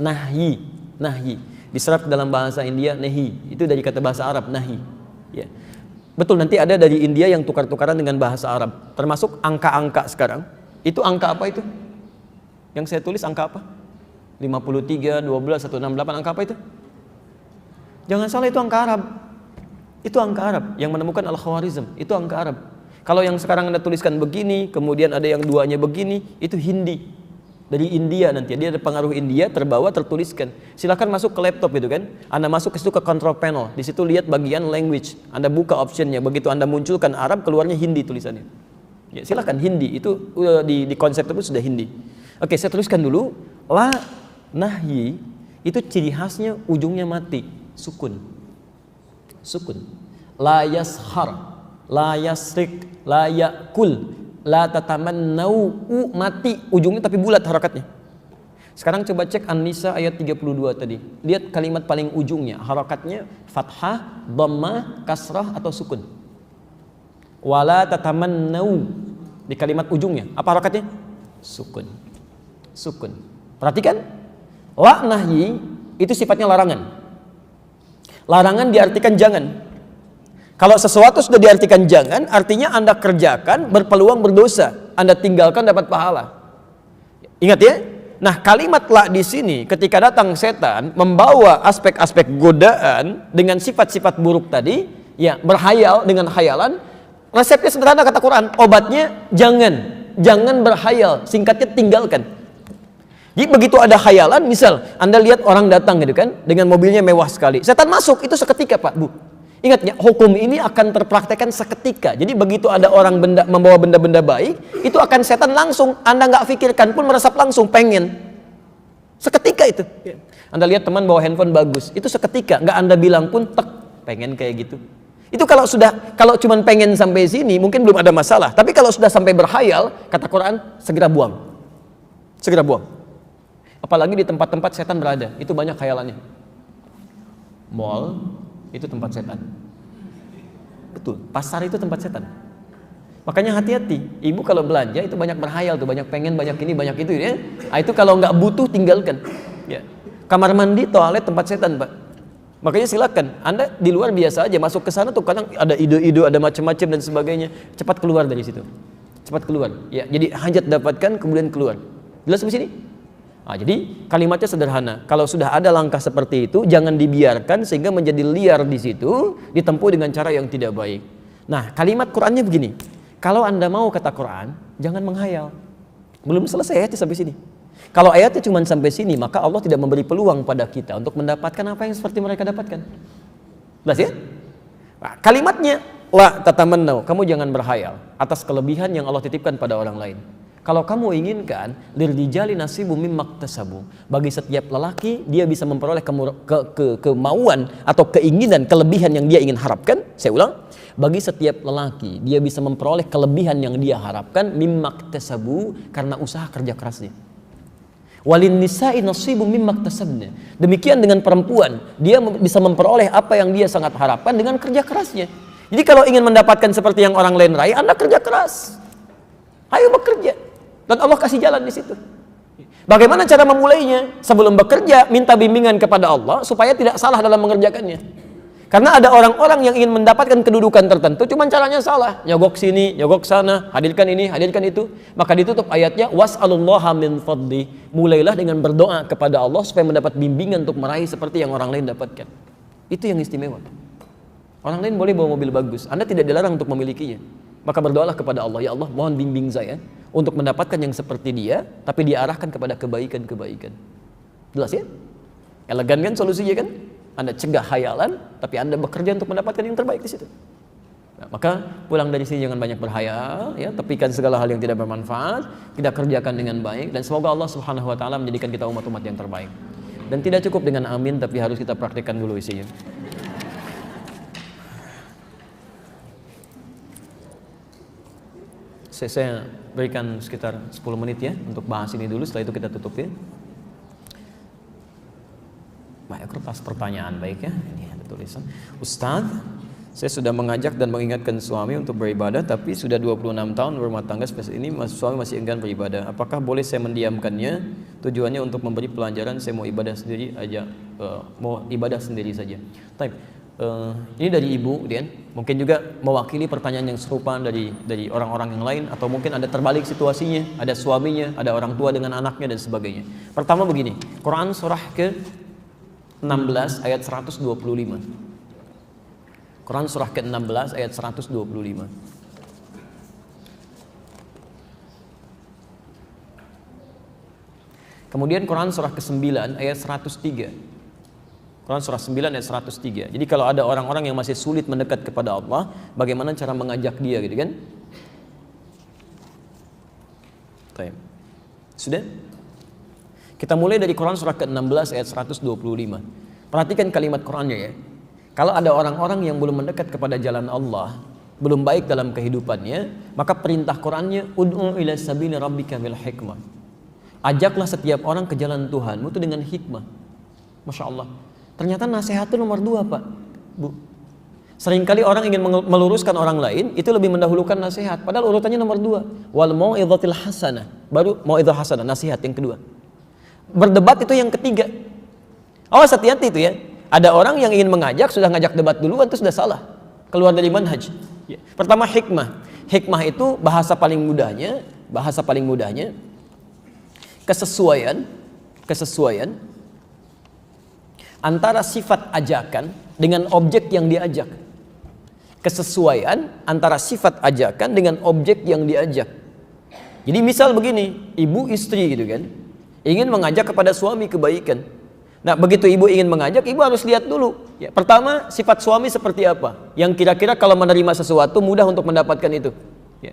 Nahyi, nahyi. Diserap dalam bahasa India nahi. Itu dari kata bahasa Arab nahi. Ya. Betul, nanti ada dari India yang tukar-tukaran dengan bahasa Arab. Termasuk angka-angka sekarang. Itu angka apa itu? Yang saya tulis angka apa? 53, 12, 168, angka apa itu? Jangan salah, itu angka Arab. Itu angka Arab. Yang menemukan Al-Khawarizm itu angka Arab. Kalau yang sekarang Anda tuliskan begini, kemudian ada yang duanya begini, itu Hindi. Dari India nanti, dia ada pengaruh India, terbawa, tertuliskan. Silakan masuk ke laptop itu kan. Anda masuk ke situ ke control panel, di situ lihat bagian language. Anda buka optionnya, begitu Anda munculkan Arab, keluarnya Hindi tulisannya. Ya, silakan Hindi, itu di konsep itu sudah Hindi. Oke, saya tuliskan dulu. La nahyi itu ciri khasnya ujungnya mati, sukun. Sukun. La yashar, la yasrik, la yakul, la tatamannau, mati ujungnya tapi bulat harakatnya. Sekarang coba cek An-Nisa ayat 32 tadi. Lihat kalimat paling ujungnya, harakatnya fathah, dhammah, kasrah atau sukun. Wala tatamannau, di kalimat ujungnya apa harakatnya? Sukun. Sukun. Perhatikan, la nahyi itu sifatnya larangan. Larangan diartikan jangan. Kalau sesuatu sudah diartikan jangan, artinya Anda kerjakan berpeluang berdosa, Anda tinggalkan dapat pahala. Ingat ya. Nah, kalimat la di sini ketika datang setan membawa aspek-aspek godaan dengan sifat-sifat buruk tadi, ya berhayal dengan khayalan. Resepnya sederhana kata Quran, obatnya jangan berhayal, singkatnya tinggalkan. Jadi begitu ada khayalan, misal Anda lihat orang datang gitu kan, dengan mobilnya mewah sekali, setan masuk, itu seketika Pak, Bu. Ingat ya, hukum ini akan terpraktekkan seketika. Jadi begitu ada orang membawa benda-benda baik, itu akan setan langsung, Anda nggak pikirkan pun meresap langsung, pengen. Seketika itu. Anda lihat teman bawa handphone bagus, itu seketika, nggak Anda bilang pun, tek, pengen kayak gitu. Itu kalau cuman pengen sampai sini, mungkin belum ada masalah. Tapi kalau sudah sampai berhayal, kata Quran, segera buang. Segera buang. Apalagi di tempat-tempat setan berada, itu banyak khayalannya. Mall itu tempat setan. Betul, pasar itu tempat setan. Makanya hati-hati, ibu kalau belanja itu banyak berhayal tuh, banyak pengen, banyak ini, banyak itu ya. Nah, itu kalau nggak butuh tinggalkan. Ya. Kamar mandi, toilet tempat setan, Pak. Makanya silakan, Anda di luar biasa aja, masuk ke sana tuh kadang ada ide-ide, ada macam-macam dan sebagainya. Cepat keluar dari situ. Cepat keluar. Ya, jadi hajat dapatkan kemudian keluar. Jelas di sini? Nah, jadi kalimatnya sederhana. Kalau sudah ada langkah seperti itu, jangan dibiarkan sehingga menjadi liar di situ, ditempuh dengan cara yang tidak baik. Nah, kalimat Qurannya begini. Kalau Anda mau kata Quran, jangan menghayal. Belum selesai ayatnya sampai sini. Kalau ayatnya cuma sampai sini, maka Allah tidak memberi peluang pada kita untuk mendapatkan apa yang seperti mereka dapatkan. Jelas ya? Nah, kalimatnya la tatamannau, kamu jangan berhayal atas kelebihan yang Allah titipkan pada orang lain. Kalau kamu inginkan lirijali nasibu mimmaktasabu, bagi setiap lelaki dia bisa memperoleh kemauan atau keinginan kelebihan yang dia ingin harapkan. Saya ulang, bagi setiap lelaki dia bisa memperoleh kelebihan yang dia harapkan mimmaktasabu karena usaha kerja kerasnya. Walin nisa'i nasibu mimmaktasabna. Demikian dengan perempuan, dia bisa memperoleh apa yang dia sangat harapkan dengan kerja kerasnya. Jadi kalau ingin mendapatkan seperti yang orang lain raih, Anda kerja keras. Ayo bekerja. Dan Allah kasih jalan di situ. Bagaimana cara memulainya? Sebelum bekerja, minta bimbingan kepada Allah supaya tidak salah dalam mengerjakannya. Karena ada orang-orang yang ingin mendapatkan kedudukan tertentu, cuman caranya salah. Nyogok sini, nyogok sana, hadirkan ini, hadirkan itu. Maka ditutup ayatnya, was'alullaha min fadli. Mulailah dengan berdoa kepada Allah supaya mendapat bimbingan untuk meraih seperti yang orang lain dapatkan. Itu yang istimewa. Orang lain boleh bawa mobil bagus, Anda tidak dilarang untuk memilikinya. Maka berdoalah kepada Allah, ya Allah mohon bimbing saya untuk mendapatkan yang seperti dia, tapi diarahkan kepada kebaikan-kebaikan. Jelas ya? Elegan kan solusinya kan? Anda cegah khayalan, tapi Anda bekerja untuk mendapatkan yang terbaik di situ. Nah, maka pulang dari sini jangan banyak berhayal, ya, tepikan segala hal yang tidak bermanfaat, kita kerjakan dengan baik, dan semoga Allah Subhanahu Wa Taala menjadikan kita umat-umat yang terbaik. Dan tidak cukup dengan amin, tapi harus kita praktikkan dulu isinya. Saya berikan sekitar 10 menit ya untuk bahas ini dulu, setelah itu kita tutup ya. Baik, kertas pertanyaan baik ya. Ini ada tulisan. Ustaz, saya sudah mengajak dan mengingatkan suami untuk beribadah, tapi sudah 26 tahun berumah tangga seperti ini, suami masih enggan beribadah. Apakah boleh saya mendiamkannya? Tujuannya untuk memberi pelajaran, saya mau ibadah sendiri aja, mau ibadah sendiri saja. Ini dari ibu, Dian. Mungkin juga mewakili pertanyaan yang serupa dari orang-orang yang lain, atau mungkin ada terbalik situasinya, ada suaminya, ada orang tua dengan anaknya dan sebagainya. Pertama begini, Quran surah ke 16 ayat 125. Quran surah ke-16 ayat 125. Kemudian Quran surah ke-9 ayat 103. Quran surah 9 ayat 103. Jadi kalau ada orang-orang yang masih sulit mendekat kepada Allah, bagaimana cara mengajak dia gitu kan? Baik. Sudah? Kita mulai dari Quran surah ke-16 ayat 125. Perhatikan kalimat Qurannya ya. Kalau ada orang-orang yang belum mendekat kepada jalan Allah, belum baik dalam kehidupannya, maka perintah Qurannya ud'u ila sabili rabbika bil hikmah. Ajaklah setiap orang ke jalan Tuhanmu itu dengan hikmah. Masya Allah. Ternyata nasihat itu nomor 2 Pak, Bu. Seringkali orang ingin meluruskan orang lain, itu lebih mendahulukan nasihat. Padahal urutannya nomor 2. Wal mau'izatil hasanah. Baru mau'izah hasanah, nasihat yang kedua. Berdebat itu yang ketiga. Awas hati-hati itu ya. Ada orang yang ingin mengajak, sudah ngajak debat duluan, itu sudah salah. Keluar dari manhaj. Pertama hikmah. Hikmah itu bahasa paling mudahnya kesesuaian antara sifat ajakan dengan objek yang diajak. Kesesuaian antara sifat ajakan dengan objek yang diajak. Jadi misal begini, ibu istri gitu kan, ingin mengajak kepada suami kebaikan. Nah begitu ibu ingin mengajak, ibu harus lihat dulu ya, pertama sifat suami seperti apa, yang kira-kira kalau menerima sesuatu mudah untuk mendapatkan itu ya.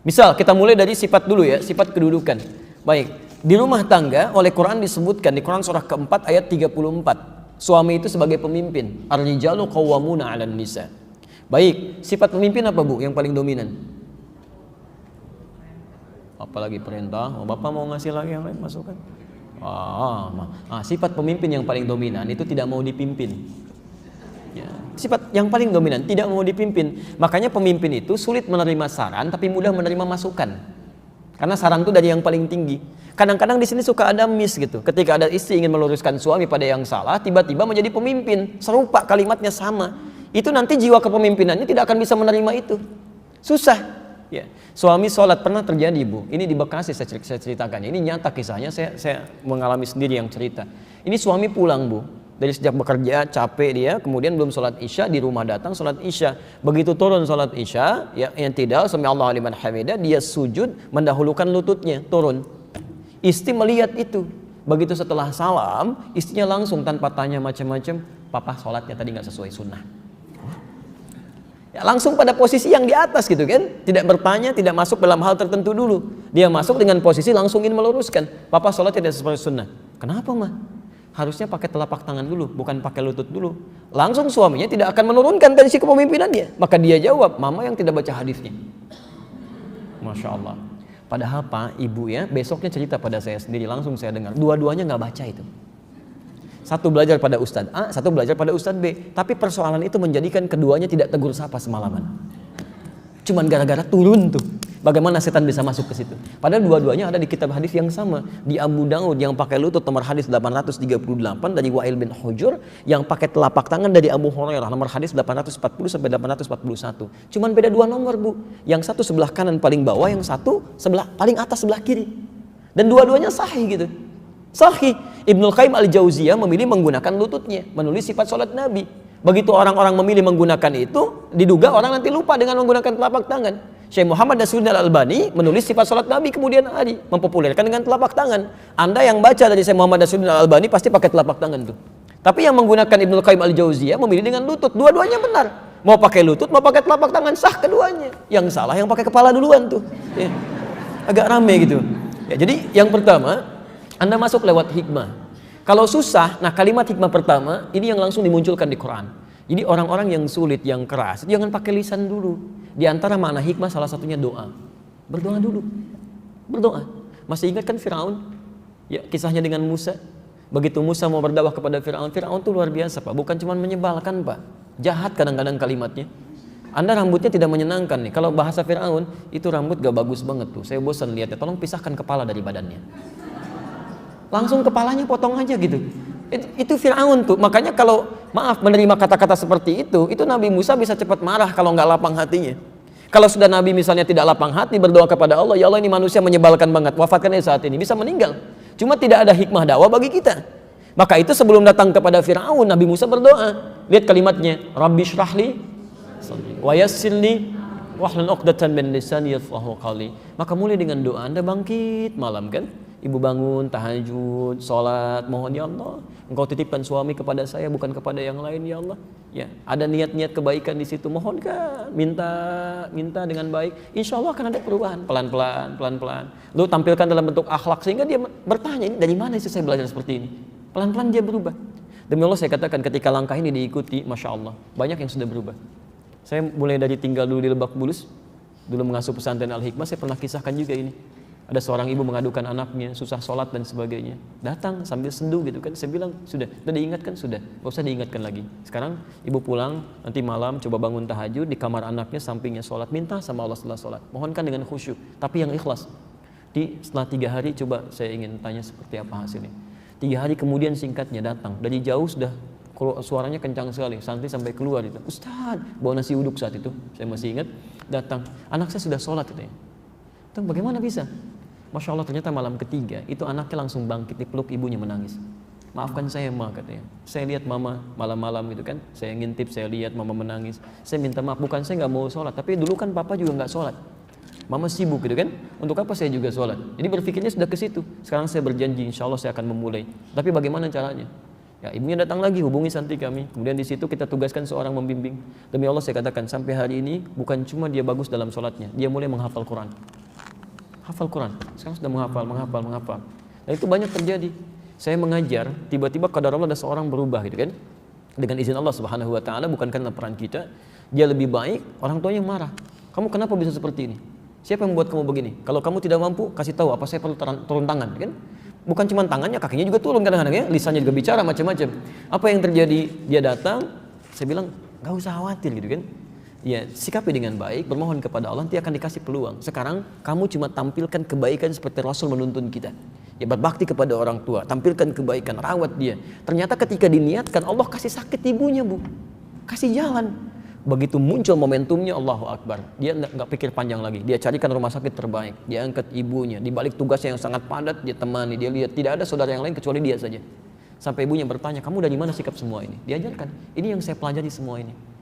Misal kita mulai dari sifat dulu ya, sifat kedudukan. Baik, di rumah tangga oleh Quran disebutkan di Quran surah keempat ayat 34, suami itu sebagai pemimpin. Ar-rijalu qawwamuna 'alan nisa. Baik, sifat pemimpin apa Bu yang paling dominan? Apalagi perintah, Bapak mau ngasih lagi yang lain, masukkan. Sifat pemimpin yang paling dominan itu tidak mau dipimpin ya, sifat yang paling dominan tidak mau dipimpin. Makanya pemimpin itu sulit menerima saran tapi mudah menerima masukan, karena saran itu dari yang paling tinggi. Kadang-kadang di sini suka ada miss gitu, ketika ada istri ingin meluruskan suami pada yang salah, tiba-tiba menjadi pemimpin, serupa kalimatnya sama, itu nanti jiwa kepemimpinannya tidak akan bisa menerima itu, susah ya. Suami sholat, pernah terjadi Bu, ini di Bekasi saya ceritakannya, ini nyata kisahnya, saya mengalami sendiri yang cerita. Ini suami pulang Bu, dari sejak bekerja capek dia, kemudian belum sholat isya, di rumah datang sholat isya. Begitu turun sholat isya ya, yang tidak sami Allahu liman hamidah, dia sujud mendahulukan lututnya, turun. Istri melihat itu, begitu setelah salam, istrinya langsung tanpa tanya macam-macam, papa sholatnya tadi nggak sesuai sunnah. Ya, langsung pada posisi yang di atas gitu kan, tidak bertanya, tidak masuk dalam hal tertentu dulu, dia masuk dengan posisi langsung ingin meluruskan, papa sholat tidak sesuai sunnah. Kenapa mah? Harusnya pakai telapak tangan dulu, bukan pakai lutut dulu. Langsung suaminya tidak akan menurunkan tensi kepemimpinannya, maka dia jawab, mama yang tidak baca hadisnya. Masya Allah. Padahal Pak, Ibu ya, besoknya cerita pada saya sendiri, langsung saya dengar, dua-duanya nggak baca itu. Satu belajar pada Ustadz A, satu belajar pada Ustadz B. Tapi persoalan itu menjadikan keduanya tidak tegur sapa semalaman. Cuman gara-gara turun tuh, bagaimana setan bisa masuk ke situ. Padahal dua-duanya ada di kitab hadis yang sama. Di Abu Daud yang pakai lutut nomor hadis 838 dari Wa'il bin Hujur, yang pakai telapak tangan dari Abu Hurairah nomor hadis 840 sampai 841. Cuman beda 2 nomor Bu. Yang satu sebelah kanan paling bawah, yang satu sebelah paling atas sebelah kiri. Dan dua-duanya sahih gitu. Sahih. Ibnul Qayyim al-Jauziyah memilih menggunakan lututnya, menulis sifat sholat Nabi. Begitu orang-orang memilih menggunakan itu, diduga orang nanti lupa dengan menggunakan telapak tangan. Syekh Muhammad Nasiruddin Al-Albani menulis sifat sholat Nabi kemudian hari, mempopulerkan dengan telapak tangan. Anda yang baca dari Syekh Muhammad Nasiruddin Al-Albani pasti pakai telapak tangan tuh. Tapi yang menggunakan Ibnul Qayyim al-Jauziyah memilih dengan lutut. Dua-duanya benar. Mau pakai lutut, mau pakai telapak tangan, sah keduanya. Yang salah yang pakai kepala duluan tuh. Ya. Agak rame gitu. Ya, jadi yang pertama, Anda masuk lewat hikmah. Kalau susah, nah kalimat hikmah pertama ini yang langsung dimunculkan di Quran. Jadi orang-orang yang sulit, yang keras, jangan pakai lisan dulu. Di antara makna hikmah salah satunya doa. Berdoa dulu. Berdoa. Masih ingat kan Firaun? Ya, kisahnya dengan Musa. Begitu Musa mau berdakwah kepada Firaun, Firaun itu luar biasa Pak. Bukan cuma menyebalkan Pak. Jahat kadang-kadang kalimatnya. Anda rambutnya tidak menyenangkan nih. Kalau bahasa Firaun, itu rambut gak bagus banget tuh. Saya bosan lihatnya. Tolong pisahkan kepala dari badannya. Langsung kepalanya potong aja gitu. Itu Firaun tuh. Makanya kalau maaf menerima kata-kata seperti itu Nabi Musa bisa cepat marah kalau nggak lapang hatinya. Kalau sudah Nabi misalnya tidak lapang hati berdoa kepada Allah, ya Allah ini manusia menyebalkan banget, wafatkan dia saat ini, bisa meninggal. Cuma tidak ada hikmah dakwah bagi kita. Maka itu sebelum datang kepada Firaun, Nabi Musa berdoa. Lihat kalimatnya, Rabbi syrahli Wa yassirli wahlul 'uqdatam min lisani yafqahu qawli. Maka mulai dengan doa Anda bangkit malam kan? Ibu bangun, tahajud, sholat, mohon ya Allah, Engkau titipkan suami kepada saya bukan kepada yang lain ya Allah. Ya, ada niat-niat kebaikan di situ, mohonkan, minta dengan baik. Insya Allah akan ada perubahan, pelan-pelan. Lu tampilkan dalam bentuk akhlak sehingga dia bertanya, ini dari mana sih saya belajar seperti ini? Pelan-pelan dia berubah. Demi Allah saya katakan ketika langkah ini diikuti, Masya Allah, banyak yang sudah berubah. Saya mulai dari tinggal dulu di Lebak Bulus, dulu mengasuh pesantren Al-Hikmah, saya pernah kisahkan juga ini. Ada seorang ibu mengadukan anaknya, susah sholat dan sebagainya. Datang sambil sendu gitu kan. Saya bilang, sudah diingatkan, sudah. Gak usah diingatkan lagi. Sekarang ibu pulang, nanti malam coba bangun tahajud di kamar anaknya, sampingnya sholat. Minta sama Allah setelah sholat. Mohonkan dengan khusyuk, tapi yang ikhlas. Setelah 3 hari coba saya ingin tanya seperti apa hasilnya. 3 hari kemudian singkatnya datang. Dari jauh sudah suaranya kencang sekali, santri sampai keluar itu. Ustaz, bawa nasi uduk saat itu. Saya masih ingat, datang. Anak saya sudah sholat katanya. Bagaimana bisa? Masya Allah, ternyata malam ketiga itu anaknya langsung bangkit dipeluk ibunya menangis. Maafkan saya ma, katanya. Saya lihat mama malam-malam gitu kan, saya ngintip, saya lihat mama menangis. Saya minta maaf, bukan saya nggak mau sholat, tapi dulu kan papa juga nggak sholat. Mama sibuk gitu kan, untuk apa saya juga sholat? Jadi berpikirnya sudah ke situ. Sekarang saya berjanji, insya Allah saya akan memulai. Tapi bagaimana caranya? Ya, ibunya datang lagi, hubungi santri kami. Kemudian di situ kita tugaskan seorang membimbing. Demi Allah saya katakan, sampai hari ini bukan cuma dia bagus dalam sholatnya, dia mulai menghafal Quran. Hafal Quran, sekarang sudah menghafal. Dan itu banyak terjadi. Saya mengajar, tiba-tiba qadar Allah ada seorang berubah gitu kan. Dengan izin Allah Subhanahu wa taala, bukan karena peran kita. Dia lebih baik, orang tuanya marah. Kamu kenapa bisa seperti ini? Siapa yang membuat kamu begini? Kalau kamu tidak mampu, kasih tahu apa saya perlu turun tangan kan? Bukan cuma tangannya, kakinya juga turun kadang-kadang ya, lisannya juga bicara macam-macam. Apa yang terjadi? Dia datang, saya bilang, "Enggak usah khawatir" gitu kan. Ya, sikapi dengan baik, bermohon kepada Allah, nanti akan dikasih peluang. Sekarang kamu cuma tampilkan kebaikan seperti Rasul menuntun kita. Ya, berbakti kepada orang tua, tampilkan kebaikan, rawat dia. Ternyata ketika diniatkan, Allah kasih sakit ibunya, Bu. Kasih jalan. Begitu muncul momentumnya, Allahu Akbar. Dia nggak pikir panjang lagi. Dia carikan rumah sakit terbaik. Dia angkat ibunya. Di balik tugasnya yang sangat padat, dia temani. Dia lihat tidak ada saudara yang lain kecuali dia saja. Sampai ibunya bertanya, kamu dari mana sikap semua ini? Diajarkan. Ini yang saya pelajari semua ini.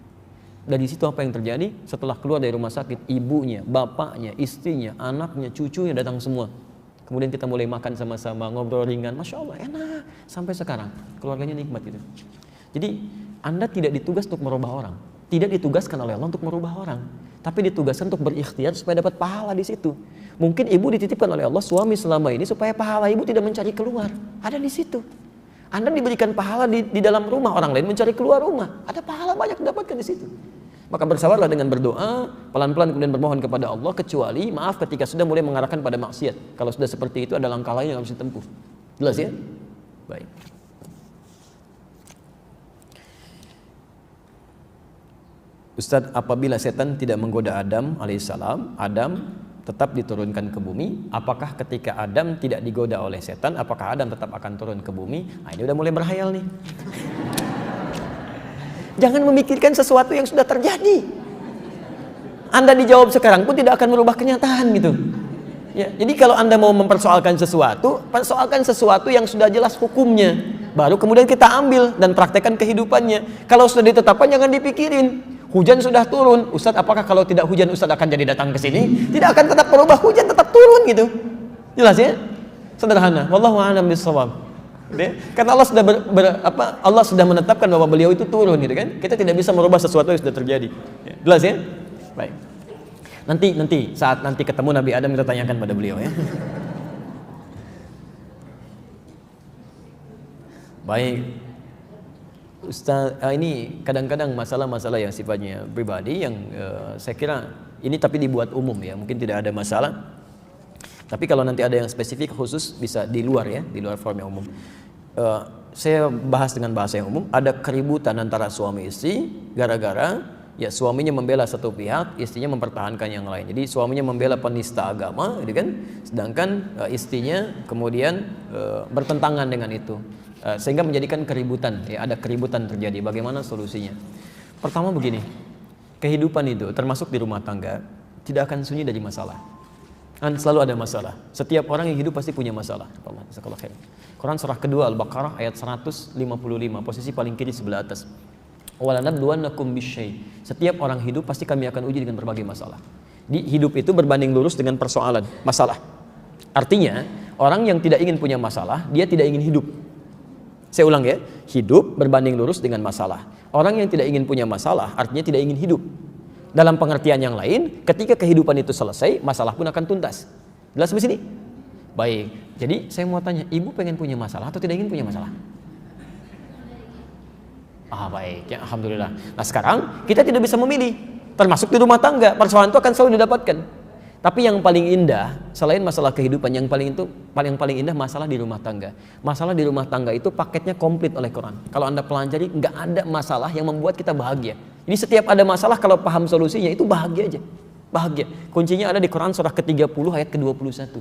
Dari situ apa yang terjadi? Setelah keluar dari rumah sakit, ibunya, bapaknya, istrinya, anaknya, cucunya datang semua. Kemudian kita mulai makan sama-sama, ngobrol ringan, Masya Allah enak. Sampai sekarang keluarganya nikmat gitu. Jadi Anda tidak ditugas untuk merubah orang, tidak ditugaskan oleh Allah untuk merubah orang, tapi ditugaskan untuk berikhtiar supaya dapat pahala di situ. Mungkin ibu dititipkan oleh Allah suami selama ini supaya pahala ibu tidak mencari keluar, ada di situ. Anda diberikan pahala di dalam rumah, orang lain mencari keluar rumah. Ada pahala banyak didapatkan di situ. Maka bersabarlah dengan berdoa, pelan-pelan kemudian bermohon kepada Allah, kecuali maaf ketika sudah mulai mengarahkan pada maksiat. Kalau sudah seperti itu ada langkah lain yang harus ditempuh. Jelas ya? Baik. Ustadz, apabila setan tidak menggoda Adam alaihissalam, Adam tetap diturunkan ke bumi, apakah ketika Adam tidak digoda oleh setan, apakah Adam tetap akan turun ke bumi? Nah, ini udah mulai berhayal nih. Jangan memikirkan sesuatu yang sudah terjadi. Anda dijawab sekarang pun tidak akan merubah kenyataan gitu. Ya, jadi kalau Anda mau mempersoalkan sesuatu, persoalkan sesuatu yang sudah jelas hukumnya, baru kemudian kita ambil dan praktekkan kehidupannya. Kalau sudah ditetapkan jangan dipikirin. Hujan sudah turun, Ustadz apakah kalau tidak hujan Ustadz akan jadi datang ke sini? Tidak akan tetap berubah, hujan tetap turun gitu. Jelas ya? Sederhana. Wallahu a'lam bishawab. Karena Allah sudah Allah sudah menetapkan bahwa beliau itu turun gitu kan. Kita tidak bisa merubah sesuatu yang sudah terjadi. Jelas ya? Baik. Nanti saat nanti ketemu Nabi Adam kita tanyakan pada beliau ya. Baik. Ustaz, ini kadang-kadang masalah-masalah yang sifatnya pribadi yang saya kira ini tapi dibuat umum ya, mungkin tidak ada masalah. Tapi kalau nanti ada yang spesifik khusus bisa di luar ya, di luar form yang umum. Saya bahas dengan bahasa yang umum. Ada keributan antara suami istri gara-gara ya suaminya membela satu pihak, istrinya mempertahankan yang lain. Jadi suaminya membela penista agama, gitu kan? Sedangkan istrinya kemudian bertentangan dengan itu. Sehingga menjadikan keributan, ya ada keributan terjadi. Bagaimana solusinya? Pertama begini, kehidupan itu termasuk di rumah tangga tidak akan sunyi dari masalah. Kan selalu ada masalah. Setiap orang yang hidup pasti punya masalah. Quran surah kedua Al-Baqarah ayat 155, posisi paling kiri sebelah atas. Walanabluwannakum bisyai. Setiap orang hidup pasti kami akan uji dengan berbagai masalah. Di hidup itu berbanding lurus dengan persoalan, masalah. Artinya, orang yang tidak ingin punya masalah, dia tidak ingin hidup. Saya ulang ya, hidup berbanding lurus dengan masalah. Orang yang tidak ingin punya masalah, artinya tidak ingin hidup. Dalam pengertian yang lain, ketika kehidupan itu selesai, masalah pun akan tuntas. Jelas di sini? Baik. Jadi saya mau tanya, ibu pengen punya masalah atau tidak ingin punya masalah? Baik, ya alhamdulillah. Nah sekarang kita tidak bisa memilih, termasuk di rumah tangga. Persoalan itu akan selalu didapatkan. Tapi yang paling indah, selain masalah kehidupan, yang paling indah masalah di rumah tangga. Masalah di rumah tangga itu paketnya komplit oleh Quran. Kalau Anda pelajari, nggak ada masalah yang membuat kita bahagia. Jadi setiap ada masalah, kalau paham solusinya itu bahagia aja. Bahagia. Kuncinya ada di Quran surah ke-30 ayat ke-21.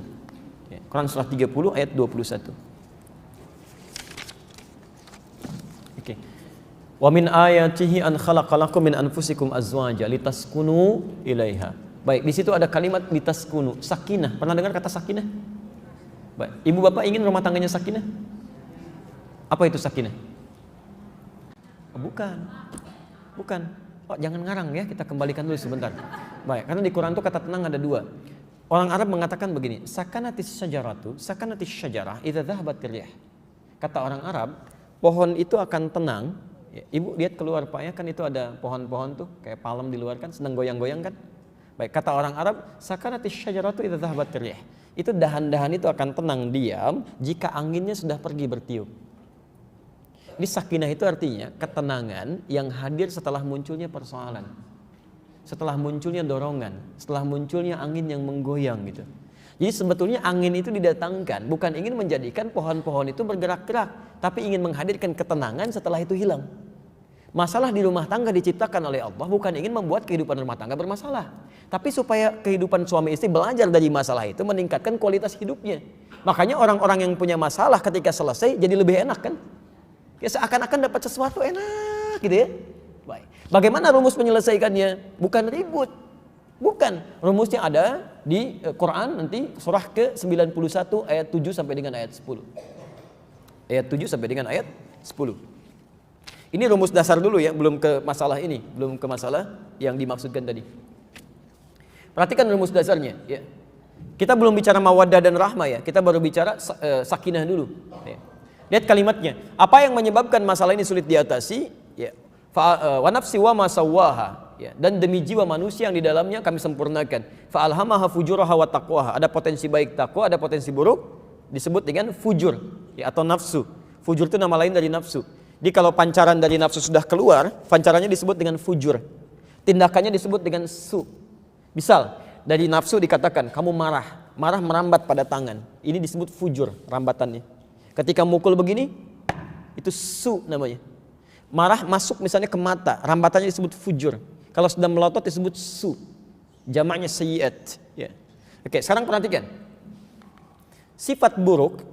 Quran surah 30 ayat 21. Oke. Wa min ayatihi an khalaqalakum min anfusikum azwaja litaskunu ilaiha. Baik, di situ ada kalimat litaskunu, sakinah. Pernah dengar kata sakinah? Baik, ibu bapak ingin rumah tangganya sakinah? Apa itu sakinah? Bukan. Jangan ngarang ya, kita kembalikan dulu sebentar. Baik, karena di Quran itu kata tenang ada dua. Orang Arab mengatakan begini, sakanatis syajarah idza dhahabat riyah. Kata orang Arab, pohon itu akan tenang. Ya, ibu lihat keluar Pak ya, kan itu ada pohon-pohon tuh kayak palem di luar kan sedang goyang-goyang kan. Baik, kata orang Arab, sakanatis syajaratu idza dhahabat riyah. Itu dahan-dahan itu akan tenang diam jika anginnya sudah pergi bertiup. Ini sakinah itu artinya ketenangan yang hadir setelah munculnya persoalan. Setelah munculnya dorongan, setelah munculnya angin yang menggoyang gitu. Jadi sebetulnya angin itu didatangkan bukan ingin menjadikan pohon-pohon itu bergerak-gerak, tapi ingin menghadirkan ketenangan setelah itu hilang. Masalah di rumah tangga diciptakan oleh Allah bukan ingin membuat kehidupan rumah tangga bermasalah, tapi supaya kehidupan suami istri belajar dari masalah itu, meningkatkan kualitas hidupnya. Makanya orang-orang yang punya masalah ketika selesai jadi lebih enak kan? Ya seakan-akan dapat sesuatu enak gitu ya. Baik. Bagaimana rumus menyelesaikannya? Bukan ribut. Bukan. Rumusnya ada di Quran nanti surah ke-91 ayat 7 sampai dengan ayat 10. Ayat 7 sampai dengan ayat 10. Ini rumus dasar dulu ya, belum ke masalah ini, belum ke masalah yang dimaksudkan tadi. Perhatikan rumus dasarnya ya. Kita belum bicara mawaddah dan rahmah ya, kita baru bicara sakinah dulu ya. Lihat kalimatnya. Apa yang menyebabkan masalah ini sulit diatasi? Ya. Wa nafsi wa ma sawwaha. Ya. Dan demi jiwa manusia yang di dalamnya kami sempurnakan. Fa alhamaha fujuraha wa taqwaha. Ada potensi baik takwa, ada potensi buruk, disebut dengan fujur ya, atau nafsu. Fujur itu nama lain dari nafsu. Jadi kalau pancaran dari nafsu sudah keluar, pancarannya disebut dengan fujur. Tindakannya disebut dengan su. Misal, dari nafsu dikatakan kamu marah merambat pada tangan. Ini disebut fujur, rambatannya. Ketika mukul begini, itu su namanya. Marah masuk misalnya ke mata, rambatannya disebut fujur. Kalau sudah melotot disebut su. Jamaknya sayyiat. Ya. Oke, sekarang perhatikan. Sifat buruk,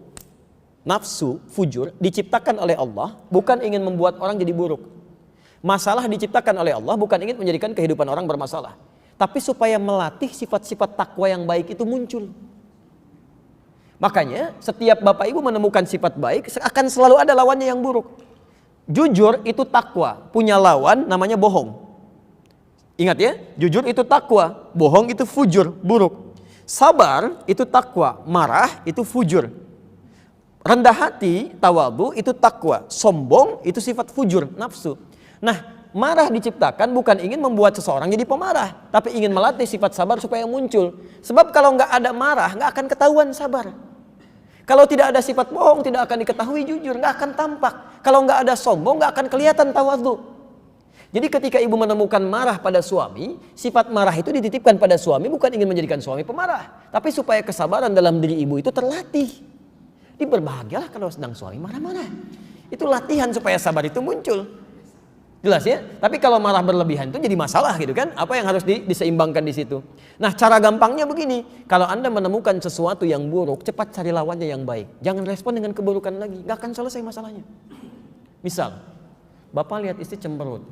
nafsu, fujur, diciptakan oleh Allah bukan ingin membuat orang jadi buruk. Masalah diciptakan oleh Allah bukan ingin menjadikan kehidupan orang bermasalah, tapi supaya melatih sifat-sifat takwa yang baik itu muncul. Makanya setiap bapak ibu menemukan sifat baik akan selalu ada lawannya yang buruk. Jujur itu takwa, punya lawan namanya bohong. Ingat ya, jujur itu takwa, bohong itu fujur, buruk. Sabar itu takwa, marah itu fujur. Rendah hati, tawadhu itu takwa, sombong itu sifat fujur, nafsu. Nah, marah diciptakan bukan ingin membuat seseorang jadi pemarah, tapi ingin melatih sifat sabar supaya muncul. Sebab kalau nggak ada marah, nggak akan ketahuan sabar. Kalau tidak ada sifat bohong, tidak akan diketahui jujur, nggak akan tampak. Kalau nggak ada sombong, nggak akan kelihatan tawadhu. Jadi ketika ibu menemukan marah pada suami, sifat marah itu dititipkan pada suami bukan ingin menjadikan suami pemarah, tapi supaya kesabaran dalam diri ibu itu terlatih. Berbahagialah kalau sedang suami marah-marah. Itu latihan supaya sabar itu muncul. Jelas ya? Tapi kalau marah berlebihan itu jadi masalah gitu kan? Apa yang harus diseimbangkan di situ? Nah, cara gampangnya begini. Kalau Anda menemukan sesuatu yang buruk, cepat cari lawannya yang baik. Jangan respon dengan keburukan lagi. Gak akan selesai masalahnya. Misal, Bapak lihat istri cemberut.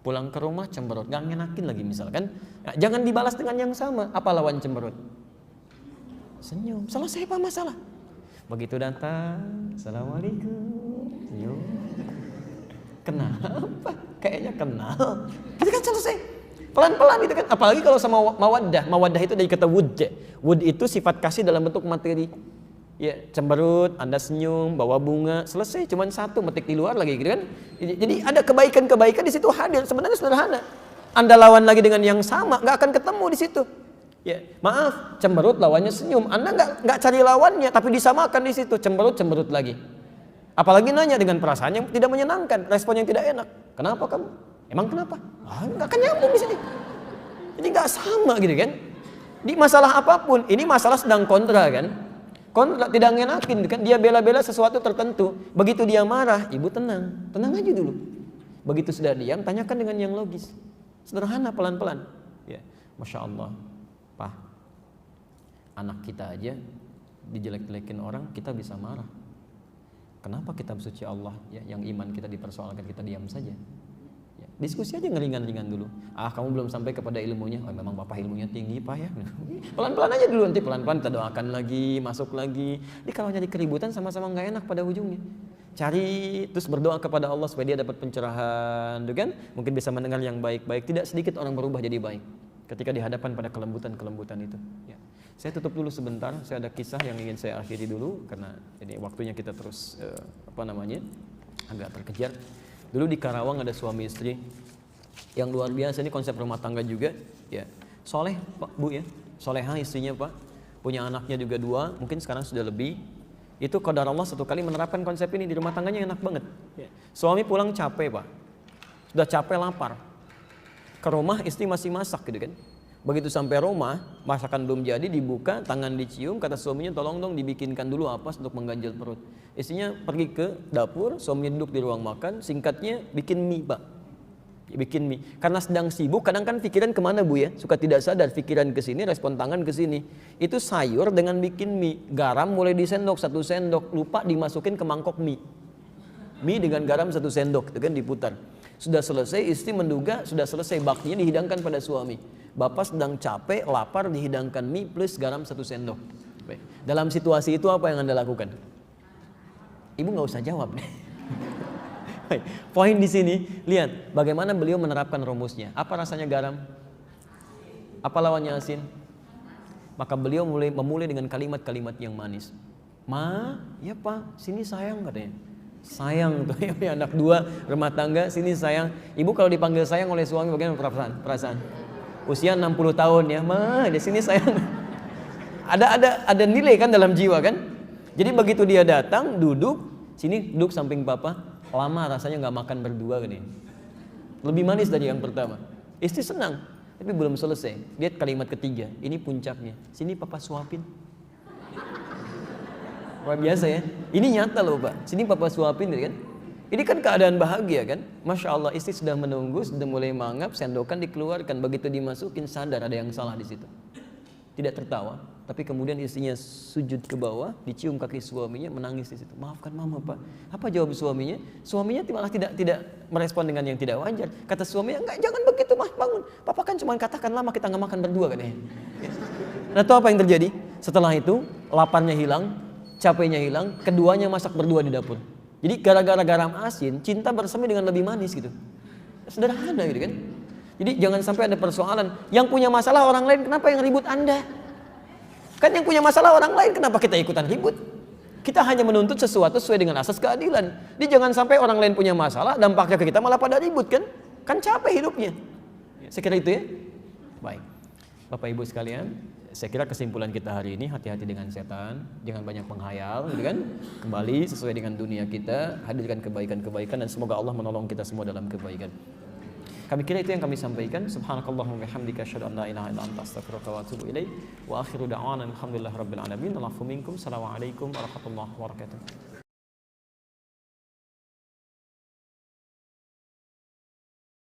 Pulang ke rumah cemberut. Gak ngenakin lagi misalkan. Nah, jangan dibalas dengan yang sama. Apa lawan cemberut? Senyum. Selesai apa masalah? Begitu datang, assalamualaikum, senyum. Kenapa? Kayaknya kenal. Itu kan selesai. Pelan-pelan itu kan. Apalagi kalau sama mawaddah. Mawaddah itu dari kata wud. Wud itu sifat kasih dalam bentuk materi. Ya, cemberut, Anda senyum, bawa bunga, selesai. Cuman satu, metik di luar lagi gitu kan. Jadi ada kebaikan-kebaikan di situ hadir. Sebenarnya sederhana. Anda lawan lagi dengan yang sama, nggak akan ketemu di situ. Ya, maaf, cemberut lawannya senyum. Anda nggak cari lawannya, tapi disamakan di situ. Cemberut lagi. Apalagi nanya dengan perasaan yang tidak menyenangkan, respon yang tidak enak. Kenapa kamu? Emang kenapa? Nggak akan nyambung di sini. Jadi nggak sama gitu kan. Di masalah apapun, ini masalah sedang kontra kan. Kontra tidak ngenakin kan. Dia bela-bela sesuatu tertentu. Begitu dia marah, ibu tenang aja dulu. Begitu sudah diam, tanyakan dengan yang logis. Sederhana, pelan-pelan. Ya, Masya Allah, Pak, anak kita aja dijelek-jelekin orang, kita bisa marah. Kenapa kitab suci Allah ya, yang iman kita dipersoalkan, kita diam saja? Ya, diskusi aja ngeringan-ringan dulu. Kamu belum sampai kepada ilmunya. Memang bapak ilmunya tinggi Pak ya. Pelan-pelan aja dulu, nanti pelan-pelan kita doakan lagi, masuk lagi. Jadi kalau nyari keributan sama-sama nggak enak pada ujungnya. Cari terus berdoa kepada Allah supaya dia dapat pencerahan, tuh kan? Mungkin bisa mendengar yang baik-baik. Tidak sedikit orang berubah jadi baik ketika dihadapan pada kelembutan itu. Ya. Saya tutup dulu sebentar. Saya ada kisah yang ingin saya akhiri dulu karena ini waktunya kita terus agak terkejar. Dulu di Karawang ada suami istri yang luar biasa. Ini konsep rumah tangga juga. Ya, soleh Pak Bu ya, solehah istrinya Pak. Punya anaknya juga 2, mungkin sekarang sudah lebih. Itu qadar Allah satu kali menerapkan konsep ini di rumah tangganya enak banget. Ya. Suami pulang capek Pak, sudah capek lapar. Ke rumah istri masih masak gitu kan. Begitu sampai rumah, masakan belum jadi, dibuka, tangan dicium, kata suaminya tolong dong dibikinkan dulu apa untuk mengganjal perut. Istrinya pergi ke dapur, suaminya duduk di ruang makan, singkatnya bikin mie Pak. Bikin mie. Karena sedang sibuk, kadang kan pikiran kemana Bu ya? Suka tidak sadar, pikiran ke sini, respon tangan ke sini. Itu sayur dengan bikin mie. Garam mulai disendok 1 sendok, lupa dimasukin ke mangkok mie. Mie dengan garam 1 sendok, itu kan diputar. Sudah selesai, istri menduga sudah selesai, baktinya dihidangkan pada suami. Bapak sedang capek, lapar, dihidangkan mie plus garam 1 sendok. Dalam situasi itu apa yang Anda lakukan? Ibu nggak usah jawab deh. Poin di sini, lihat bagaimana beliau menerapkan rumusnya. Apa rasanya garam? Apa lawannya asin? Maka beliau memulai dengan kalimat-kalimat yang manis. Ya Pak, sini sayang katanya. Sayang tuh ya, anak 2 rumah tangga, sini sayang. Ibu kalau dipanggil sayang oleh suami bagaimana perasaan? Usia 60 tahun ya, di sini sayang. Ada nilai kan dalam jiwa kan? Jadi begitu dia datang, duduk samping papa. Lama rasanya nggak makan berdua kan ini. Lebih manis dari yang pertama. Istri senang, tapi belum selesai. Lihat kalimat ketiga, ini puncaknya. Sini papa suapin. Luar biasa ya. Ini nyata loh Pak. Sini papa suapin kan. Ini kan keadaan bahagia kan. Masya Allah, istri sudah menunggu, sudah mulai mangap, sendokan dikeluarkan. Begitu dimasukin sadar ada yang salah di situ. Tidak tertawa, tapi kemudian istrinya sujud ke bawah, dicium kaki suaminya, menangis di situ. Maafkan mama Pak. Apa jawab suaminya? Suaminya malah tidak merespon dengan yang tidak wajar. Kata suaminya, enggak, jangan begitu Mas, bangun. Papa kan cuma katakan lama kita nggak makan berdua kan ya. Nah, tahu apa yang terjadi? Setelah itu laparnya hilang, capeknya hilang, keduanya masak berdua di dapur. Jadi gara-gara garam asin, cinta bersemi dengan lebih manis gitu. Sederhana gitu kan. Jadi jangan sampai ada persoalan. Yang punya masalah orang lain, kenapa yang ribut Anda? Kan yang punya masalah orang lain, kenapa kita ikutan ribut? Kita hanya menuntut sesuatu sesuai dengan asas keadilan. Jadi jangan sampai orang lain punya masalah, dampaknya ke kita malah pada ribut kan? Kan capek hidupnya. Saya kira itu ya. Baik. Bapak Ibu sekalian, saya kira kesimpulan kita hari ini, hati-hati dengan setan, jangan banyak menghayal, gitu kan? Kembali sesuai dengan dunia kita, hadirkan kebaikan-kebaikan dan semoga Allah menolong kita semua dalam kebaikan. Kami kira itu yang kami sampaikan. Subhanakallahumma bihamdika asyhadu an la ilaha illa anta astaghfiruka wa atubu ilaik. Wa akhiru da'wana alhamdulillahirabbil alamin. Assalamualaikum warahmatullahi wabarakatuh.